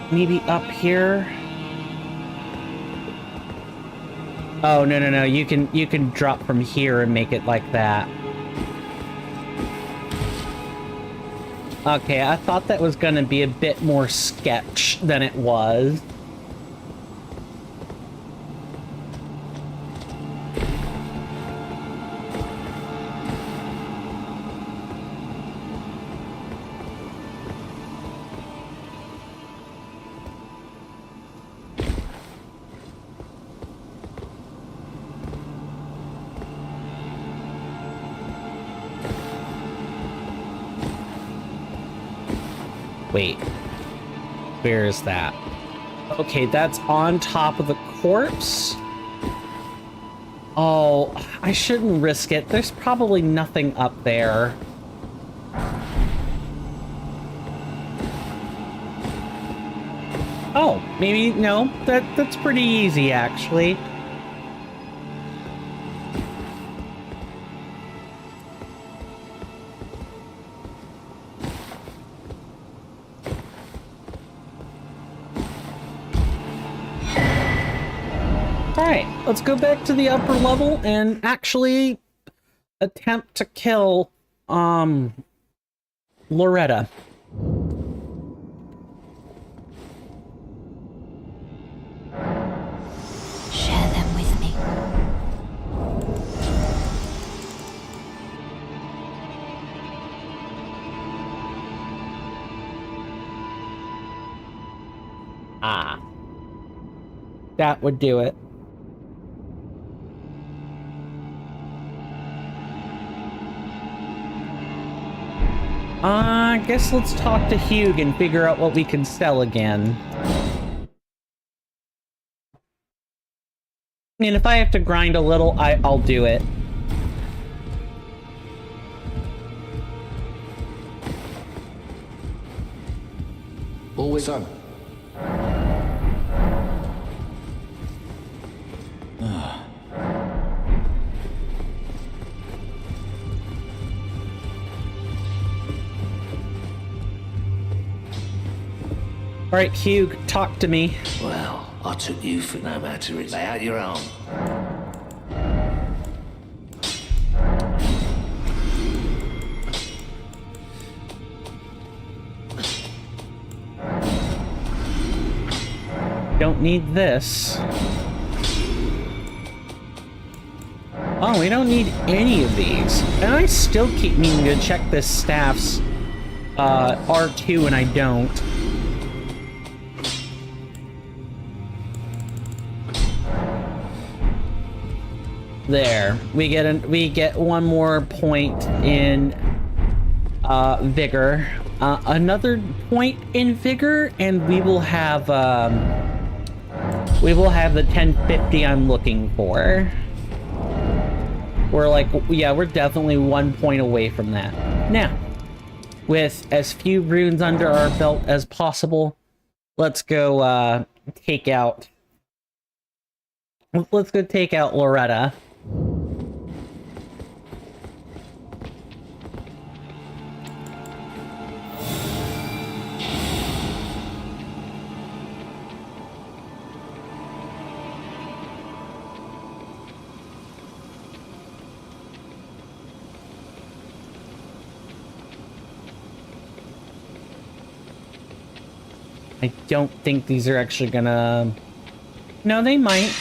Maybe up here. Oh, no. You can drop from here and make it like that. Okay, I thought that was gonna be a bit more sketch than it was. Wait, where is that? Okay, that's on top of the corpse. Oh, I shouldn't risk it. There's probably nothing up there. Oh, maybe, no, that's pretty easy, actually. Alright, let's go back to the upper level and actually attempt to kill, Loretta. Share them with me. Ah. That would do it. I guess let's talk to Hugh and figure out what we can sell again. And if I have to grind a little, I'll do it. Always so. Alright, Hugh, talk to me. Well, I took you for no matter. Lay out your arm. Don't need this. Oh, we don't need any of these. And I still keep meaning to check this staff's R2 and I don't. There, we get one more point in vigor, another point in vigor, and we will have the 1050 I'm looking for. We're like, yeah, we're definitely 1 point away from that. Now, with as few runes under our belt as possible, let's go take out. Let's go take out Loretta. I don't think these are actually gonna... No, they might.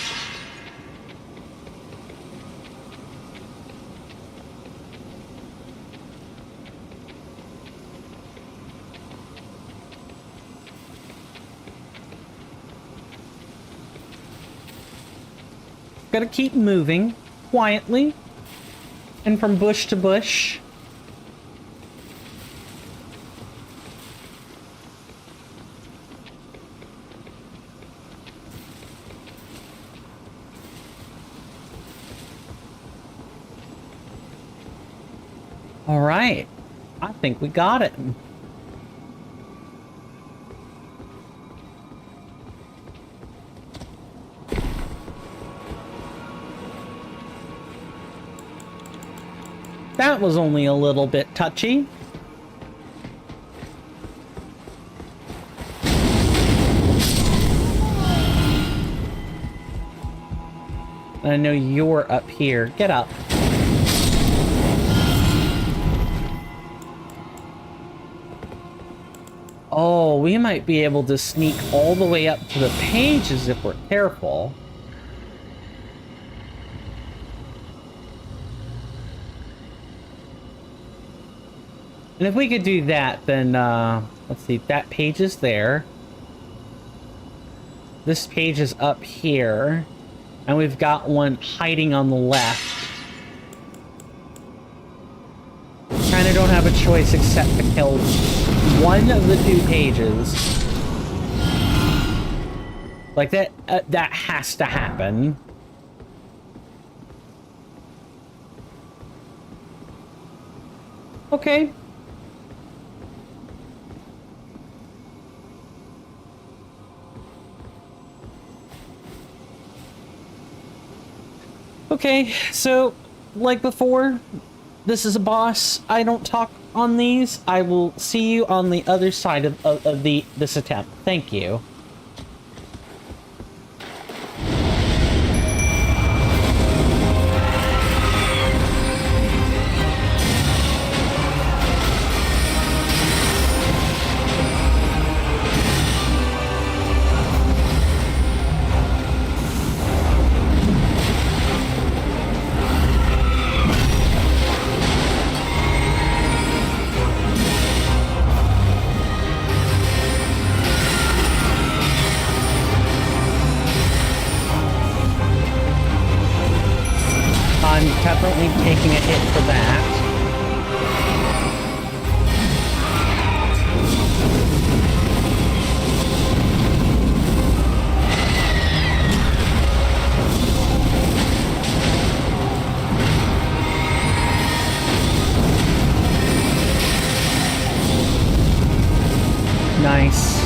Gotta keep moving quietly and from bush to bush. All right, I think we got it. That was only a little bit touchy. I know you're up here. Get up. Oh, we might be able to sneak all the way up to the pages if we're careful. And if we could do that, then, let's see, that page is there. This page is up here. And we've got one hiding on the left. Kinda don't have a choice except to kill one of the two pages. Like, that has to happen. Okay. Okay, so, like before, this is a boss. I don't talk on these. I will see you on the other side of this attempt. Thank you. I'm definitely taking a hit for that. Nice.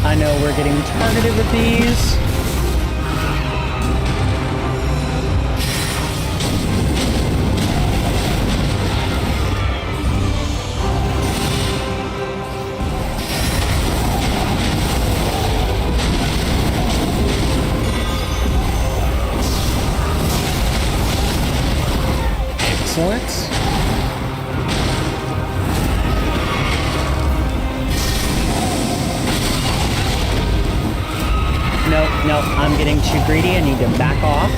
I know we're getting targeted with these. Excellent. No, I'm getting too greedy. I need to back off.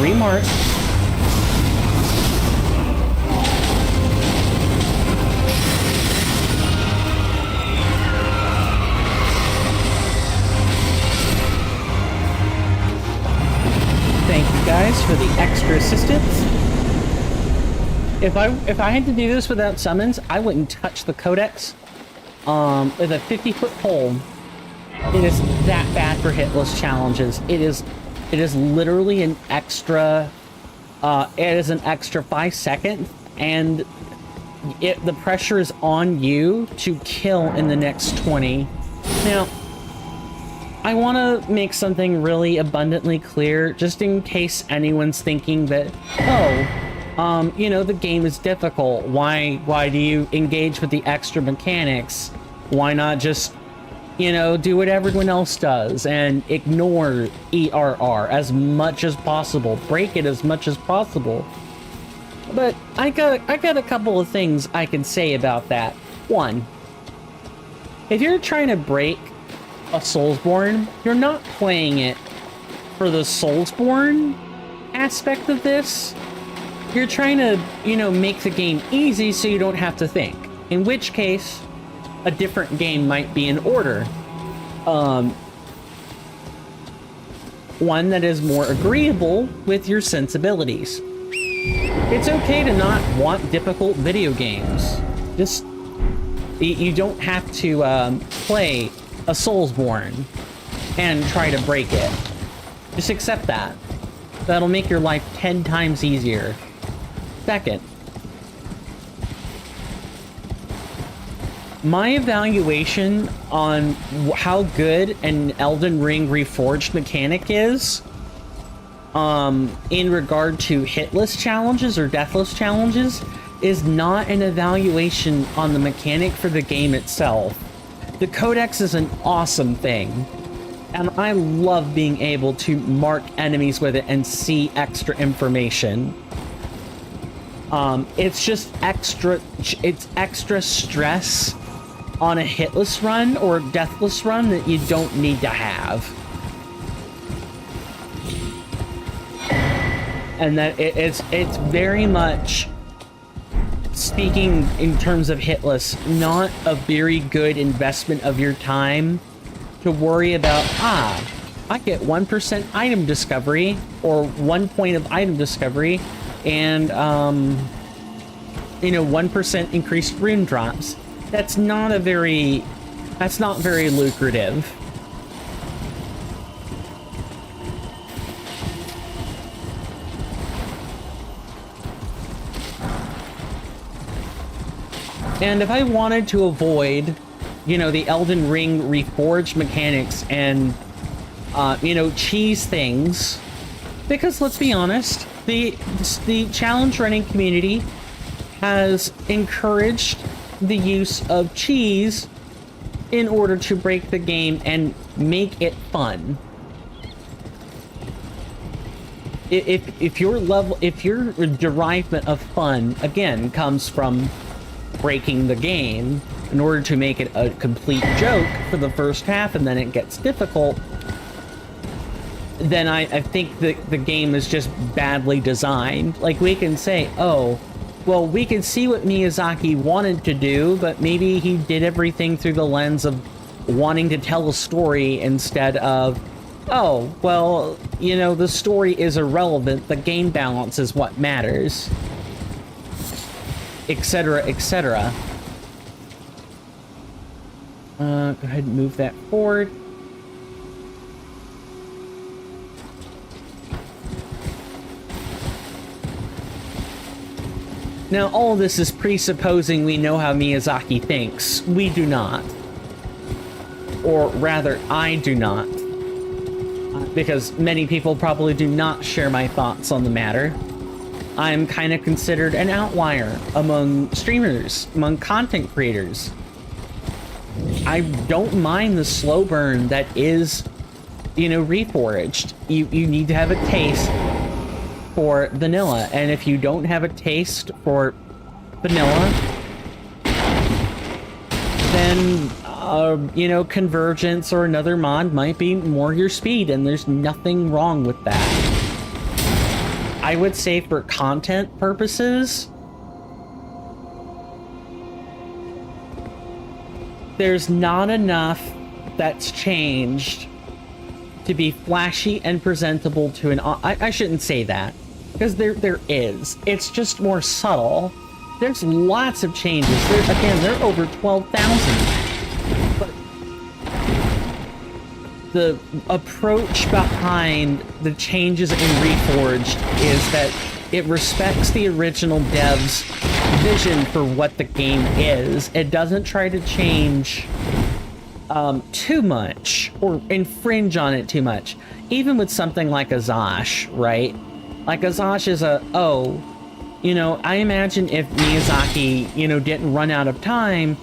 Remark. Thank you guys for the extra assistance. If I had to do this without summons, I wouldn't touch the codex. With a 50-foot pole, it is that bad for hitless challenges. It is literally an extra. It is an extra 5 seconds, and the pressure is on you to kill in the next 20. Now, I want to make something really abundantly clear, just in case anyone's thinking that, oh, you know, the game is difficult. Why do you engage with the extra mechanics? Why not just, you know, do what everyone else does and ignore ERR as much as possible, break it as much as possible? But I got a couple of things I can say about that. One, if you're trying to break a Soulsborne, you're not playing it for the Soulsborne aspect of this. You're trying to, you know, make the game easy so you don't have to think. In which case, a different game might be in order. One that is more agreeable with your sensibilities. It's okay to not want difficult video games. Just, you don't have to play a Soulsborne and try to break it. Just accept that. That'll make your life 10 times easier. Second, my evaluation on how good an Elden Ring Reforged mechanic is, in regard to hitless challenges or deathless challenges, is not an evaluation on the mechanic for the game itself. The Codex is an awesome thing, and I love being able to mark enemies with it and see extra information. It's just extra stress on a hitless run or deathless run that you don't need to have. And that it's very much, speaking in terms of hitless, not a very good investment of your time to worry about, I get 1% item discovery or 1 point of item discovery and, you know, 1% increased rune drops. That's not very lucrative. And if I wanted to avoid, you know, the Elden Ring Reforged mechanics and, you know, cheese things, because let's be honest, the challenge running community has encouraged the use of cheese in order to break the game and make it fun. If your derivement of fun again comes from breaking the game in order to make it a complete joke for the first half and then it gets difficult, then I think that the game is just badly designed. Like, we can say, oh, well, we can see what Miyazaki wanted to do, but maybe he did everything through the lens of wanting to tell a story instead of, oh, well, you know, the story is irrelevant, the game balance is what matters, etc., etc. Go ahead and move that forward. Now, all this is presupposing we know how Miyazaki thinks. We do not. Or rather, I do not. Because many people probably do not share my thoughts on the matter. I'm kind of considered an outlier among streamers, among content creators. I don't mind the slow burn that is, you know, Reforged. You need to have a taste for vanilla, and if you don't have a taste for vanilla, then you know, Convergence or another mod might be more your speed, and there's nothing wrong with that. I would say for content purposes, there's not enough that's changed to be flashy and presentable to an... I shouldn't say that. Because there is. It's just more subtle. There's lots of changes. There are over 12,000. But the approach behind the changes in Reforged is that it respects the original devs' vision for what the game is. It doesn't try to change too much or infringe on it too much. Even with something like Azash, right? Like Azash is I imagine if Miyazaki, didn't run out of time,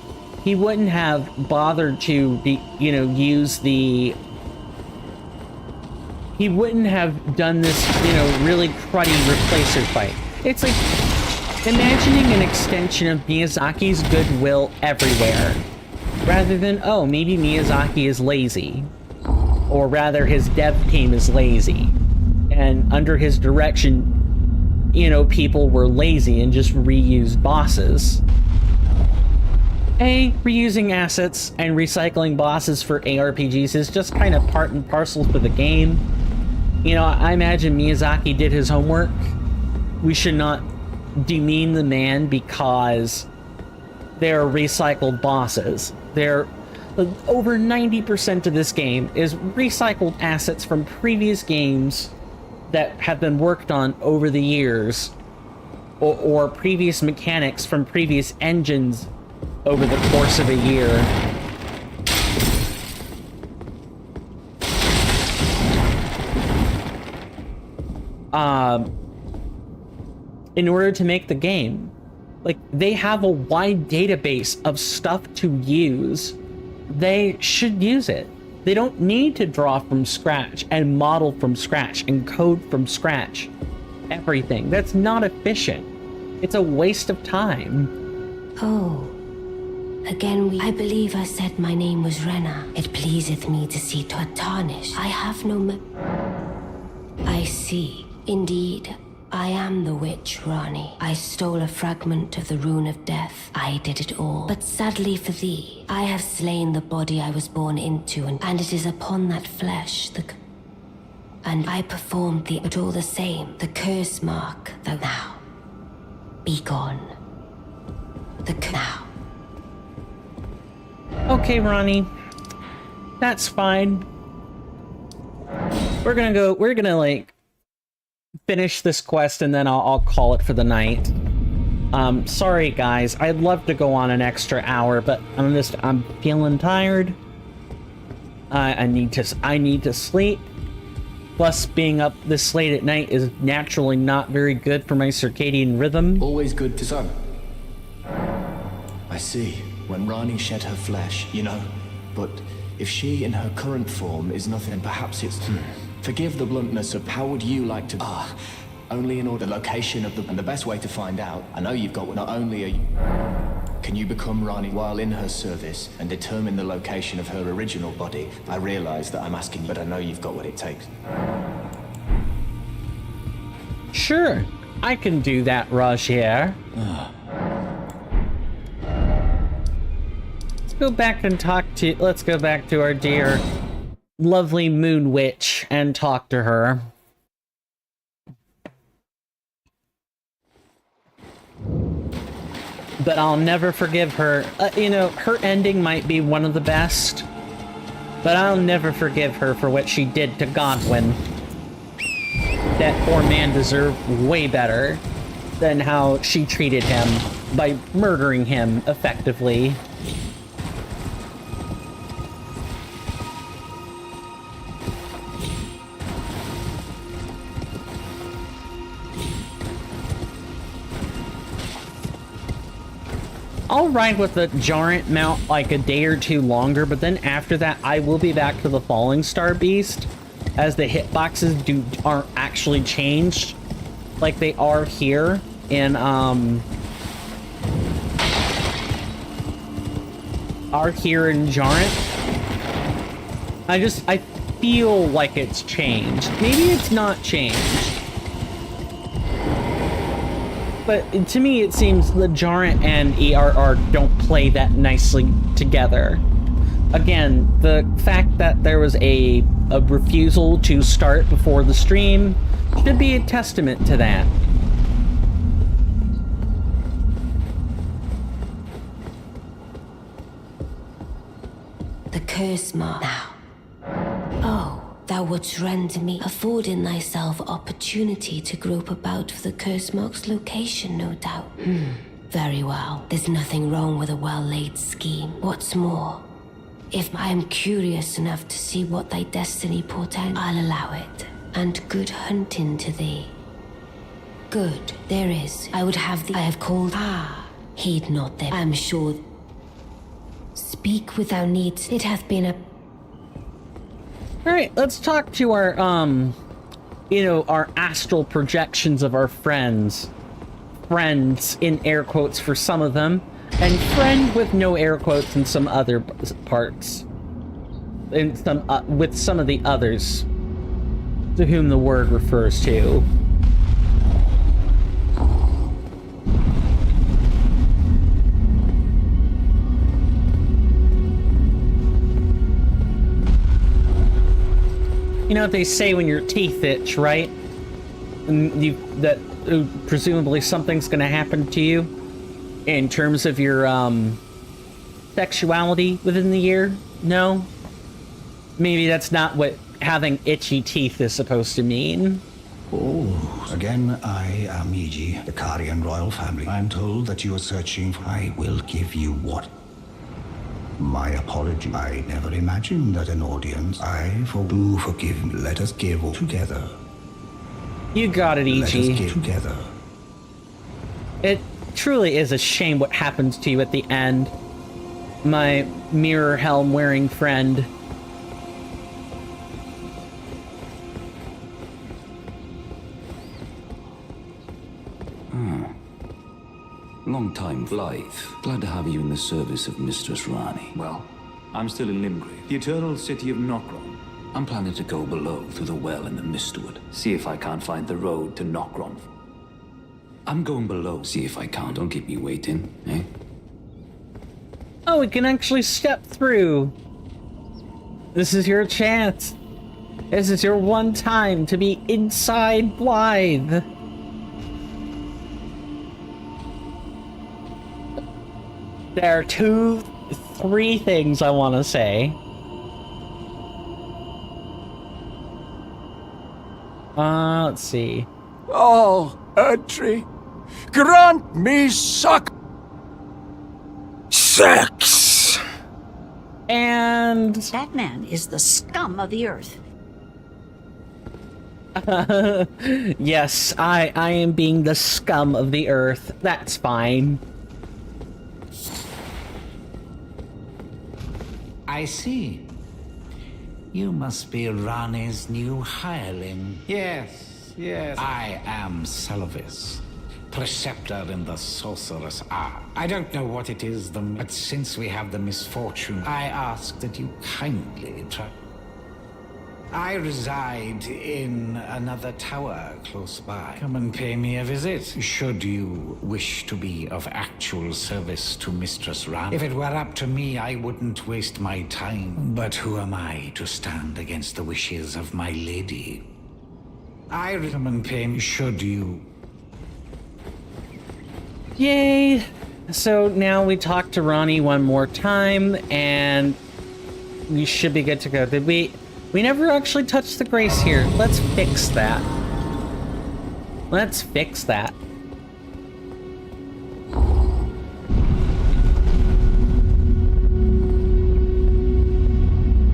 he wouldn't have bothered to use the... He wouldn't have done this, really cruddy replacer fight. It's like imagining an extension of Miyazaki's goodwill everywhere. Rather than, maybe Miyazaki is lazy. Or rather, his dev team is lazy. And under his direction, people were lazy and just reused bosses. Reusing assets and recycling bosses for ARPGs is just kind of part and parcel for the game. I imagine Miyazaki did his homework. We should not demean the man because they're recycled bosses. They're over 90% of this game is recycled assets from previous games that have been worked on over the years, or previous mechanics from previous engines over the course of a year. In order to make the game. Like, they have a wide database of stuff to use. They should use it. They don't need to draw from scratch and model from scratch and code from scratch everything. That's not efficient. It's a waste of time. Oh. Again, I believe I said my name was Rena. It pleaseth me to see 'twere tarnished. I have no I see. Indeed, I am the witch, Rani. I stole a fragment of the rune of death. I did it all. But sadly for thee, I have slain the body I was born into, and it is upon that flesh and I performed but all the same, the curse mark, thou now. Be gone. Now. Okay, Ronnie. That's fine. We're gonna finish this quest and then I'll call it for the night. Sorry guys, I'd love to go on an extra hour, but I'm feeling tired. I need to sleep. Plus, being up this late at night is naturally not very good for my circadian rhythm. Always good to so. I see. When Rani shed her flesh, but if she in her current form is nothing, perhaps it's... Forgive the bluntness of how would you like to... only in order location of and the best way to find out. I know you've got not only a... Can you become Rani while in her service and determine the location of her original body? I realize that I'm asking you, but I know you've got what it takes. Sure, I can do that, Rogier. Let's go back to our dear, lovely Moon Witch and talk to her. But I'll never forgive her. Her ending might be one of the best, but I'll never forgive her for what she did to Godwin. That poor man deserved way better than how she treated him by murdering him, effectively. I'll ride with the Jarrent mount like a day or two longer, but then after that, I will be back to the Falling Star Beast, as the hitboxes aren't actually changed like they are here in Jarrent. I feel like it's changed. Maybe it's not changed. But to me, it seems the Jarrent and ERR don't play that nicely together. Again, the fact that there was a refusal to start before the stream should be a testament to that. The curse mark now. Oh, thou wouldst render me, affording thyself opportunity to grope about for the curse mark's location, no doubt. Very well. There's nothing wrong with a well-laid scheme. What's more, if I am curious enough to see what thy destiny portends, I'll allow it. And good hunting to thee. Good, there is. I would have thee. I have called. Heed not them. I am sure. Speak without needs. It hath been a. Alright, let's talk to our, our astral projections of our friends. Friends, in air quotes for some of them, and friend with no air quotes in some other parts. In some, with some of the others to whom the word refers to. You know what they say when your teeth itch, right? And presumably something's gonna happen to you in terms of your sexuality within the year? No? Maybe that's not what having itchy teeth is supposed to mean. Oh, again, I am Iji, the Karian royal family. I'm told that you are searching for... I will give you what? My apology. I never imagined that an audience... Do forgive me. Let us give together. You got it, Let us Iji. give together. It truly is a shame what happens to you at the end. My mirror helm wearing friend. Long time, Blythe. Glad to have you in the service of Mistress Rani. Well, I'm still in Limgrave, the eternal city of Nokron. I'm planning to go below through the well in the Mistwood. See if I can't find the road to Nokron. I'm going below, see if I can't. Don't keep me waiting, eh? Oh, we can actually step through. This is your chance. This is your one time to be inside Blythe. There are three things I want to say. Let's see. Oh, Erdtree, grant me sex! And... That man is the scum of the earth. yes, I am being the scum of the earth. That's fine. I see. You must be Rani's new hireling. Yes, yes. I am Selvis, preceptor in the sorcerer's art. I don't know what it is, but since we have the misfortune, I ask that you kindly try. I reside in another tower close by. Come and pay me a visit, should you wish to be of actual service to Mistress Rani. If it were up to me, I wouldn't waste my time. But who am I to stand against the wishes of my lady? Come and pay me, should you... Yay! So now we talk to Rani one more time, and we should be good to go. Did we... We never actually touched the grace here. Let's fix that. Let's fix that.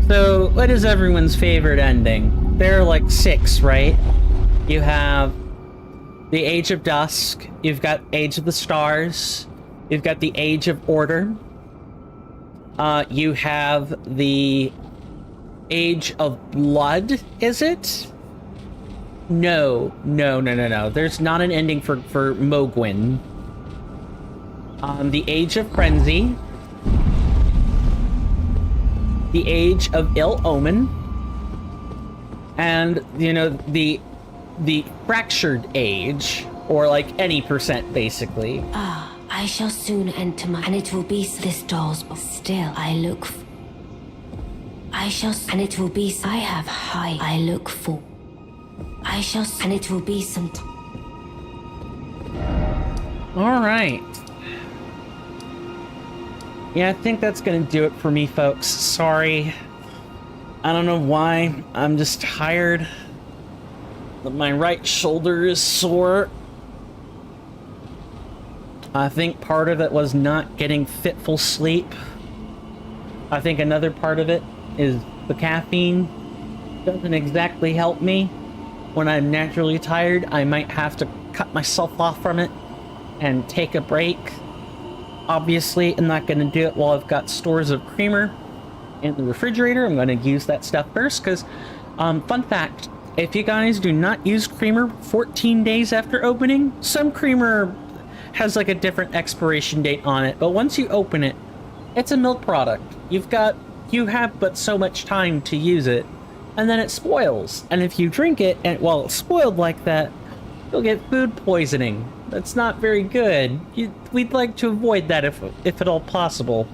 So, what is everyone's favorite ending? There are like 6, right? You have the Age of Dusk, you've got Age of the Stars, you've got the Age of Order, you have the Age of Blood, is it? No. There's not an ending for Mogwin. The Age of Frenzy. The Age of Ill Omen. And, the Fractured Age. Or, like, any percent, basically. I shall soon enter and it will be this doll's, but still I look and it will be I have high I look for. I shall, and it will be some All right. Yeah, I think that's gonna do it for me, folks. Sorry. I don't know why. I'm just tired. My right shoulder is sore. I think part of it was not getting fitful sleep. I think another part of it is the caffeine doesn't exactly help me. When I'm naturally tired, I might have to cut myself off from it and take a break. Obviously, I'm not going to do it while I've got stores of creamer in the refrigerator. I'm going to use that stuff first because, fun fact, if you guys do not use creamer 14 days after opening, some creamer has like a different expiration date on it, but once you open it, it's a milk product. You have but so much time to use it, and then it spoils. And if you drink it, and while it's spoiled like that, you'll get food poisoning. That's not very good. We'd like to avoid that if at all possible.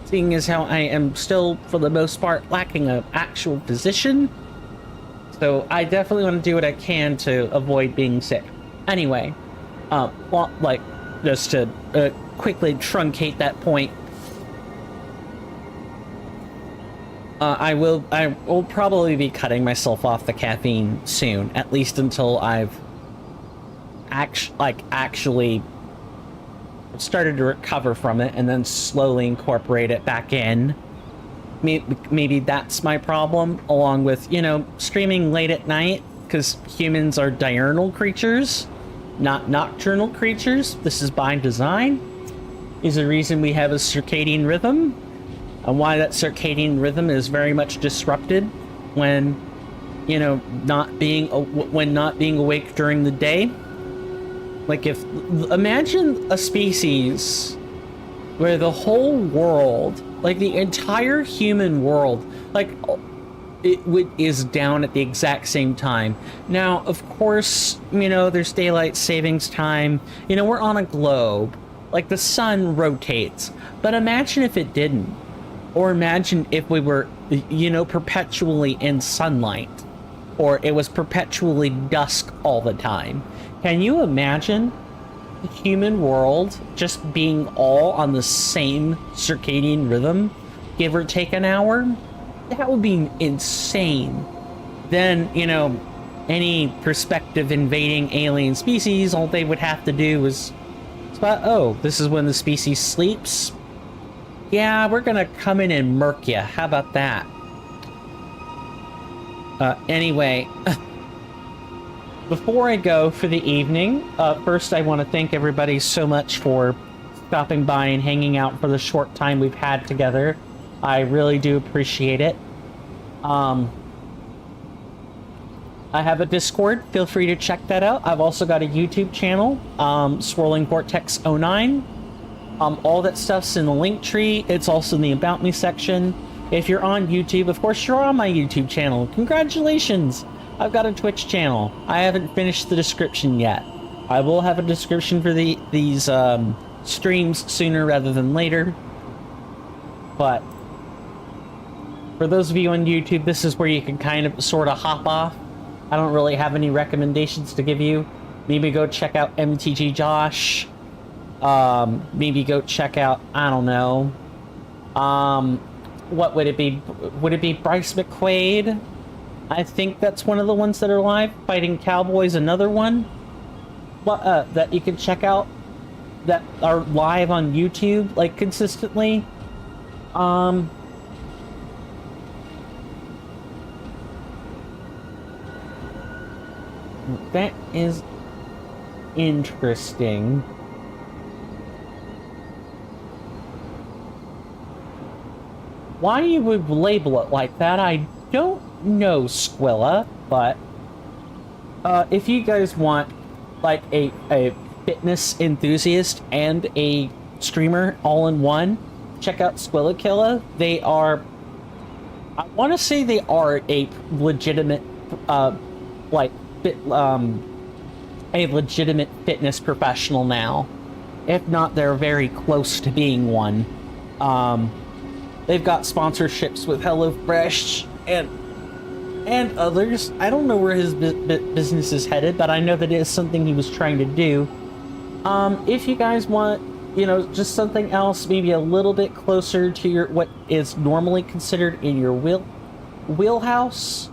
Seeing as how I am still, for the most part, lacking an actual physician. So I definitely want to do what I can to avoid being sick. Anyway, well, like, just to quickly truncate that point, I will probably be cutting myself off the caffeine soon, at least until I've actually started to recover from it and then slowly incorporate it back in. Maybe that's my problem, along with, you know, streaming late at night, because humans are diurnal creatures, not nocturnal creatures. This is by design. Is the reason we have a circadian rhythm, and why that circadian rhythm is very much disrupted when, you know, not being awake during the day. Like, imagine a species where the whole world, like the entire human world, like is down at the exact same time. Now, of course, you know, there's daylight savings time. You know, we're on a globe. Like, the sun rotates. But imagine if it didn't. Or imagine if we were, you know, perpetually in sunlight. Or it was perpetually dusk all the time. Can you imagine the human world just being all on the same circadian rhythm, give or take an hour? That would be insane. Then, you know, any prospective invading alien species, all they would have to do is spot, oh, this is when the species sleeps? Yeah, we're gonna come in and murk ya. How about that? Anyway, before I go for the evening, first I want to thank everybody so much for stopping by and hanging out for the short time we've had together. I really do appreciate it. I have a Discord. Feel free to check that out. I've also got a YouTube channel, Swirling Vortex 09. All that stuff's in the link tree. It's also in the About Me section. If you're on YouTube, of course you're on my YouTube channel. Congratulations! I've got a Twitch channel. I haven't finished the description yet. I will have a description for these streams sooner rather than later. But for those of you on YouTube, this is where you can kind of sort of hop off. I don't really have any recommendations to give you. Maybe go check out MTG Josh. Maybe go check out, I don't know. What would it be? Would it be Bryce McQuaid? I think that's one of the ones that are live. Fighting Cowboys, another one. That you can check out. That are live on YouTube, like, consistently. That is interesting. Why you would label it like that, I don't know, Squilla, but if you guys want, like, a fitness enthusiast and a streamer all in one, check out Squilla Killa. They are, I want to say they are a legitimate, a legitimate fitness professional now. If not, they're very close to being one. They've got sponsorships with HelloFresh and and others. I don't know where his business is headed, but I know that it is something he was trying to do. If you guys want, you know, just something else, maybe a little bit closer to your what is normally considered in your wheelhouse,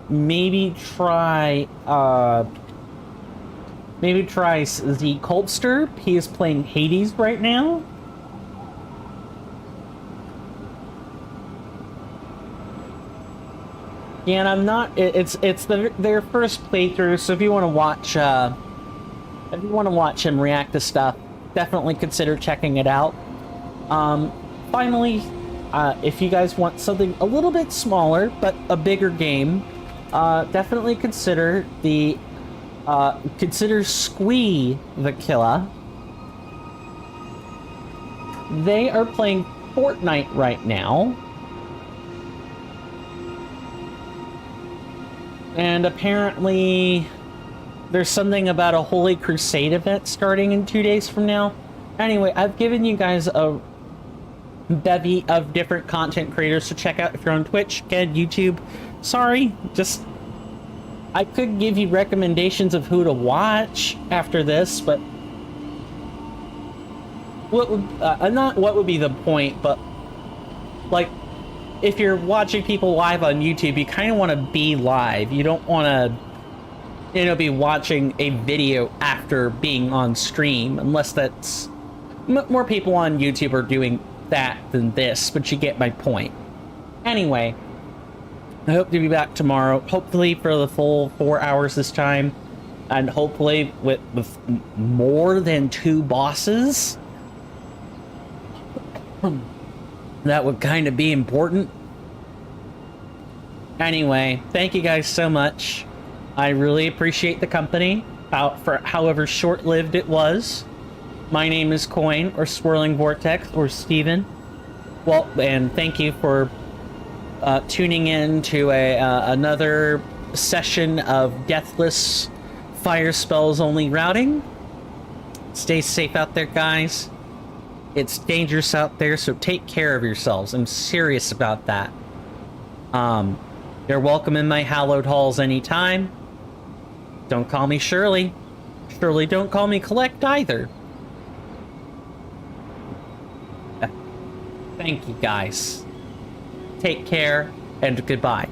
maybe try the Coltster. He is playing Hades right now. Yeah, and I'm not. It's their first playthrough, so if you want to watch him react to stuff, definitely consider checking it out. Finally, if you guys want something a little bit smaller but a bigger game, definitely consider Squee the Killer. They are playing Fortnite right now. And apparently, there's something about a Holy Crusade event starting in 2 days from now. Anyway, I've given you guys a bevy of different content creators to check out if you're on Twitch, again, YouTube. Sorry, just... I could give you recommendations of who to watch after this, but... what would... not what would be the point, but... like... if you're watching people live on YouTube, you kind of want to be live. You don't want to, you know, be watching a video after being on stream, unless that's... more people on YouTube are doing that than this, but you get my point. Anyway, I hope to be back tomorrow, hopefully for the full 4 hours this time, and hopefully with more than 2 bosses. That would kind of be important. Anyway, thank you guys so much. I really appreciate the company, for however short-lived it was. My name is Coin, or Swirling Vortex, or Steven. Well, and thank you for tuning in to another session of Deathless Fire Spells Only routing. Stay safe out there, guys. It's dangerous out there, so take care of yourselves. I'm serious about that. You're welcome in my hallowed halls anytime. Don't call me Shirley. Shirley, don't call me Collect either. Thank you, guys. Take care, and goodbye.